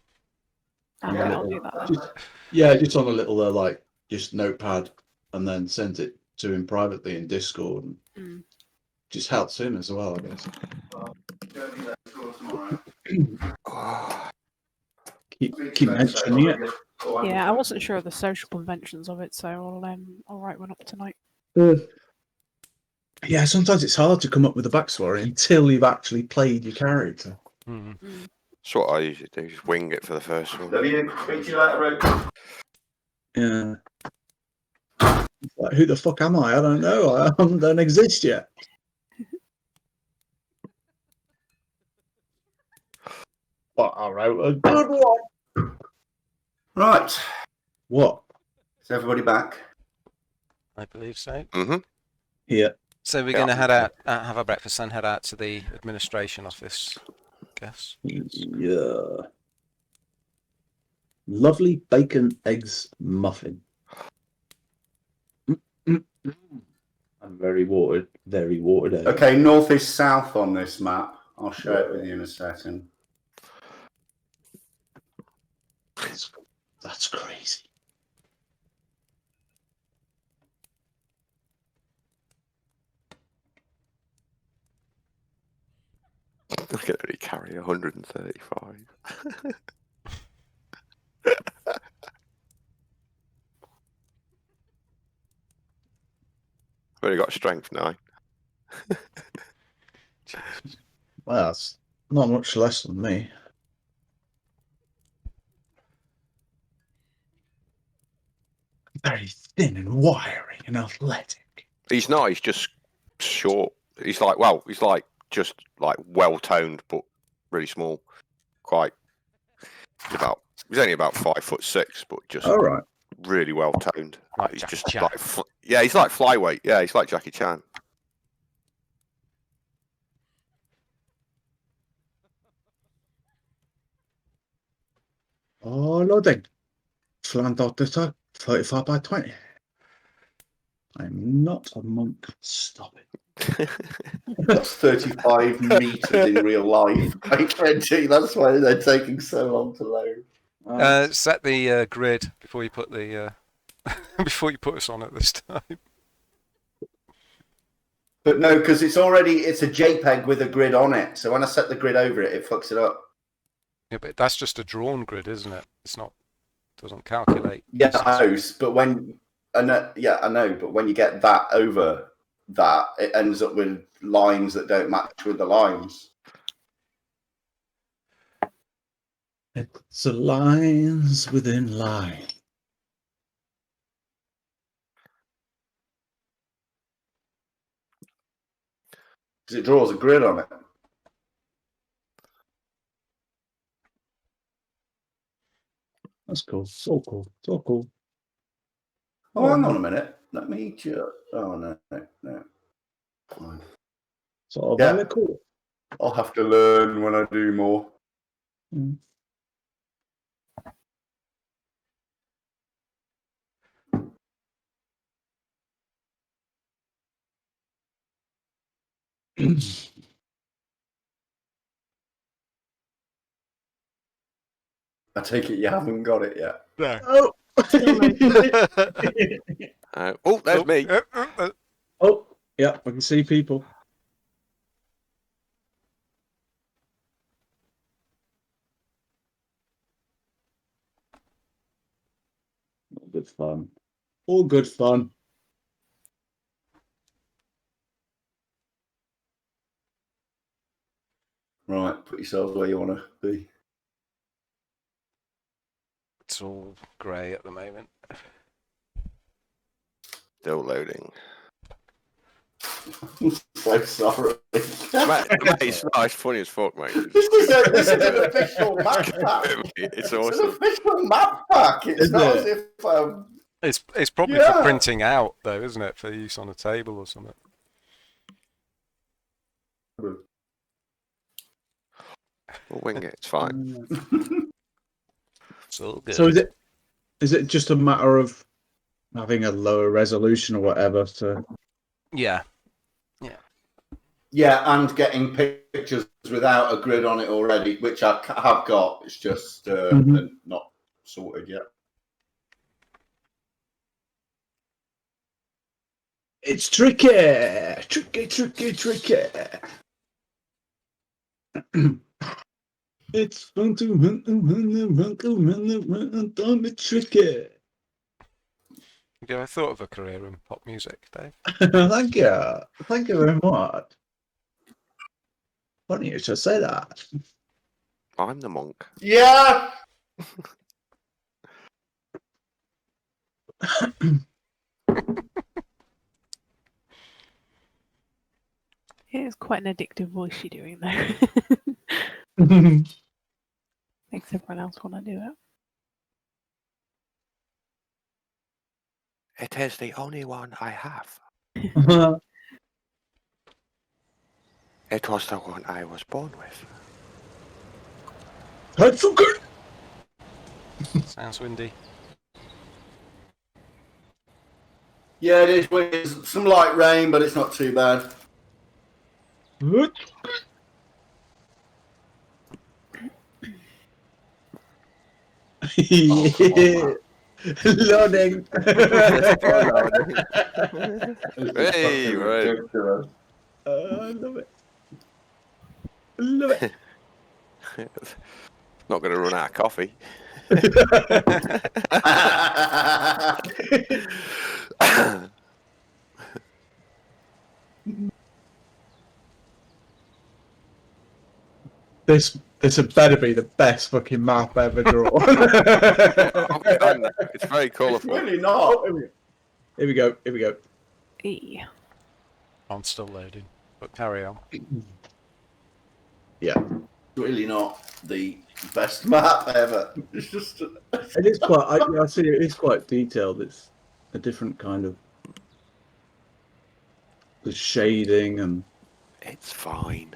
Okay, I'll do that then. just on a little just notepad, and then sent it to him privately in Discord. And just helps him as well, I guess. Keep mentioning it. Yeah, I wasn't sure of the social conventions of it, so I'll write one up tonight. Yeah, sometimes it's hard to come up with a backstory until you've actually played your character. That's what I usually do, just wing it for the first one. Love you. Speak to you later, Ray. Yeah. It's like, who the fuck am I? I don't know. I don't exist yet. But I wrote a good one. Right. What? Is everybody back? I believe so. Mm-hmm. Yeah. So we're going to head out, have our breakfast, and head out to the administration office, I guess. Yeah. Lovely bacon, eggs, muffin. I'm very watered out. Okay, north is south on this map. I'll show it with you in a second. That's crazy. I can only carry 135. I've only got strength 9. Well, that's not much less than me. very thin and wiry and athletic. He's not. He's just short. He's like just like well toned, but really small. Quite. He's only about 5'6", but just All right. really well toned. Like He's Jackie just Chan. like he's like flyweight. Yeah, he's like Jackie Chan. Oh, loading. Phlan Doctor, 35 by 20. I'm not a monk. Stop it. That's 35 meters in real life. I can't you. That's why they're taking so long to load. Set the grid before you put the before you put us on it this time. But no, because it's a JPEG with a grid on it. So when I set the grid over it, it fucks it up. Yeah, but that's just a drawn grid, isn't it? It's not. Doesn't calculate. Yeah, I know. But I know. But when you get that over that, it ends up with lines that don't match with the lines. It's the lines within lines. Because it draws a grid on it. That's cool. So cool. So cool. Oh, hang on a minute. Let me just. Oh, no. Fine. So Yeah. very cool. I'll have to learn when I do more. Mm. I take it you haven't got it yet. No. Oh. There's me. Oh, yeah, I can see people. All good fun. All good fun. Right, put yourselves where you want to be. It's all grey at the moment. Still loading. So sorry. Mate, it's funny as fuck, mate. This is an official map pack. It's An awesome. official map pack. It's Is not it? as if It's probably Yeah. for printing out though, isn't it? For use on a table or something. We'll wing it. It's fine. It's all good. So is it just a matter of having a lower resolution or whatever to Yeah. Yeah, and getting pictures without a grid on it already, which I have got. It's just not sorted yet. it's tricky. It's fun to run tricky. Have you ever thought of a career in pop music, Dave? Thank you. Thank you very much. Funny you should say that. I'm the monk. Yeah. It is quite an addictive voice you're doing though. Makes everyone else want to do it. It is the only one I have. It was the one I was born with. That's so good. Sounds windy. Yeah, it is. It's some light rain, but it's not too bad. Yeah. Loading. Hey, right. I love it. Love it. Not going to run out of coffee. This This had better be the best fucking map ever drawn. It's very It's colourful. really not. Here we go. E. I'm still loading, but carry on. Yeah. Really not the best map ever. It's just. It is quite. I see. It is quite detailed. It's a different kind of the shading and It's fine.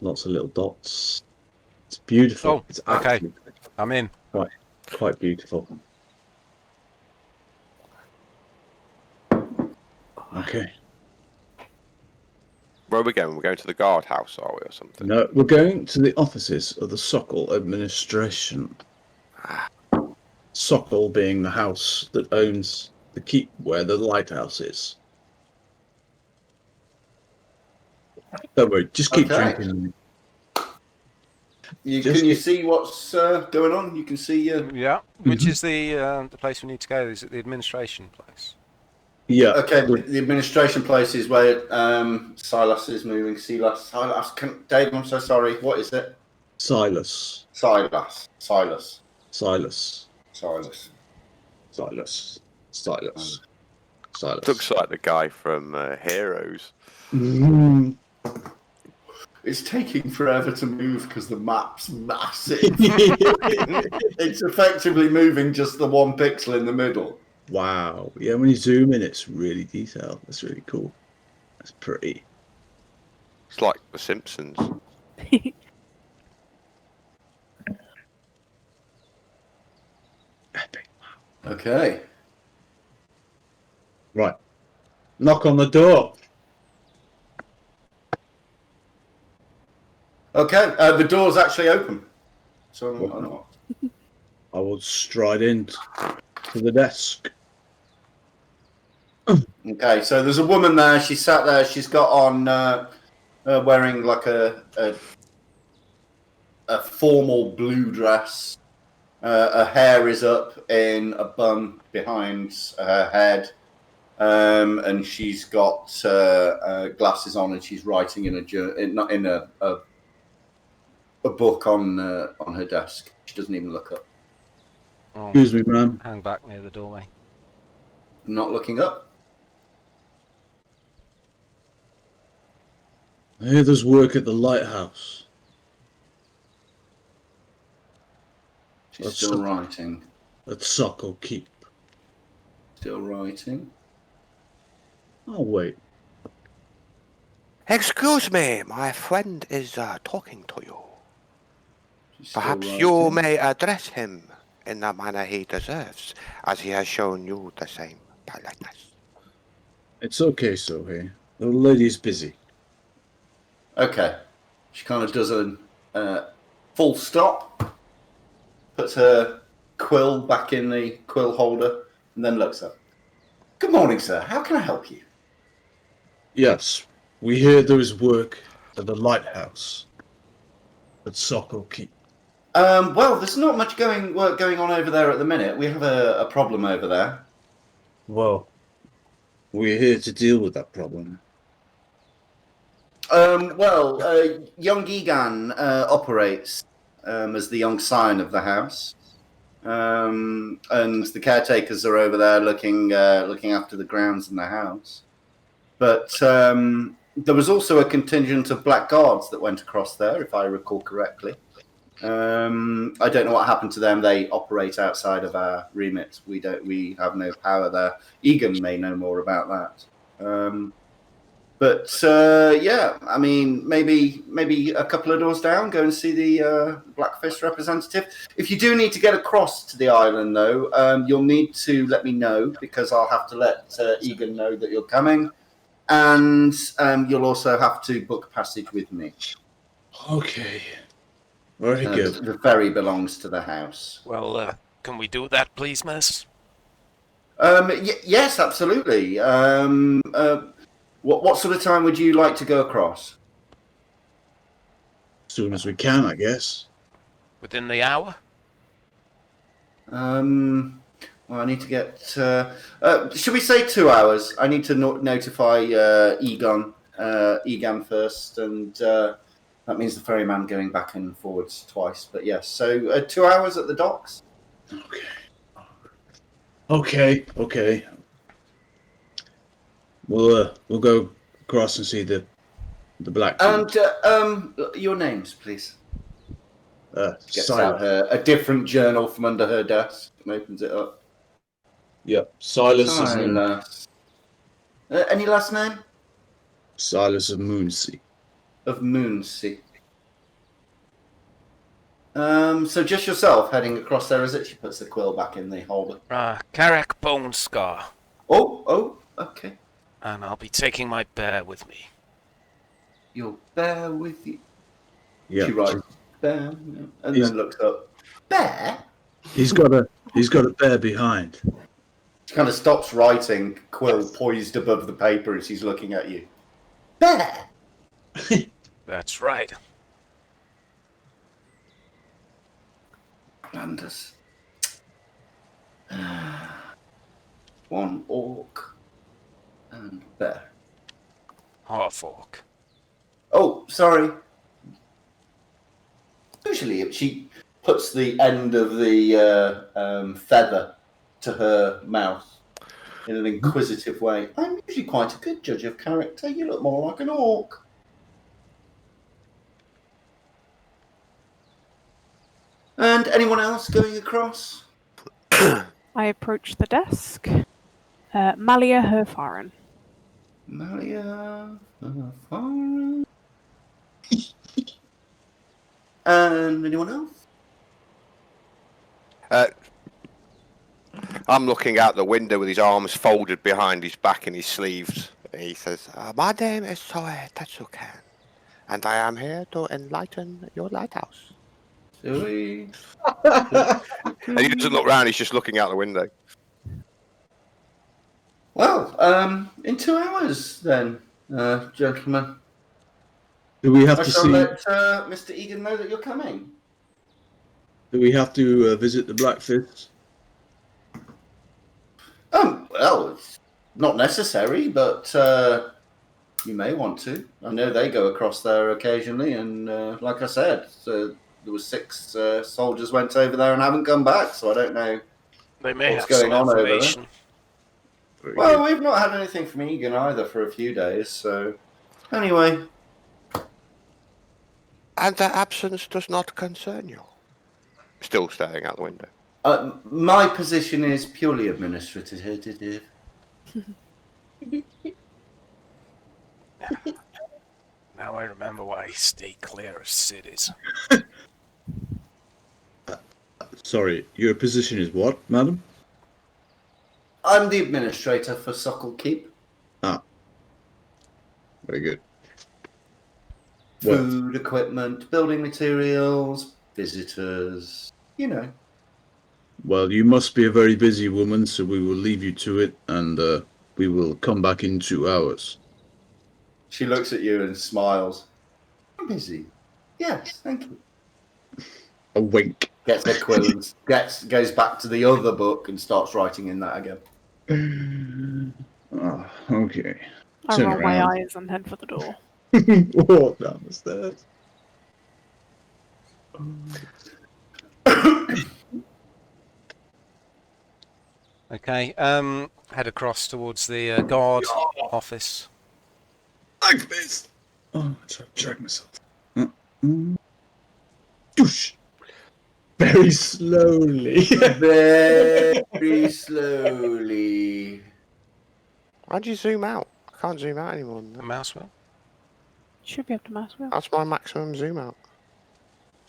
lots of little dots. It's beautiful. Oh, It's okay. actually I'm in. quite beautiful. Okay. Where are we going? We're going to the guardhouse, are we, or something? No, we're going to the offices of the Sokol administration. Sokol being the house that owns the keep where the lighthouse is. Don't worry, just keep Okay. drinking. Can you see what's going on? You can see. Yeah. Which is the place we need to go? Is it the administration place? Yeah. Okay, the administration place is where Silas is moving. Silas. Dave, I'm so sorry. What is it? Silas. Silas. Looks like the guy from Heroes. It's taking forever to move because the map's massive. It's effectively moving just the one pixel in the middle. Wow. Yeah, when you zoom in, it's really detailed. That's really cool. That's pretty. It's like The Simpsons. Epic. Okay. Right. Knock on the door. Okay, the door's actually open. So I will stride in to the desk. Okay, so there's a woman there. She sat there. She's got on wearing like a formal blue dress. Her hair is up in a bun behind her head, and she's got glasses on, and she's writing in a book on her desk. She doesn't even look up. Oh, Excuse me, ma'am. hang back near the doorway. Not looking up. I hear there's work at the lighthouse. She's still writing. At Sokol Keep. Still writing. Oh, wait. Excuse me, my friend is talking to you. She's still Perhaps writing. you may address him in the manner he deserves, as he has shown you the same politeness. It's okay, Sohei. The lady's busy. Okay. She kind of does a full stop, puts her quill back in the quill holder, and then looks up. Good morning, sir. How can I help you? Yes, we hear there is work at the lighthouse at Sokol Keep. Well, there's not much work going on over there at the minute. We have a problem over there. Well, we're here to deal with that problem. Young Egan operates as the young scion of the house, and the caretakers are over there looking after the grounds in the house. But there was also a contingent of black guards that went across there, if I recall correctly. I don't know what happened to them. They operate outside of our remit. We have no power there. Egan may know more about that. Yeah, I mean, maybe a couple of doors down, go and see the Black Fist representative. If you do need to get across to the island, though, you'll need to let me know, because I'll have to let Egan know that you're coming, and you'll also have to book passage with me. Okay. Very good. The ferry belongs to the house. Well, can we do that, please, miss? Yes, absolutely. What sort of time would you like to go across? As soon as we can, I guess. Within the hour? Well, I need to get. Should we say 2 hours? I need to notify Egan first, and That means the ferryman going back and forwards twice. But yes, so 2 hours at the docks. Okay. We'll go across and see the black. And your names, please. Gets out a different journal from under her desk and opens it up. Yep, Silas any last name? Silas of Moonsea. Of Moonsea. So just yourself heading across there, is it? She puts the quill back in the holder. Carrack Bone Scar. Oh, okay. And I'll be taking my bear with me. Your bear with you. Yeah. She writes bear, and then looks up. Bear? He's got a bear behind. She kind of stops writing, quill poised above the paper as he's looking at you. Bear? That's right. Landers. One orc and bear. Half orc. Oh, sorry. Usually she puts the end of the feather to her mouth in an inquisitive way. I'm usually quite a good judge of character. You look more like an orc. And anyone else going across? I approach the desk. Malia Herfarin. Malia Herfarin. And anyone else? I'm looking out the window with his arms folded behind his back and his sleeves. He says, my name is Soe Tetsukan, and I am here to enlighten your lighthouse. Silly. And he doesn't look round, he's just looking out the window. Well, in 2 hours then, gentlemen. Do we have I to shall see? let Mr. Egan know that you're coming. Do we have to visit the Blackfish? Well, it's not necessary, but you may want to. I know they go across there occasionally, and like I said, there was 6 soldiers went over there and haven't come back, so I don't know They may what's have going some on over there. information. Well, we've not had anything from Egan either for a few days, so anyway. And their absence does not concern you. Still staring out the window. My position is purely administrative. Now I remember why I stay clear of cities. Sorry, your position is what, madam? I'm the administrator for Suckle Keep. Ah. Very good. Food, equipment, building materials, visitors, you know. Well, you must be a very busy woman, so we will leave you to it, and we will come back in 2 hours. She looks at you and smiles. I'm busy. Yes, thank you. A wink. Gets her quill and goes back to the other book and starts writing in that again. Oh, okay. I Turn roll my around. eyes and head for the door. Walk down the stairs. Okay, head across towards the guard office. Like this. Oh, I'm trying to drag myself. Doosh. Very slowly. Very slowly. Why'd you zoom out? I can't zoom out anymore than A that. mouse wheel. Should be able to mouse wheel. That's my maximum zoom out.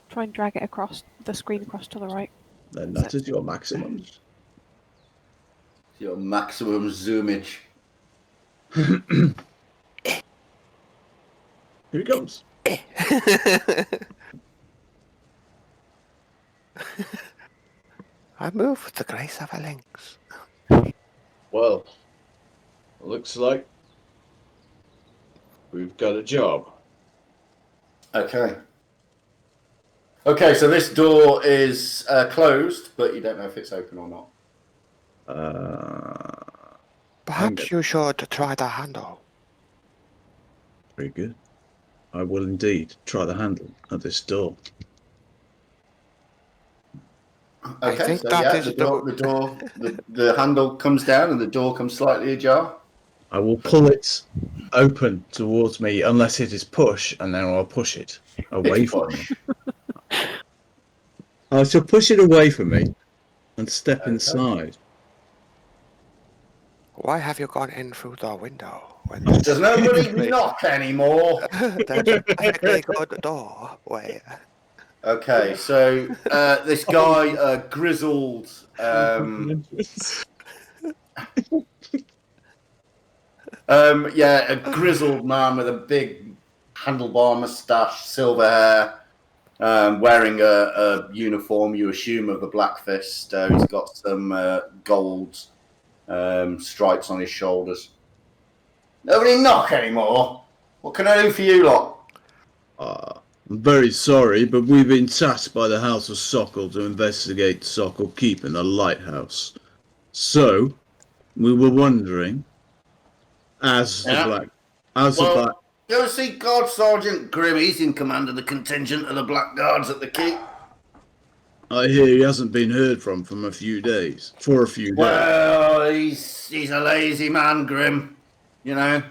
Try and drag it across the screen across to the right. Then that is your maximum. Your maximum zoomage. Here he comes. I move with the grace of a lynx. Well, looks like we've got a job. Okay. Okay, so this door is closed, but you don't know if it's open or not. Perhaps you should try the handle. Very good. I will indeed try the handle at this door. Okay, think so that yeah, is the handle comes down and the door comes slightly ajar. I will pull it open towards me unless it is push, and then I'll push it away It's from me. push. I shall push it away from me and step Okay. inside. Why have you gone in through the window? When Does nobody knock anymore? there's a perfectly good doorway. Okay, so this guy, a grizzled, a grizzled man with a big handlebar mustache, silver hair, wearing a uniform, you assume, of the Black Fist. He's got some gold stripes on his shoulders. Nobody knock anymore. What can I do for you lot? I'm very sorry, but we've been tasked by the House of Sockle to investigate Sockle Keep and the Lighthouse. So, we were wondering, Go see Guard Sergeant Grim. He's in command of the contingent of the Black Guards at the keep. I hear he hasn't been heard from a few days. For a few days. Well, he's a lazy man, Grim. You know.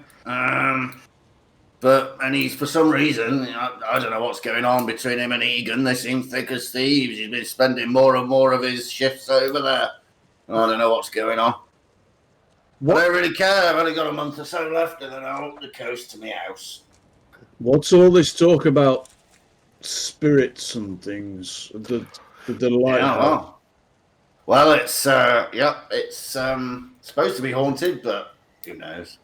And he's, for some reason, I don't know what's going on between him and Egan. They seem thick as thieves. He's been spending more and more of his shifts over there. I don't know what's going on. What? I don't really care. I've only got a month or so left, and then I'll up the coast to my house. What's all this talk about spirits and things? The lighthouse? Well, it's supposed to be haunted, but who knows?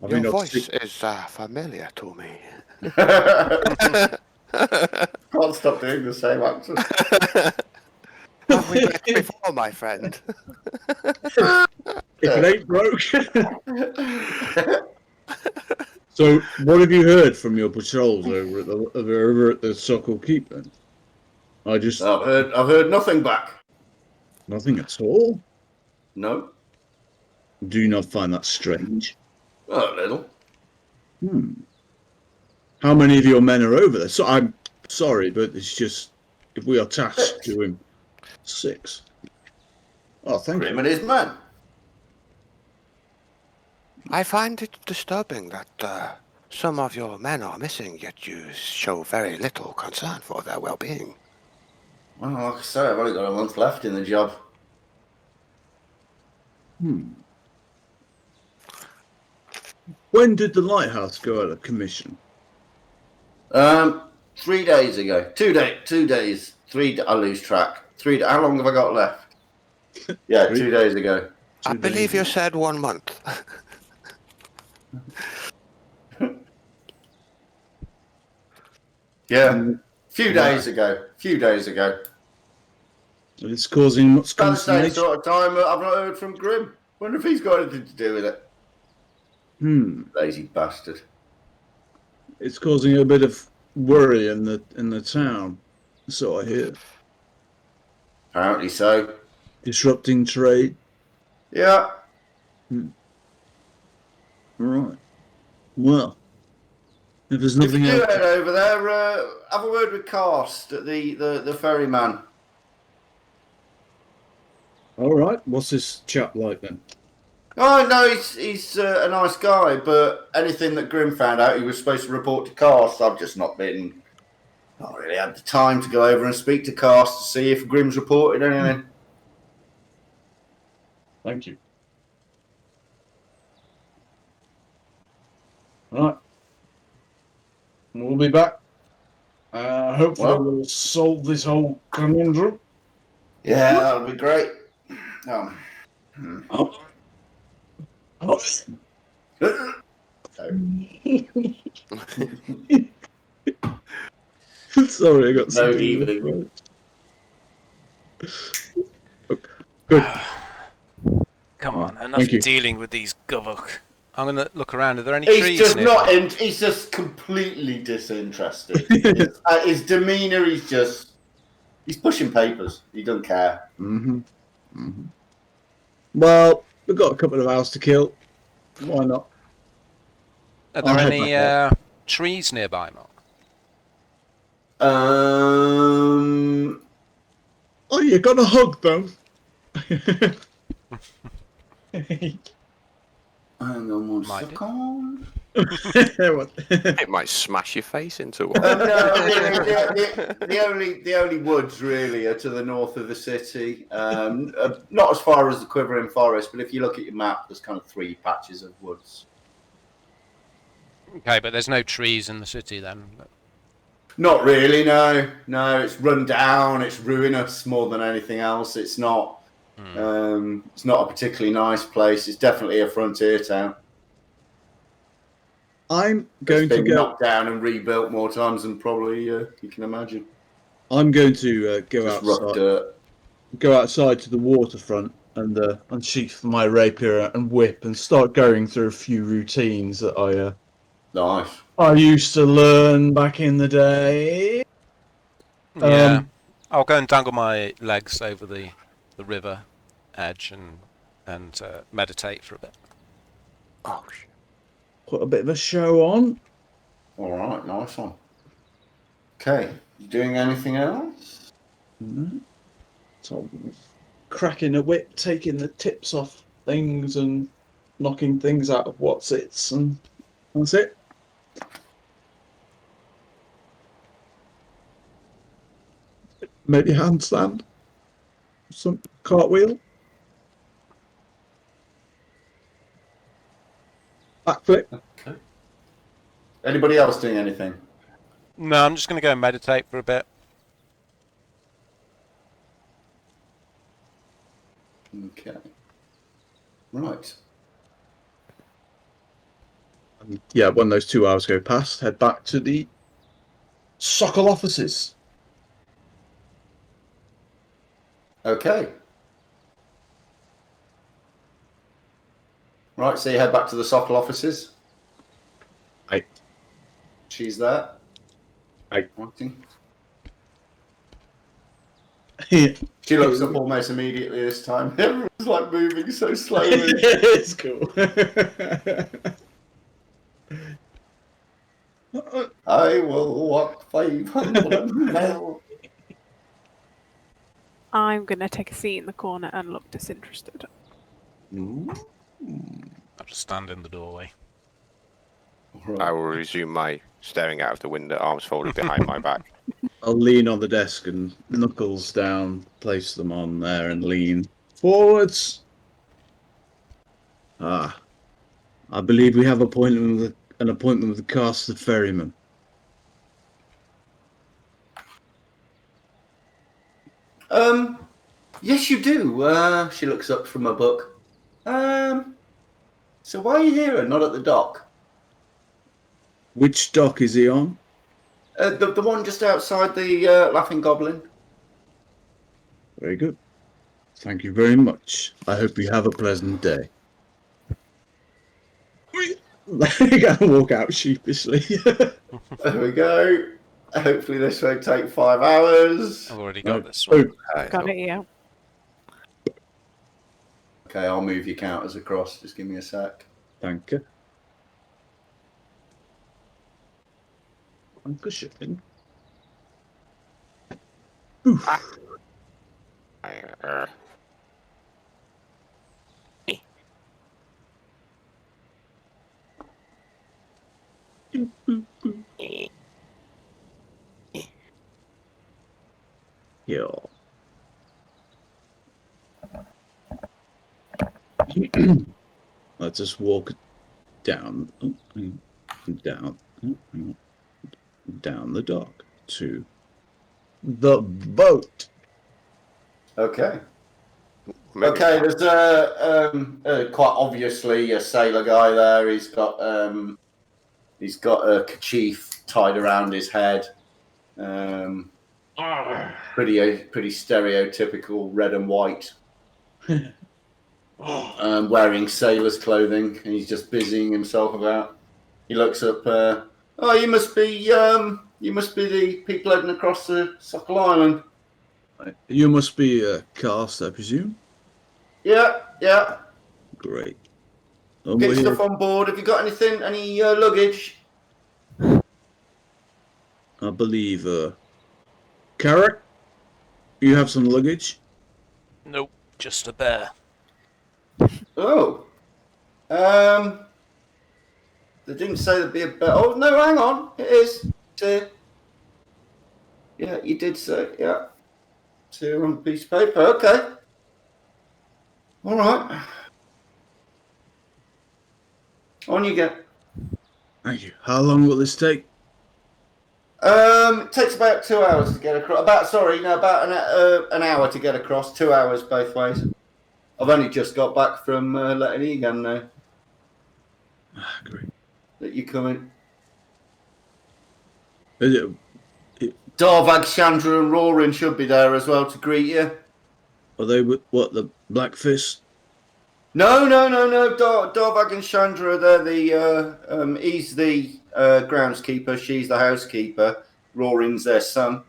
Your voice is familiar to me. Can't stop doing the same accent. Have we met before, my friend? If it ain't broke. So, what have you heard from your patrols over at the Sockle Keep then? I've heard nothing back. Nothing at all? No. Do you not find that strange? A little. How many of your men are over there? So I'm sorry, but it's just if we are tasked to him, 6. Oh, thank Grim you. and his men. I find it disturbing that some of your men are missing, yet you show very little concern for their well-being. Well, like I say, I've only got a month left in the job. When did the lighthouse go out of commission? 3 days ago. 2 days. 3. I lose track. 3. How long have I got left? Yeah, 2 days ago. I believe you said 1 month. Yeah, few days ago. It's causing much About the same consternation. sort of time I've not heard from Grim. Wonder if he's got anything to do with it. Lazy bastard. It's causing a bit of worry in the town. So I hear. Apparently so. Disrupting trade. Yeah. Right. Well, if there's If nothing you do else. head over there, have a word with Karst, the ferryman. All right. What's this chap like then? Oh no, he's a nice guy, but anything that Grim found out, he was supposed to report to Karst. I've just not really had the time to go over and speak to Karst to see if Grim's reported anything. Thank you. All right. We'll be back. Hopefully we'll solve this whole conundrum. Yeah, that'll be great. Sorry, I got No something. evening. Good. Come on, enough Thank you. dealing with these govok. I'm going to look around. Are there any He's trees just nearby? he's just completely disinterested. His demeanour, he's pushing papers. He doesn't care. Well, we've got a couple of hours to kill. Why not? Are there I'll head any back trees nearby, Mark? Oh, you got a hug them. Hang on one Might do. second. It might smash your face into one. No, the only woods really are to the north of the city. Not as far as the Quivering Forest, but if you look at your map, there's kind of 3 patches of woods. Okay, but there's no trees in the city then. Not really, no. No, it's run down. It's ruinous more than anything else. It's not. It's not a particularly nice place. It's definitely a frontier town. I'm going It's to been go. knocked down and rebuilt more times than probably you can imagine. I'm going to go Just rough outside. dirt. Go outside to the waterfront and unsheath my rapier and whip and start going through a few routines that Nice. I used to learn back in the day. Yeah. I'll go and dangle my legs over the river edge and meditate for a bit. Oh, shit. Put a bit of a show on. All right, nice one. Okay, doing anything else? So cracking a whip, taking the tips off things and knocking things out of what's its, and that's it. Maybe handstand, some cartwheel, backflip. Okay. Anybody else doing anything? No, I'm just going to go and meditate for a bit. Okay. Right. Yeah, when those 2 hours go past, head back to the Sockle offices. Okay. Right, so you head back to the Sockle offices. Right. She's there. Right. Wanting. Yeah. She looks up almost immediately this time. Everyone's like moving so slowly. It's cool. I will walk 500 miles. I'm going to take a seat in the corner and look disinterested. I'll just stand in the doorway. I will resume my staring out of the window, arms folded behind my back. I'll lean on the desk and knuckles down, place them on there and lean forwards. I believe we have an appointment with the cast of ferryman. Yes, you do. She looks up from her book. So why are you here and not at the dock? Which dock is he on? The one just outside the Laughing Goblin. Very good. Thank you very much. I hope you have a pleasant day. You gotta walk out sheepishly. There we go. Hopefully this won't take 5 hours. I've already got this one. Got it, yeah. Okay, I'll move your counters across. Just give me a sec. Thank you. Dankeschön. Oof. Yeah. Let's just walk down, down the dock to the boat. Okay. Okay, there's quite obviously a sailor guy there. He's got a kerchief tied around his head. Pretty stereotypical red and white. Wearing sailor's clothing, and he's just busying himself about. He looks up. Oh, you must be the people heading across the Sockle Island. You must be a cast, I presume. Yeah. Great. And Get we're your here, stuff on board. Have you got anything? Any luggage? I believe, Carrot, you have some luggage? Nope, just a bear. Oh. They didn't say there'd be a bear. Oh, no, hang on. It is. It's here. Yeah, you did say, yeah. It's here on a piece of paper. Okay. All right. On you get. Thank you. How long will this take? It takes about 2 hours to get across. About an hour to get across. 2 hours both ways. I've only just got back from letting Egan know Great. that you're coming. Is it, Darvag, Chandra, and Roaring should be there as well to greet you. are they what, the Black Fist? No. Darvag and Chandra, they're the he's the groundskeeper, she's the housekeeper. Roaring's their son.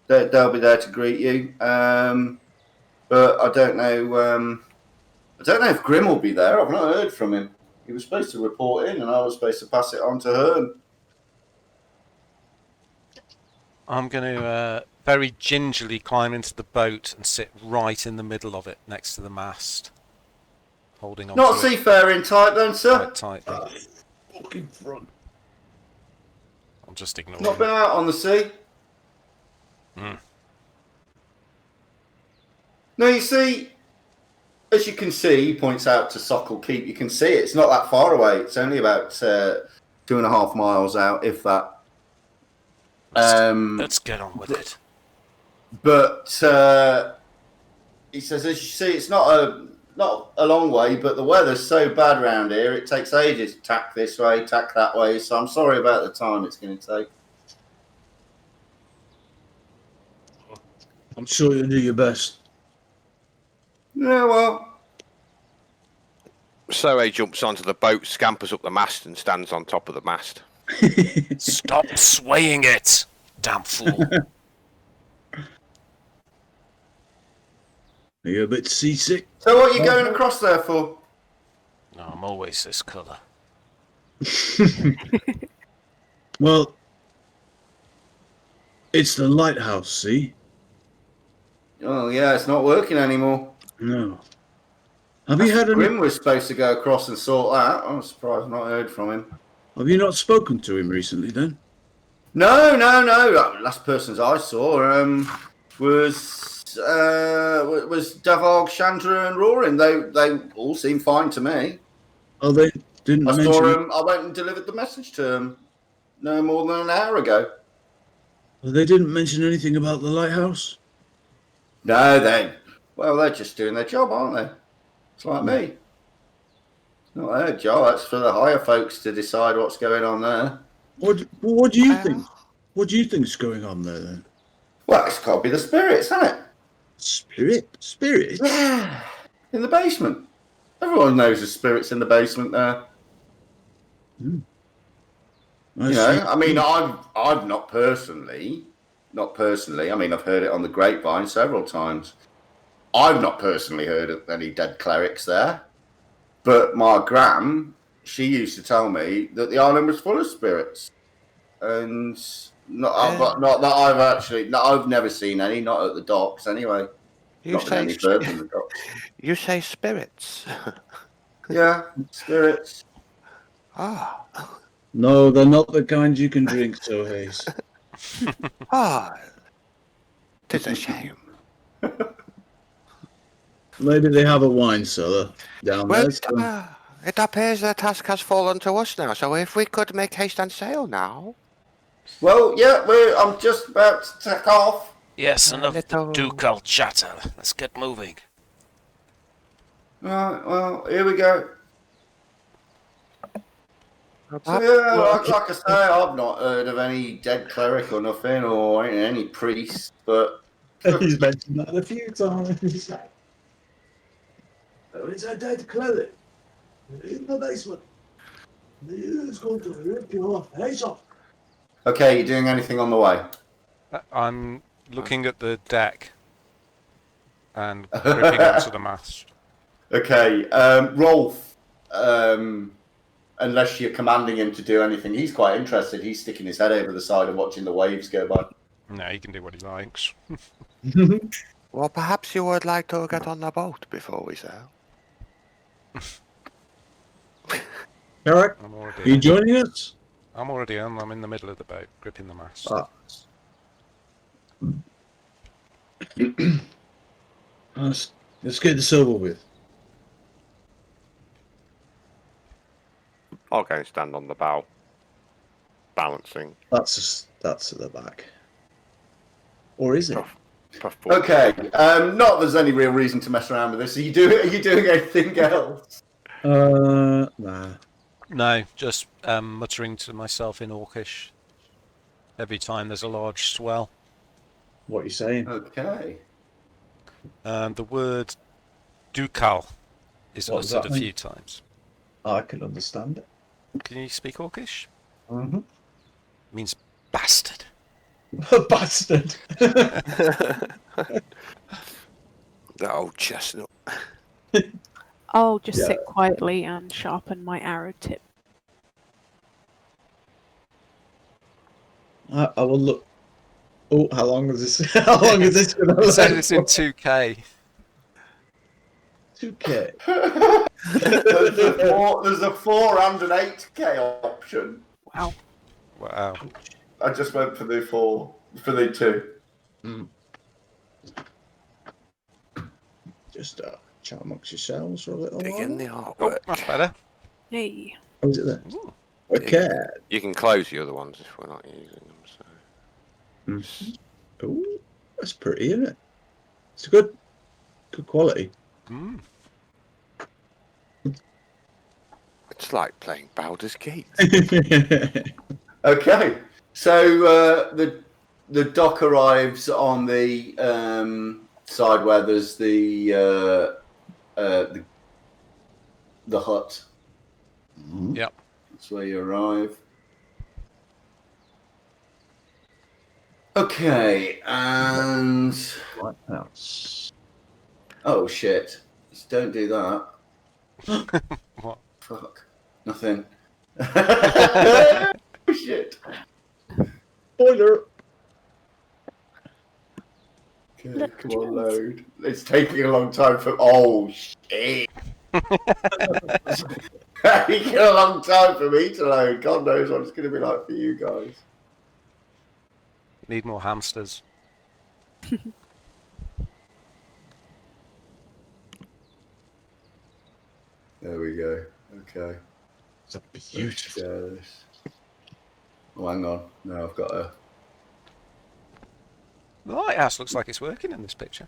They'll be there to greet you. But I don't know. I don't know if Grim will be there. I've not heard from him. He was supposed to report in, and I was supposed to pass it on to her. I'm going to very gingerly climb into the boat and sit right in the middle of it, next to the mast, holding on. Not to seafaring type, then, sir. quite tightly. Fucking front. I'm just ignoring. Not been out on the sea. Hmm. No, you see, as you can see, he points out to Sockle Keep. You can see it. It's not that far away. It's only about 2.5 miles out, if that. Let's get on with it. But he says, as you see, it's not a long way, but the weather's so bad around here, it takes ages to tack this way, tack that way. So I'm sorry about the time it's going to take. I'm sure you'll do your best. Yeah, well, So he jumps onto the boat, scampers up the mast, and stands on top of the mast. Stop swaying it, damn fool. Are you a bit seasick? so what are you going across there for? No, I'm always this colour. Well, it's the lighthouse, see? Oh, yeah, it's not working anymore. No. Have you had any... Grim was supposed to go across and sort that. I'm surprised I've not heard from him. Have you not spoken to him recently, then? No. Last persons I saw was Davog, Chandra, and Roaring. They all seemed fine to me. Oh, they didn't I mention... saw him. I went and delivered the message to him no more than an hour ago. Well, they didn't mention anything about the lighthouse? No, they're just doing their job, aren't they? It's like me. It's not their job. That's for the higher folks to decide what's going on there. What do you think? What do you think's going on there, then? Well, it's got to be the spirits, hasn't it? Spirits? Yeah, in the basement. Everyone knows there's spirits in the basement there. I mean, I've not personally. I mean, I've heard it on the grapevine several times. I've not personally heard of any dead clerics there, but my gran, she used to tell me that the island was full of spirits, and not that I've actually. I've never seen any, not at the docks anyway. You Not been any further than the docks. You say spirits? Yeah, spirits. Ah. No, they're not the kind you can drink, so Hayes. Ah. Tis a shame. Maybe they have a wine cellar down Well, there. So... it appears the task has fallen to us now, so if we could make haste and sail now. Well, yeah, I'm just about to take off. Yes, enough of the little- ducal chatter. Let's get moving. Right, well, here we go. So, yeah, like I say, I've not heard of any dead cleric or nothing, or any priest, but... He's mentioned that a few times. Oh, it's a dead cleric in the basement. He's going to rip your face off. Okay, you doing anything on the way? I'm looking at the deck and gripping onto the mast. Okay, Rolf, unless you're commanding him to do anything. He's quite interested. He's sticking his head over the side and watching the waves go by. No, he can do what he likes. Well, perhaps you would like to get on the boat before we sail. Eric, I'm are already. you joining us? I'm already on. I'm in the middle of the boat, gripping the mast. Ah. Let's get this over with. I'll go and stand on the bow, balancing. That's at the back. Or is it? Puff forward. Okay. Not there's any real reason to mess around with this. Are you doing anything else? Nah. No, just muttering to myself in Orcish every time there's a large swell. What are you saying? Okay. The word dukal is What does uttered that a mean? few times. I can understand it. Can you speak Orcish? Mm-hmm. It means bastard. Bastard. The old chestnut. I'll just Yeah. sit quietly and sharpen my arrow tip. I will look. Oh, how long is this? How long is this going to It says last? it's in 2K. 2K. There's a 4 and an 8K option. Wow. Wow. I just went for the 4, for the 2. Just chat amongst yourselves for a little Dig in while. the Oh, artwork. that's better. Hey. Oh, is it there? Ooh. Okay. You can close the other ones if we're not using them. So. Oh, that's pretty, isn't it? It's good quality. Mm. It's like playing Baldur's Gate. Okay. So the dock arrives on the side where there's the hut. Yep. That's where you arrive. Okay, and Lighthouse. oh shit! Just don't do that. What? Fuck. Nothing. Oh, shit. Spoiler. Okay, Look, come on, Jules. load. It's taking a long time for. Oh shit! Taking a long time for me to load. God knows what it's going to be like for you guys. Need more hamsters. There we go. Okay. It's a beautiful. Yes. Oh, hang on. No, I've got a. The lighthouse looks like it's working in this picture.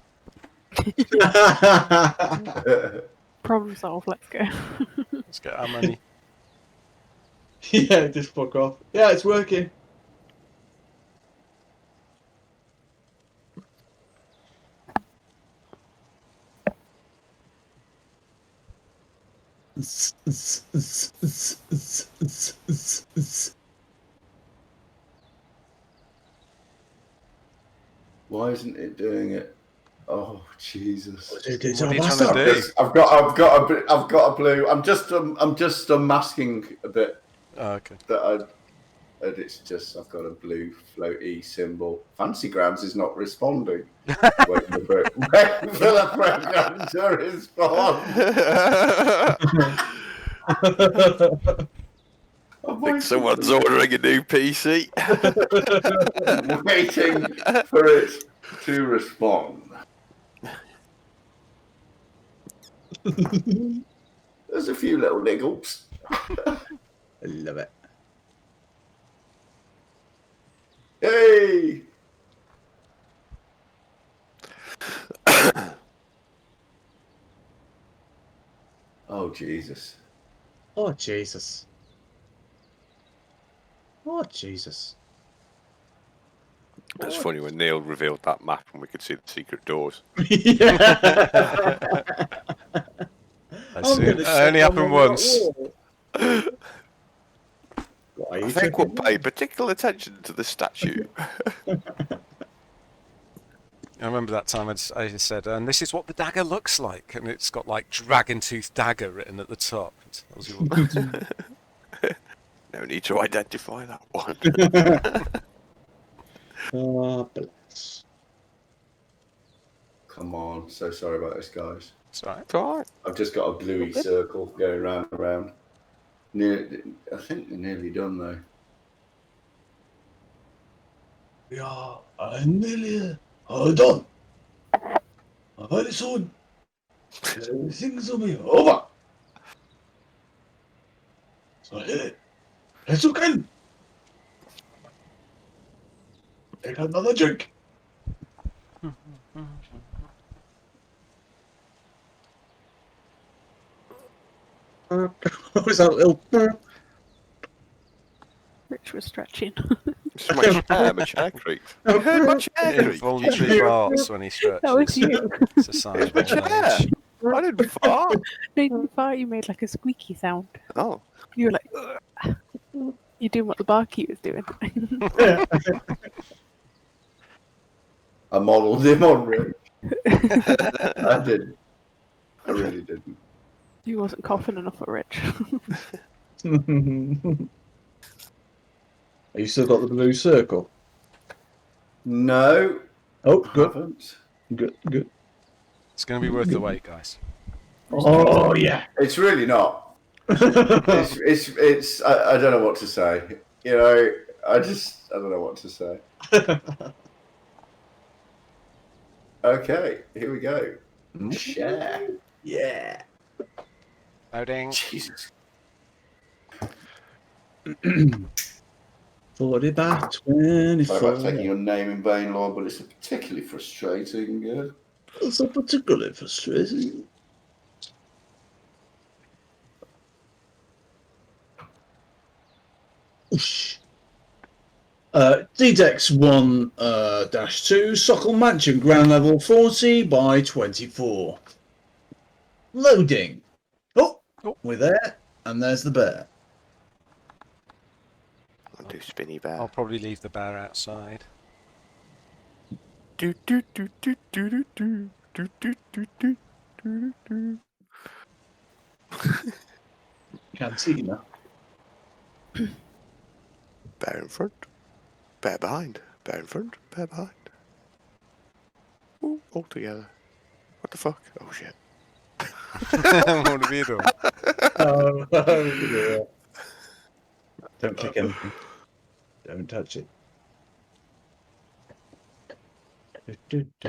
Problem solved. Let's go. Let's get our money. Yeah, just fuck off. Yeah, it's working. Why isn't it doing it? Oh Jesus! It's What are you all trying to messed do? I've got a blue. I'm just unmasking a bit Oh, okay. that and it's just I've got a blue floaty symbol. Fancy Grams is not responding. Wait for the program to respond. I think someone's ordering a new PC. Waiting for it to respond. There's a few little niggles. I love it. Hey! Oh Jesus! Oh Jesus. Oh Jesus. It's funny when Neil revealed that map and we could see the secret doors. Yeah. That's it. Only happened once. Why are I you think we'll checking pay particular attention to the statue. I remember that time I just said, and this is what the dagger looks like, and it's got like Dragon Tooth Dagger written at the top. That was your... No need to identify that one. Oh, bless. Come on. So sorry about this, guys. It's all right. It's all right. I've just got a bluey circle going round and round. I think they're nearly done, though. We are nearly done. Very soon, things will be over. So here, let's again. Take another drink. What was that little? Rich was stretching. My chair creaked. You heard my chair creak? Involuntary farts when he stretches. That was you. It's a sign of My old chair. age. I didn't fart. You fart, you made like a squeaky sound. Oh. You were like, "Ugh." You're doing what the barkeep was doing. I modelled him on Rick. I didn't. I really didn't. You wasn't coughing enough at Rich. Have you still got the blue circle? No. Oh, I good, haven't. good. It's going to be worth the wait, guys. Oh yeah. It's really not. It's I don't know what to say. You know, I don't know what to say. Okay, here we go. Share. Yeah. Loading. Jesus. 40 by Sorry 24. about taking your name in vain, Lord, but it's particularly frustrating. It's a particularly frustrating. D-Dex 1-2, Sockle Mansion, ground level 40 by 24. Loading. Oh, we're there, and there's the bear. I'll do spinny bear. I'll probably leave the bear outside. Do do do do do do do do do do do do do. Cantina. Bear in front, bear behind, bear in front, bear behind. Ooh, all together. What the fuck? Oh shit. What have you done? Yeah. Don't click anything. Don't touch it.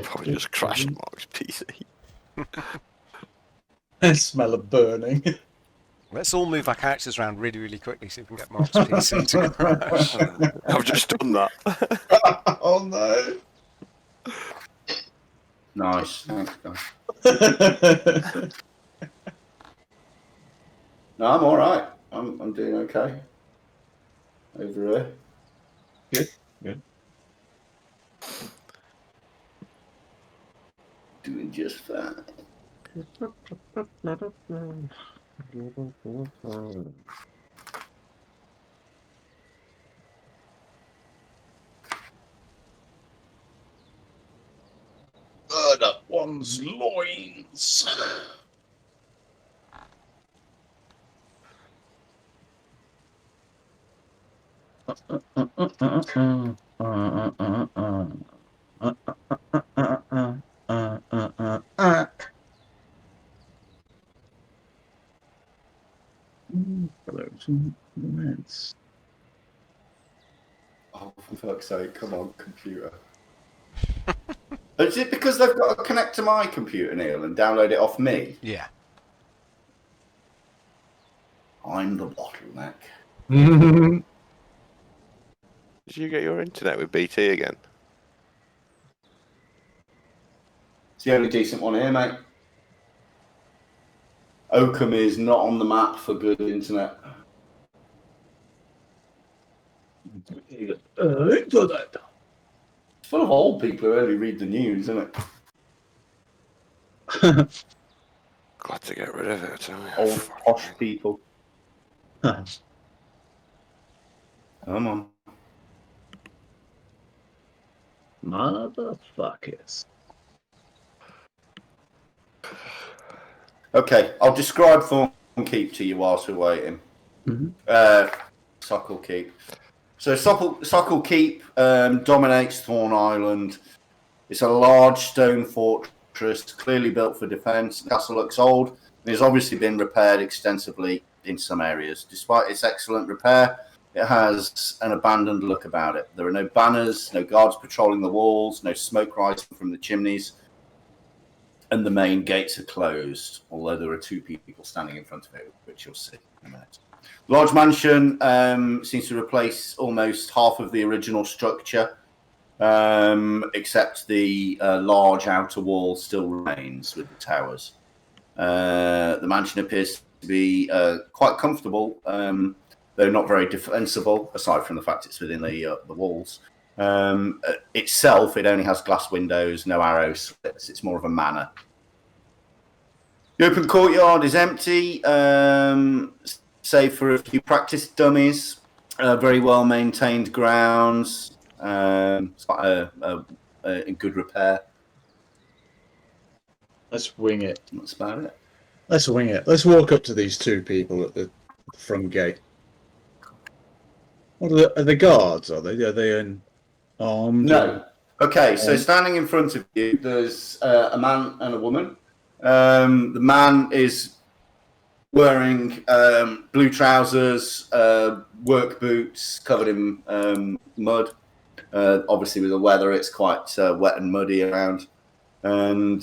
Probably just crashed Mark's PC. I smell of burning. Let's all move our characters around really, really quickly so we can get Mark's PC to crash. I've just done that. Oh no. Nice. Thanks, guys. No, I'm all right. I'm doing okay. Over here. Good. Doing just fine. That one's loins. Oh, for fuck's sake, come on, computer. Is it because they've got to connect to my computer, Neil, and download it off me? Yeah. I'm the bottleneck. Did you get your internet with BT again? It's the only decent one here, mate. Oakham is not on the map for good internet. Internet. It's full of old people who only read the news, isn't it? Glad to get rid of it, I tell you. Old posh people. Come on. Motherfuckers. Okay, I'll describe Thorn Keep to you whilst we're waiting. Sockle Keep. So Sockle Keep dominates Thorn Island. It's a large stone fortress, clearly built for defence. The castle looks old and has obviously been repaired extensively in some areas. Despite its excellent repair, it has an abandoned look about it. There are no banners, no guards patrolling the walls, no smoke rising from the chimneys, and the main gates are closed, although there are 2 people standing in front of it, which you'll see in a minute. The large mansion seems to replace almost half of the original structure, except the large outer wall still remains with the towers. The mansion appears to be quite comfortable, though not very defensible, aside from the fact it's within the walls. Itself, it only has glass windows, no arrow slits. It's more of a manor. The open courtyard is empty, save for a few practice dummies. Very well maintained grounds. It's got a good repair. Let's wing it. That's about it. Let's wing it. Let's walk up to these 2 people at the front gate. What are the guards? Are they in armed? No. Okay, so standing in front of you, there's a man and a woman. The man is wearing blue trousers, work boots, covered in mud. Obviously, with the weather, it's quite wet and muddy around. And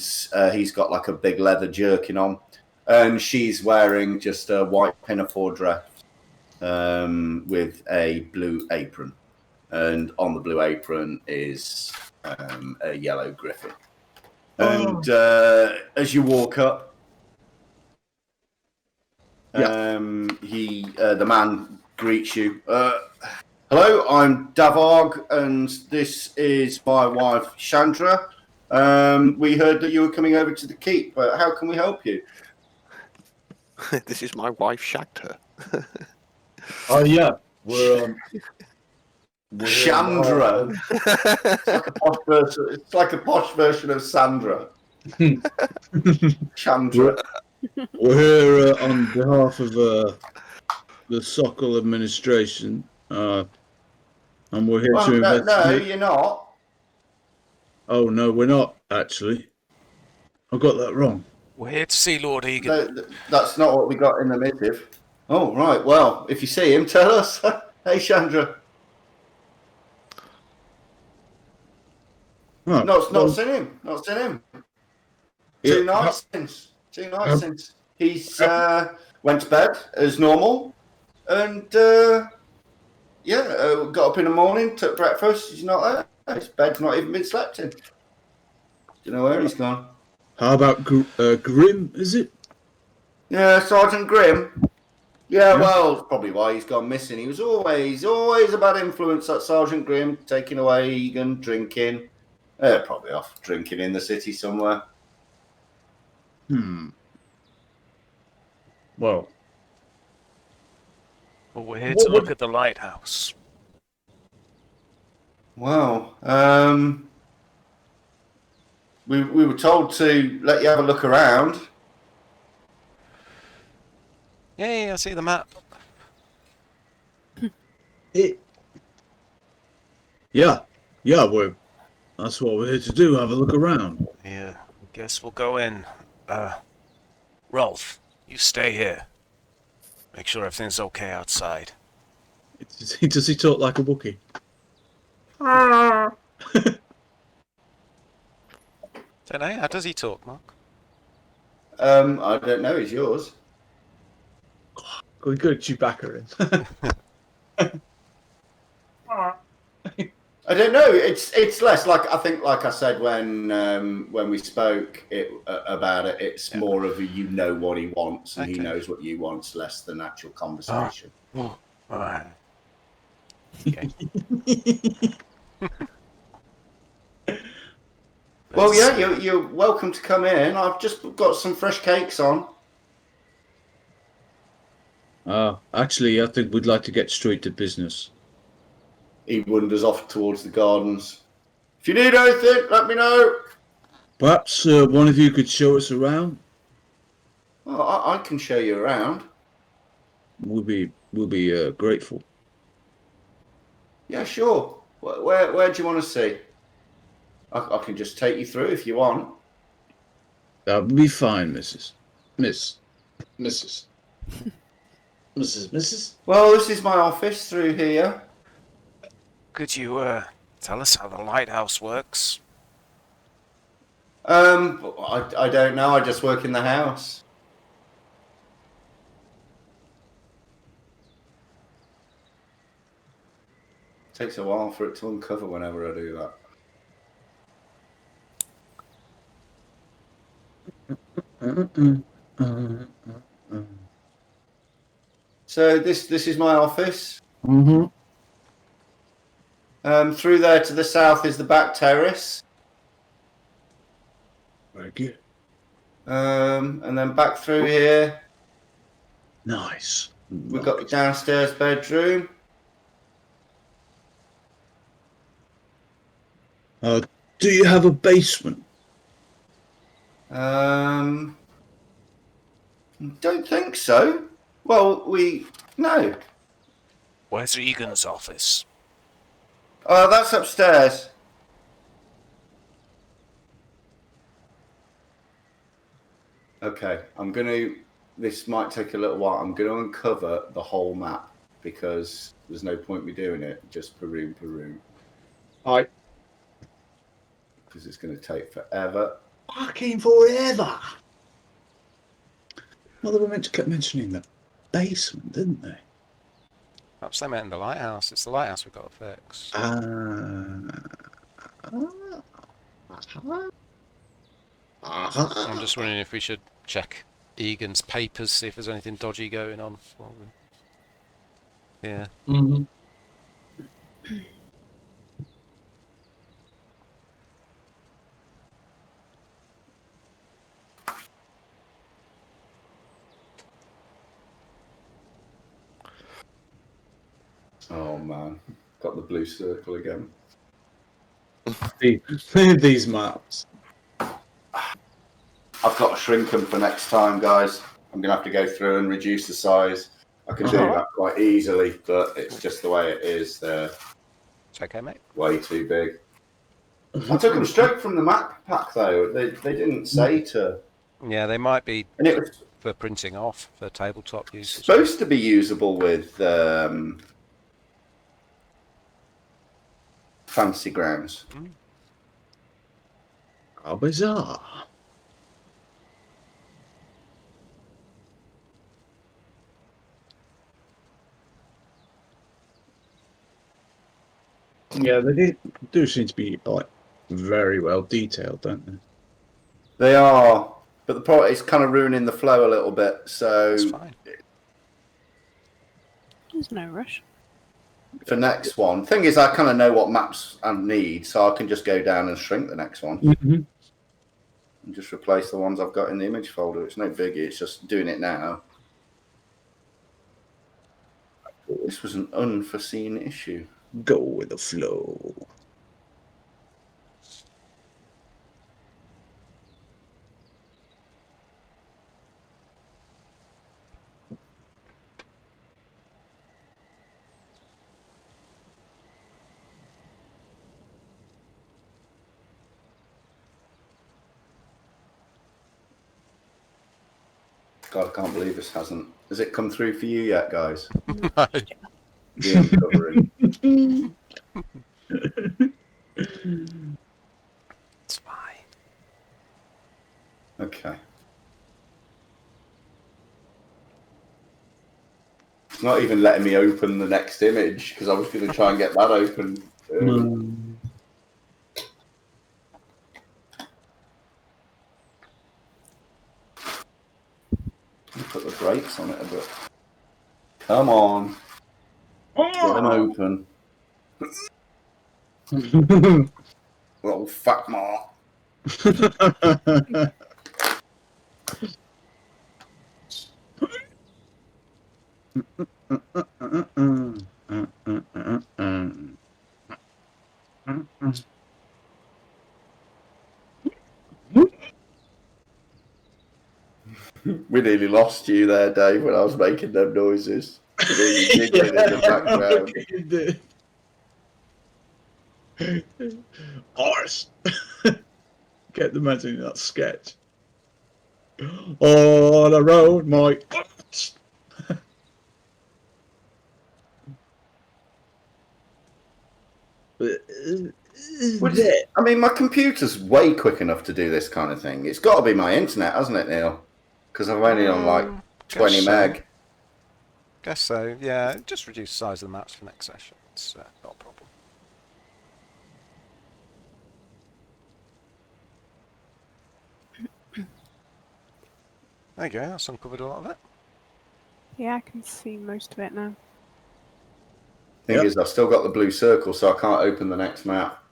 he's got like a big leather jerkin on. And she's wearing just a white pinafore dress with a blue apron. And on the blue apron is a yellow griffin. And as you walk up, the man greets you. Hello, I'm Davarg, and this is my wife, Chandra. We heard that you were coming over to the keep. How can we help you? This is my wife, Chandra. Oh yeah, we're Chandra. It's like a posh version of Sandra. Chandra. We're here on behalf of the Sockle administration, and we're here to investigate. No, you're not. Oh no, we're not actually. I got that wrong. We're here to see Lord Egan. No, that's not what we got in the missive. Oh, right. Well, if you see him, tell us. Hey, Chandra. Oh, Not seen him. Not seen him. Yeah, 2 nights since. 2 nights since. He's went to bed as normal, and got up in the morning, took breakfast. He's not there. His bed's not even been slept in. Don't know where he's gone. How about Grim? Is it? Yeah, Sergeant Grimm. Yeah, well, that's probably why he's gone missing. He was always a bad influence, that Sergeant Grimm, taking away Egan, drinking. Probably off drinking in the city somewhere. Well, We're here to look at the lighthouse. Well, we were told to let you have a look around. Yeah, I see the map. that's what we're here to do. Have a look around. Yeah, I guess we'll go in. Rolf, you stay here. Make sure everything's okay outside. Does he talk like a Wookiee? Don't know, how does he talk, Mark? I don't know. He's yours. We could Chewbacca in. I don't know. It's less like I think. Like I said when we spoke about it, it's more of a you know what he wants and he knows what you want, less than actual conversation. Oh, all right. Okay. Well, yeah, you're welcome to come in. I've just got some fresh cakes on. Actually, I think we'd like to get straight to business. He wanders off towards the gardens. If you need anything, let me know. Perhaps one of you could show us around? Well, I can show you around. We'll be grateful. Yeah, sure. Where do you want to see? I can just take you through if you want. That'll be fine, Mrs. Mrs. Well, this is my office through here. Could you tell us how the lighthouse works? I don't know. I just work in the house. Takes a while for it to uncover whenever I do that. So this is my office. Mm-hmm. Through there to the south is the back terrace. Very good. And then back through here, Nice. we've got the downstairs bedroom. Do you have a basement? Don't think so. Well, no. Where's Egan's office? That's upstairs. Okay, this might take a little while. I'm going to uncover the whole map because there's no point me doing it just per room. Aye. Because it's going to take forever. Fucking forever. Well, they were kept mentioning the basement, didn't they? Perhaps they meant in the lighthouse. It's the lighthouse we've got to fix. I'm just wondering if we should check Egan's papers, see if there's anything dodgy going on. Yeah. Mm-hmm. Oh man, got the blue circle again. These maps. I've got to shrink them for next time, guys. I'm going to have to go through and reduce the size. I can do that quite easily, but it's just the way it is. They're It's okay, mate. way too big. I took them straight from the map pack, though. They didn't say to... Yeah, they might be And it was for printing off, for tabletop use. supposed to be usable with fancy grounds. How bizarre. Yeah, they do seem to be like very well detailed, don't they? They are, but the problem is kind of ruining the flow a little bit. So It's fine. There's no rush. for next one, thing is, I kind of know what maps I need, so I can just go down and shrink the next one Mm-hmm. and just replace the ones I've got in the image folder. It's no biggie. It's just doing it now. This was an unforeseen issue. Go with the flow. God, I can't believe this hasn't. Has it come through for you yet, guys? No. The uncovering. It's fine. Okay. It's not even letting me open the next image because I was going to try and get that open. Put the brakes on it a bit. Come on. Get them open. Little fat mark. We nearly lost you there, Dave, when I was making them noises. You giggling in the background. Horse. Kept imagining that sketch. On the road, my horse. I mean, my computer's way quick enough to do this kind of thing. It's got to be my internet, hasn't it, Neil? Because I'm only on like 20 meg. Guess so. Yeah, just reduce the size of the maps for next session. It's not a problem. There you go. That's uncovered a lot of it. Yeah, I can see most of it now. Thing is, I've still got the blue circle, so I can't open the next map.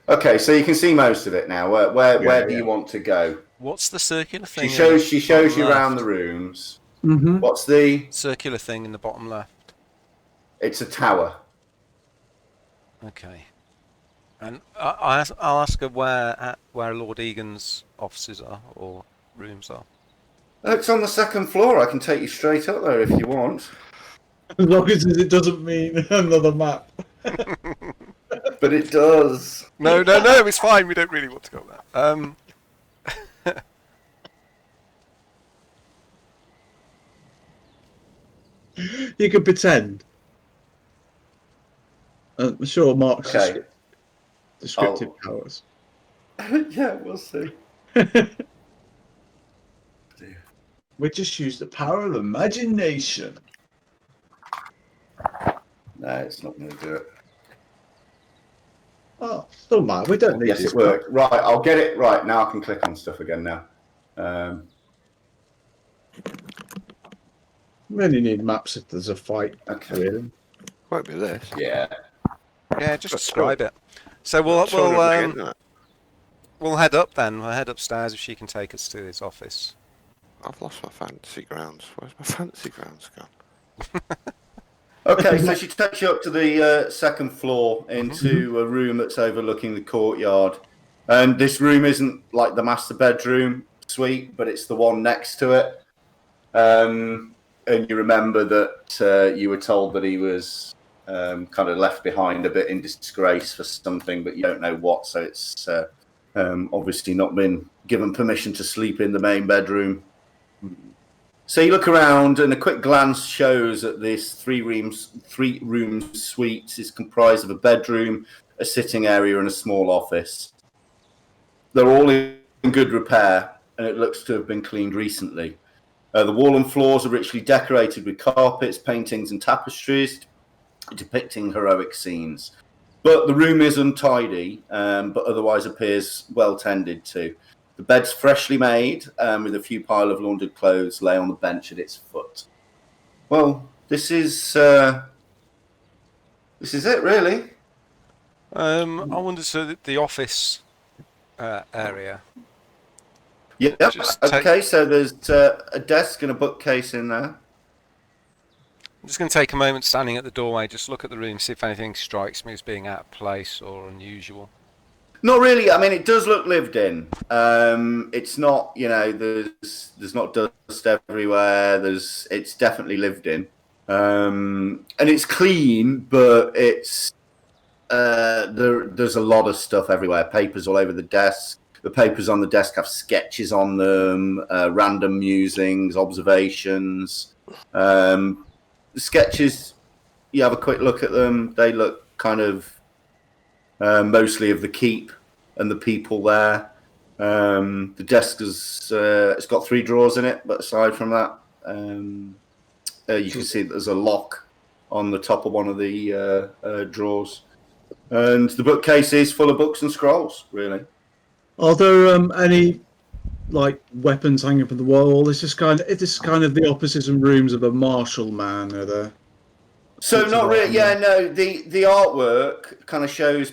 Okay, so you can see most of it now. Where do you want to go? What's the circular thing? She shows you around the rooms. Mm-hmm. What's the circular thing in the bottom left? It's a tower. Okay. And I'll ask her where Lord Egan's offices are or rooms are. It's on the second floor. I can take you straight up there if you want. As long as it doesn't mean another map. But it does. No, it's fine. We don't really want to go there. You can pretend. I'm sure Mark's descriptive powers. Yeah, we'll see. We just use the power of imagination. No, it's not going to do it. Oh, don't mind. We don't need Yes, it worked. Right, I'll get it right. Now I can click on stuff again now. Really need maps if there's a fight. Okay. Really. Won't be this. Yeah. Yeah, just describe it. So we'll head up then. We'll head upstairs if she can take us to his office. I've lost my fantasy grounds. Where's my fantasy grounds gone? Okay, so she takes you up to the second floor into a room that's overlooking the courtyard. And this room isn't like the master bedroom suite, but it's the one next to it. And you remember that you were told that he was kind of left behind a bit in disgrace for something, but you don't know what. So it's obviously not been given permission to sleep in the main bedroom. So you look around, and a quick glance shows that this three-room suite is comprised of a bedroom, a sitting area, and a small office. They're all in good repair, and it looks to have been cleaned recently. The wall and floors are richly decorated with carpets, paintings, and tapestries depicting heroic scenes. But the room is untidy, but otherwise appears well tended to. The bed's freshly made, with a few pile of laundered clothes lay on the bench at its foot. Well, this is it, really. I wonder, so the office area. Yeah. Okay. So there's a desk and a bookcase in there. I'm just going to take a moment standing at the doorway, just look at the room, see if anything strikes me as being out of place or unusual. Not really. I mean, it does look lived in. It's not, there's not dust everywhere. It's definitely lived in, and it's clean, but it's there's a lot of stuff everywhere. Papers all over the desk. The papers on the desk have sketches on them, random musings, observations. The sketches, you have a quick look at them. They look kind of mostly of the keep and the people there. The desk it's got 3 drawers in it, but aside from that, you can see that there's a lock on the top of one of the drawers. And the bookcase is full of books and scrolls, really. Are there any weapons hanging from the wall? It's kind of the opposition rooms of a martial man, are there? So not really. Yeah, no. The artwork kind of shows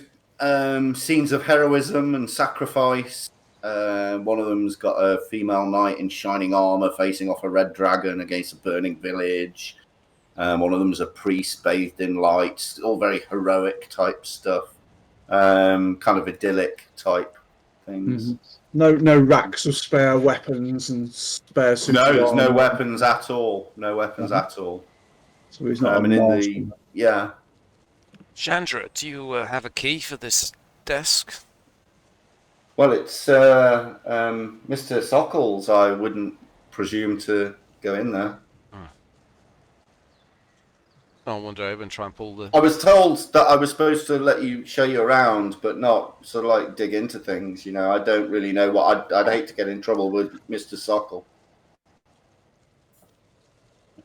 scenes of heroism and sacrifice. One of them's got a female knight in shining armor facing off a red dragon against a burning village. One of them's a priest bathed in light. All very heroic type stuff. Kind of idyllic type things. No racks of spare weapons and spare suits No, of there's no armour. weapons at all. No weapons at all. So he's not a And in marksman. Chandra, do you have a key for this desk? Well, it's Mr. Sockles. I wouldn't presume to go in there. I'll wander over and try and pull the... I was told that I was supposed to let you show you around, but not sort of like dig into things. You know, I don't really know what. I'd hate to get in trouble with Mr. Sockle.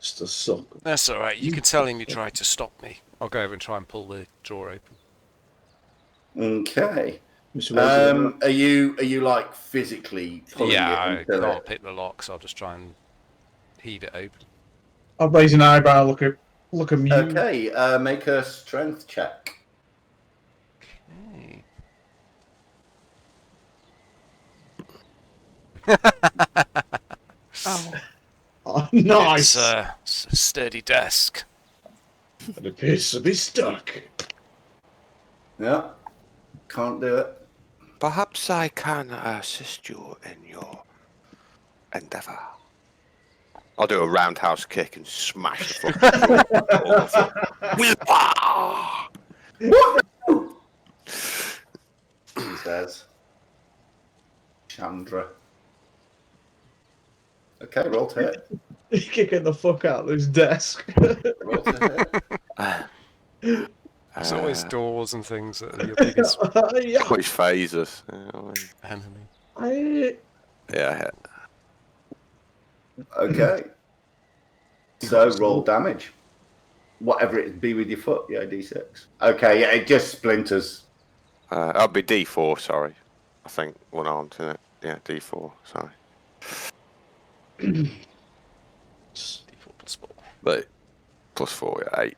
Mr. Sockle. That's all right. You can tell him you tried to stop me. I'll go over and try and pull the drawer open. Okay. Mr. Rosen. Are you like physically pulling Yeah, it I into can't it? pick the lock, so I'll just try and heave it open. I'll raise an eyebrow, look amused. Okay, make a strength check. Okay. Oh, Oh, nice! It's a sturdy desk. It appears to be stuck. Yeah, can't do it. Perhaps I can assist you in your endeavour. I'll do a roundhouse kick and smash the floor. He says. Chandra. Okay, roll to hit. He's kicking the fuck out of this desk. Roll to hit. There's always doors and things that are your biggest Yeah. Which phases? enemy. Yeah. Okay. So roll damage. Whatever it be with your foot, yeah, D6. Okay, yeah, it just splinters. That'll be D4, sorry. I think one armed, isn't it? Yeah, D4, sorry. D4 plus 4. But +4, yeah, 8.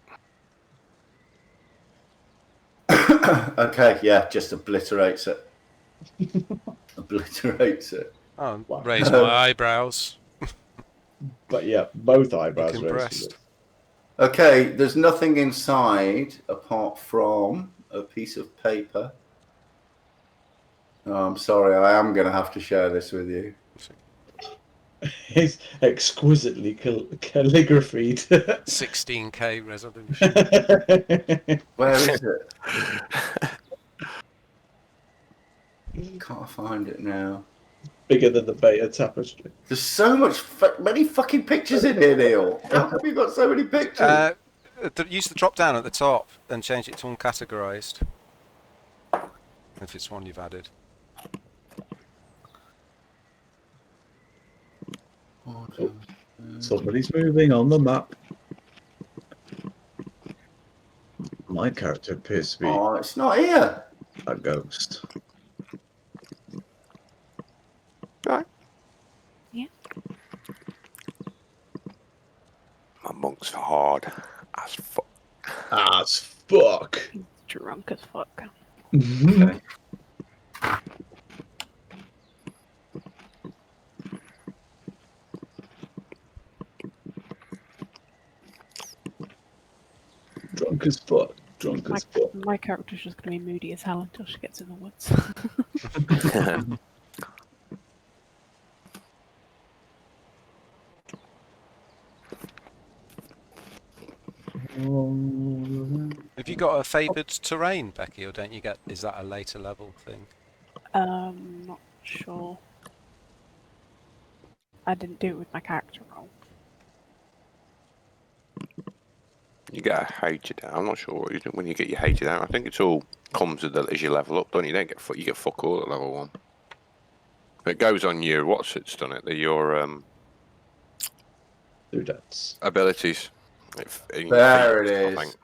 Okay, yeah, just obliterates it. Obliterates it. Oh, Wow. raise my eyebrows. But yeah, both eyebrows Looking raised. impressed. Okay, there's nothing inside apart from a piece of paper. Oh, I'm sorry, I am going to have to share this with you. It's exquisitely calligraphied. 16K resolution. Where is it? Can't find it now. Bigger than the beta tapestry. There's so many fucking pictures in here, Neil. How come you got so many pictures? Use the drop down at the top and change it to uncategorized. If it's one you've added. Somebody's moving on the map. My character appears to be Oh, it's not here. a ghost. Right. Yeah. My monk's hard as fuck. As fuck. drunk as fuck. Okay. Drunk as fuck. Drunk as fuck. My character's just going to be moody as hell until she gets in the woods. Have you got a favoured terrain, Becky, or don't you get? Is that a later level thing? Not sure. I didn't do it with my character roll. You get a hated down. I'm not sure what you do when you get your hated down. I think it's all comes with as you level up, don't you? You don't get you get fuck all at level 1. It goes on your what's it's done it. Your Dudettes. abilities. There it is. I think.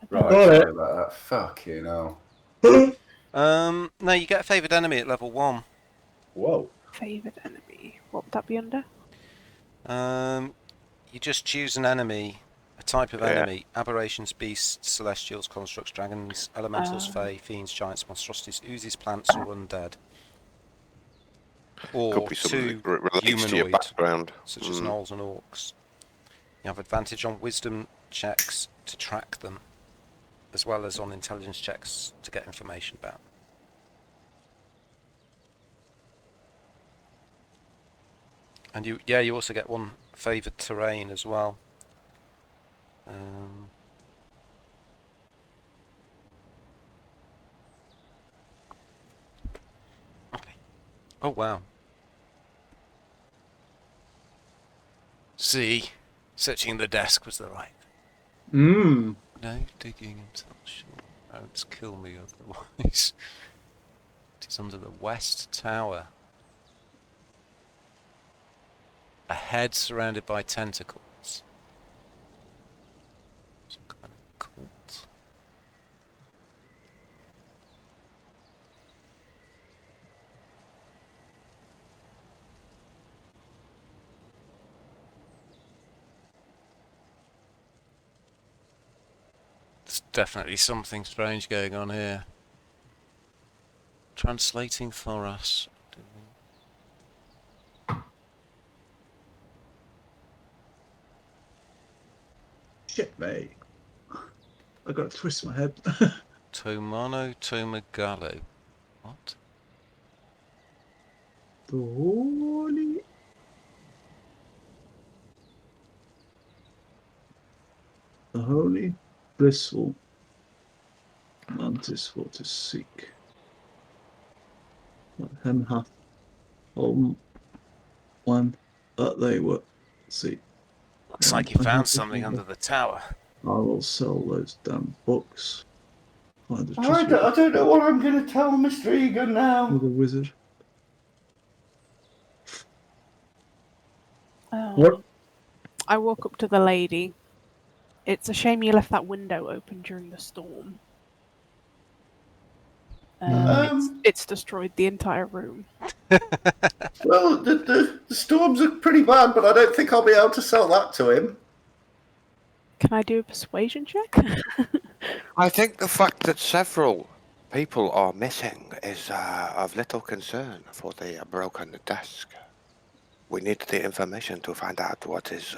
Right, Got sorry it. about that. Fucking hell. No, you get a favoured enemy at level 1. Whoa. Favoured enemy. What would that be under? You just choose an enemy, a type of Yeah. enemy: aberrations, beasts, celestials, constructs, dragons, elementals, fae, fiends, giants, monstrosities, oozes, plants, or undead. Or Could be something two that relates to your humanoid, background. such as gnolls and orcs. You have advantage on wisdom checks to track them, as well as on intelligence checks to get information about. And you also get one favoured terrain as well. Okay. Oh wow. See, searching the desk was the right. Mmm. No digging until sure. Don't kill me otherwise. It is under the west tower. A head surrounded by tentacles. Some kind of cult. There's definitely something strange going on here. Translating Thoras. Shit, mate. I got to twist my head. Tomano Tomagallo. What? The holy. The holy, blissful mantis for to seek. Let him hath all one that they were see. Looks like you found something under the tower. I will sell those damn books. Find the I don't know what I'm going to tell Mr. Egan now. with a wizard. What? I walk up to the lady. It's a shame you left that window open during the storm. It's destroyed the entire room. Well, the storms are pretty bad, but I don't think I'll be able to sell that to him. Can I do a persuasion check? I think the fact that several people are missing is of little concern for the broken desk. We need the information to find out what is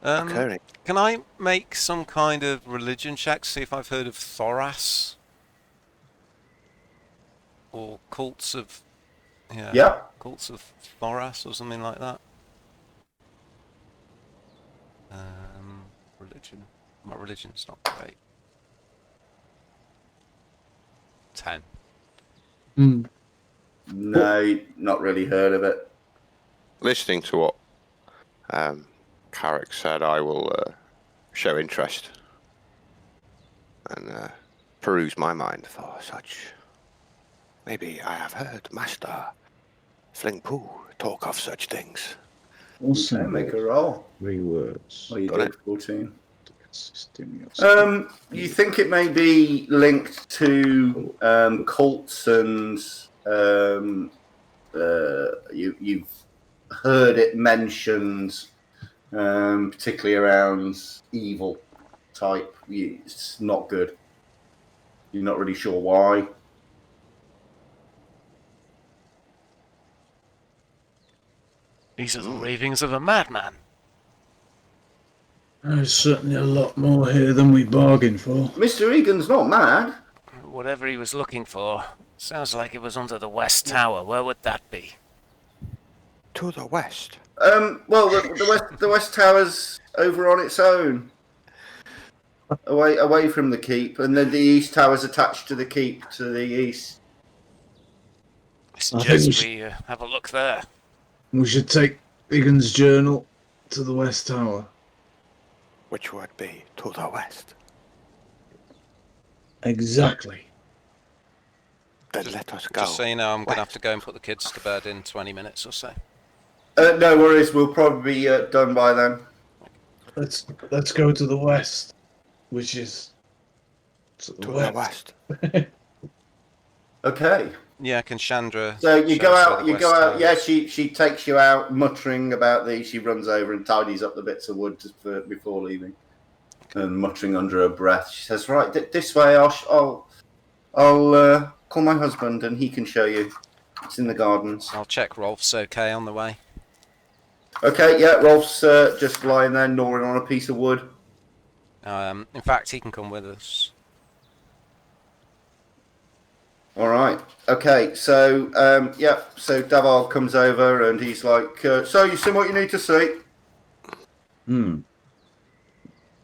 occurring. Can I make some kind of religion check, see if I've heard of Thoras? Or cults of... Yeah. Cults of Thoras or something like that? Religion. My religion's not great. 10. No, not really heard of it. Listening to what Carrick said, I will show interest and peruse my mind for such. Maybe I have heard Master Fling Poo talk of such things. Okay, make a roll. 3 words. Oh, you Got did it. 14. You think it may be linked to cults and you've heard it mentioned, particularly around evil type. It's not good. You're not really sure why. These are the ravings of a madman. There's certainly a lot more here than we bargained for. Mr. Egan's not mad. Whatever he was looking for. Sounds like it was under the west tower. Where would that be? To the west. Well, the west tower's over on its own, away from the keep, and then the east tower's attached to the keep to the east. I suggest we have a look there. We should take Egan's journal to the west tower. Which would be to the west. Exactly. Then let us go. Just so you know, I'm going to have to go and put the kids to bed in 20 minutes or so. No worries, we'll probably be done by then. Let's go to the west, which is to the west. Okay. Yeah, can Chandra... So you show go us out. where You the go west out. tower Yeah, is? she takes you out, muttering about these. She runs over and tidies up the bits of wood before leaving, and muttering under her breath. She says, "Right, this way. I'll call my husband, and he can show you. It's in the gardens." I'll check Rolf's okay on the way. Okay. Yeah, Rolf's just lying there, gnawing on a piece of wood. In fact, he can come with us. All right. Okay, so so Davar comes over and he's like, "So you seen what you need to see?"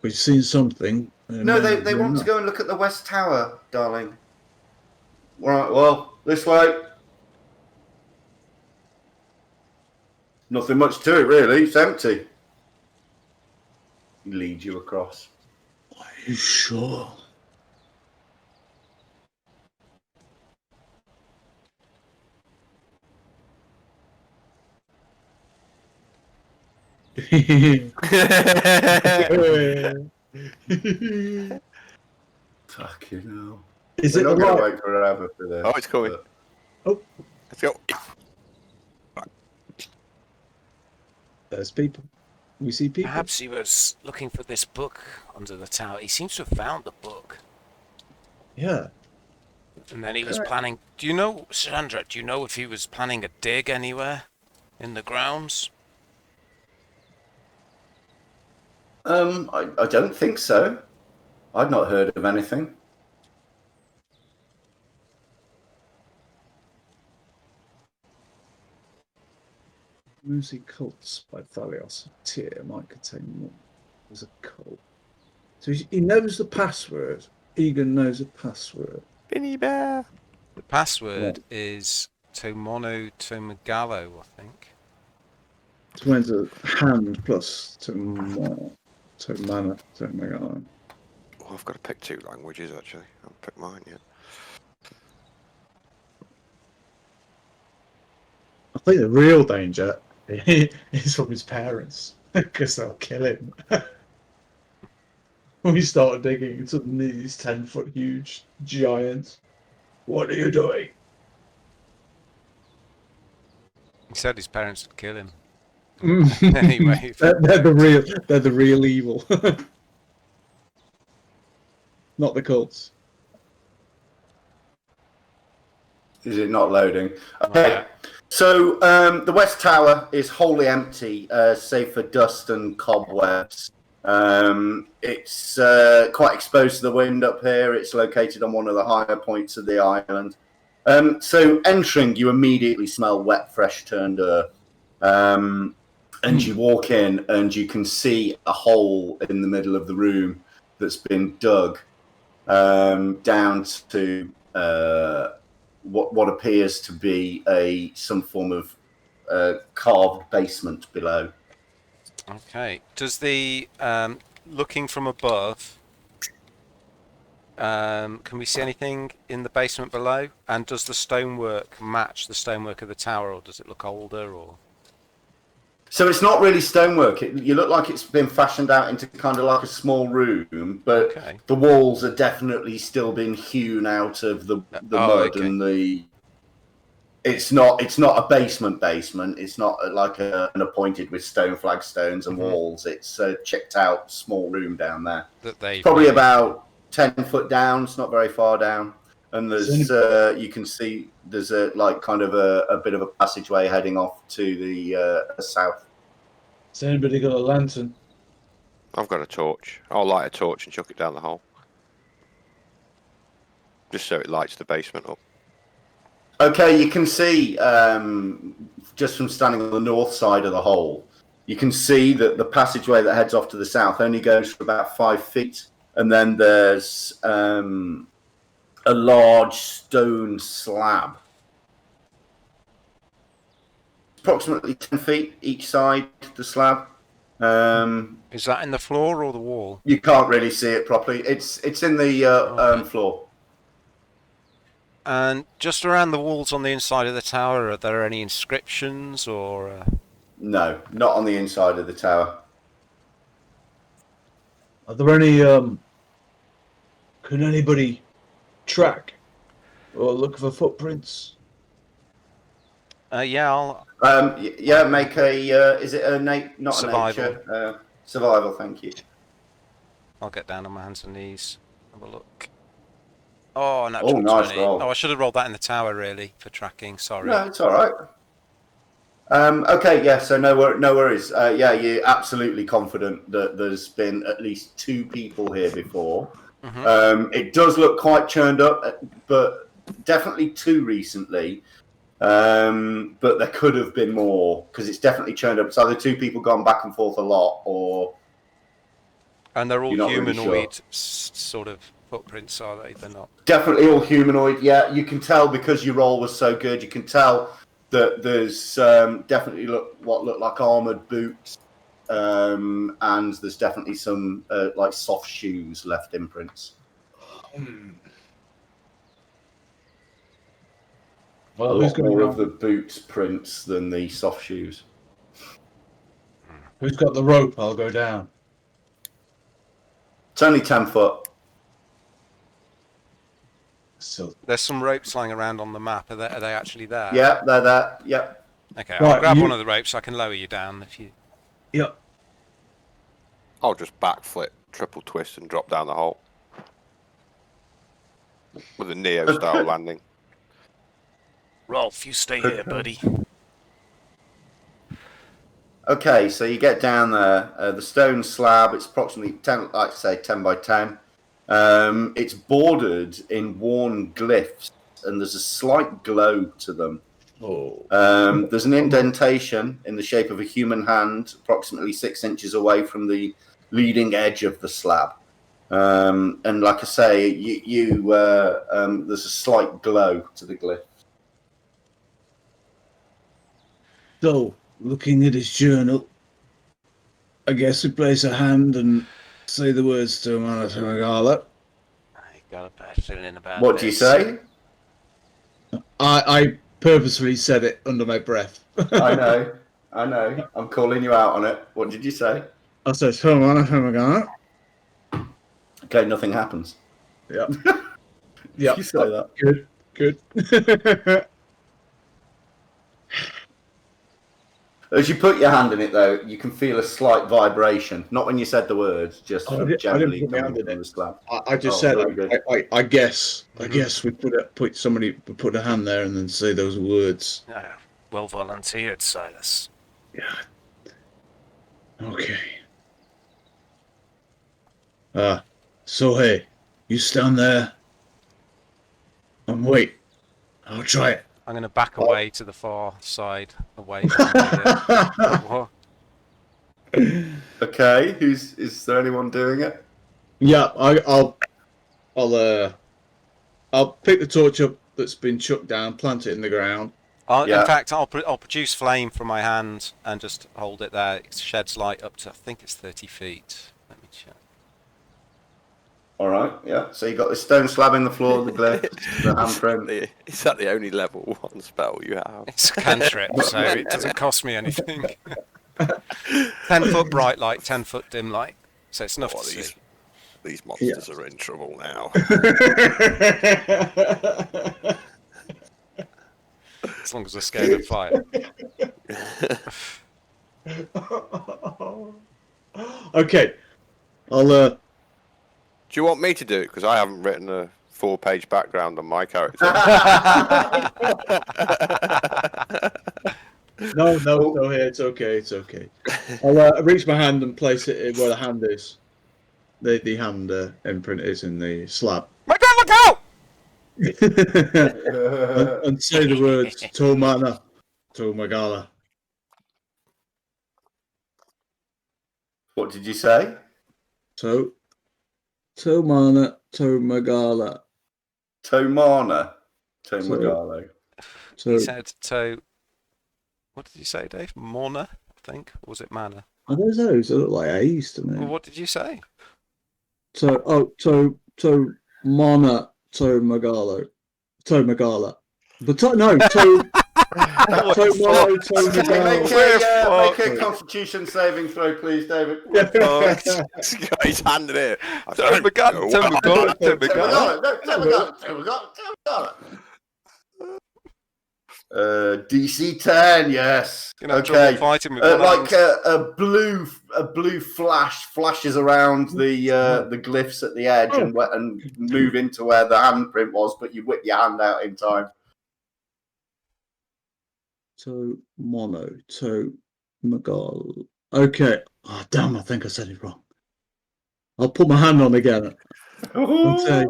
We've seen something. No, they want to go and look at the West Tower, darling. Right, well, this way. Nothing much to it, really. It's empty. He leads you across. Are you sure? Fucking hell. Is We're it not the going to light? wait forever for this. Oh, it's coming. but- Oh, Let's go. there's people. We see people. Perhaps he was looking for this book under the tower. He seems to have found the book. Yeah. And then he was Correct. planning... Do you know, Sandra, do you know if he was planning a dig anywhere in the grounds? I don't think so. I'd not heard of anything. Moosey Cults by Thalios. Tier might contain more. There's a cult. So he knows the password. Egan knows the password. Binny Bear. The password is Tomono Tomagallo, I think. So when's a hand plus Tomana. Tomagala. Oh, I've got to pick 2 languages, actually. I haven't picked mine yet. I think the real danger is from his parents, because they'll kill him. When we start digging, it's suddenly these 10-foot huge giants. What are you doing? He said his parents would kill him. Anyway. they're the real evil. Not the cults. Is it not loading? Okay. So the West Tower is wholly empty, save for dust and cobwebs. It's quite exposed to the wind up here. It's located on one of the higher points of the island. So entering, you immediately smell wet, fresh turned earth. And you walk in and you can see a hole in the middle of the room that's been dug down to what appears to be some form of carved basement below. Okay. Does the looking from above? Can we see anything in the basement below? And does the stonework match the stonework of the tower, or does it look older? Or So it's not really stonework. You look like it's been fashioned out into kind of like a small room, but okay. the walls are definitely still been hewn out of the mud okay. and the. It's not a basement. It's not like an appointed with stone flagstones and walls. It's a checked out small room down there. That they Probably about 10 foot down. It's not very far down. And there's you can see there's a kind of a bit of a passageway heading off to the south. Has anybody got a lantern? I've got a torch. I'll light a torch and chuck it down the hole. Just so it lights the basement up. Okay, you can see just from standing on the north side of the hole, you can see that the passageway that heads off to the south only goes for about 5 feet, and then there's a large stone slab, approximately 10 feet each side. The slab. Is that in the floor or the wall? You can't really see it properly. It's in the floor. And just around the walls on the inside of the tower, are there any inscriptions or? No, not on the inside of the tower. Are there any? Can anybody track or look for footprints? Yeah, I'll. Yeah, make a. Is it a not Survival. a nature? Survival. Thank you. I'll get down on my hands and knees. Have a look. Oh, natural 20. Nice roll. Oh, I should have rolled that in the tower, really, for tracking. Sorry. No, it's all right. Okay, yeah. So no worries. Yeah, you're absolutely confident that there's been at least 2 people here before. Mm-hmm. It does look quite churned up, but definitely 2 recently, but there could have been more because it's definitely churned up. It's either 2 people gone back and forth a lot, or And they're all you're not really humanoid sure. sort of footprints, are they? They're not. Definitely all humanoid. Yeah, you can tell because your roll was so good. You can tell that there's definitely what look like armored boots, and there's definitely some like soft shoes left imprints. A Well, who's lot going more of down? the boot prints than the soft shoes. Who's got the rope? I'll go down. It's only 10 foot. So, There's some ropes lying around on the map. Are they actually there? Yeah, they're there. Yep. Okay, Right, I'll grab you- one of the ropes so I can lower you down if you. yeah. I'll just backflip, triple twist, and drop down the hole with a Neo-style landing. Rolf, you stay here, buddy. Okay, so you get down there. The stone slab. It's approximately 10, like I say, 10 by 10. It's bordered in worn glyphs, and there's a slight glow to them. Oh. There's an indentation in the shape of a human hand, approximately 6 inches away from the leading edge of the slab. And like I say, there's a slight glow to the glyph. So, looking at his journal, I guess we place a hand and say the words to Manatagala. I got a bad feeling about What do you this. say? I purposefully said it under my breath. I know. I'm calling you out on it. What did you say? I said, so Manatagala. Okay, nothing happens. Yep. Yep. You say that. Good. As you put your hand in it, though, you can feel a slight vibration. Not when you said the words, just I didn't generally put my coming hand in from it. the slab. I just Oh, said, very good. I guess we put a hand there and then say those words. Yeah, well volunteered, Silas. Yeah. Okay. So hey, you stand there and wait. I'll try it. I'm going to back away to the far side, away from the. What? Okay, is there anyone doing it? Yeah, I'll pick the torch up that's been chucked down, plant it in the ground. Yeah. In fact, I'll produce flame from my hand and just hold it there. It sheds light up to, I think it's 30 feet. Let me check. All right, yeah. So you got this stone slab in the floor, the glyph, the handprint. Is that the only level 1 spell you have? It's a cantrip, so it doesn't cost me anything. 10-foot bright light, 10-foot dim light. So it's enough Oh, to see. these monsters are in trouble now. As long as they're scared of fire. Okay, I'll Do you want me to do it? Because I haven't written a 4-page background on my character. No, here, it's okay. I'll reach my hand and place it where the hand is. The hand imprint is in the slab. Look out! and say the words Tomana, Tomagala. What did you say? Tomana, Tomagala. Tomana. Tomagalo. He said to. What did you say, Dave? Morna, I think? Or was it mana? Are those? They look like A's to me. Well, what did you say? Tomana, Tomagalo. Tomagala. But Tomagalo, Tomagala. Make a constitution saving throw, please, David. He's got his hand in it. DC 10, yes. You know, Okay. fighting with Like a blue flash flashes around the glyphs at the edge and move into where the handprint was, but you whip your hand out in time. Tomagala. Okay. Oh, damn, I think I said it wrong. I'll put my hand on again and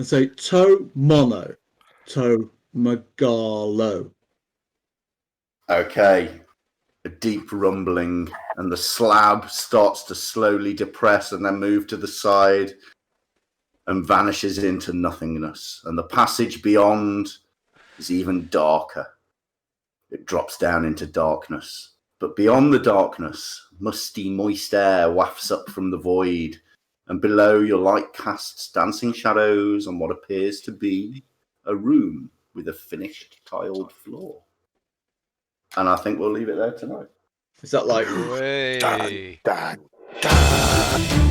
say to mono, Magalo. Okay. A deep rumbling, and the slab starts to slowly depress and then move to the side and vanishes into nothingness. And the passage beyond is even darker. It drops down into darkness. But beyond the darkness, musty, moist air wafts up from the void, and below your light casts dancing shadows on what appears to be a room with a finished tiled floor. And I think we'll leave it there tonight. Is that like Way. Dun, dun.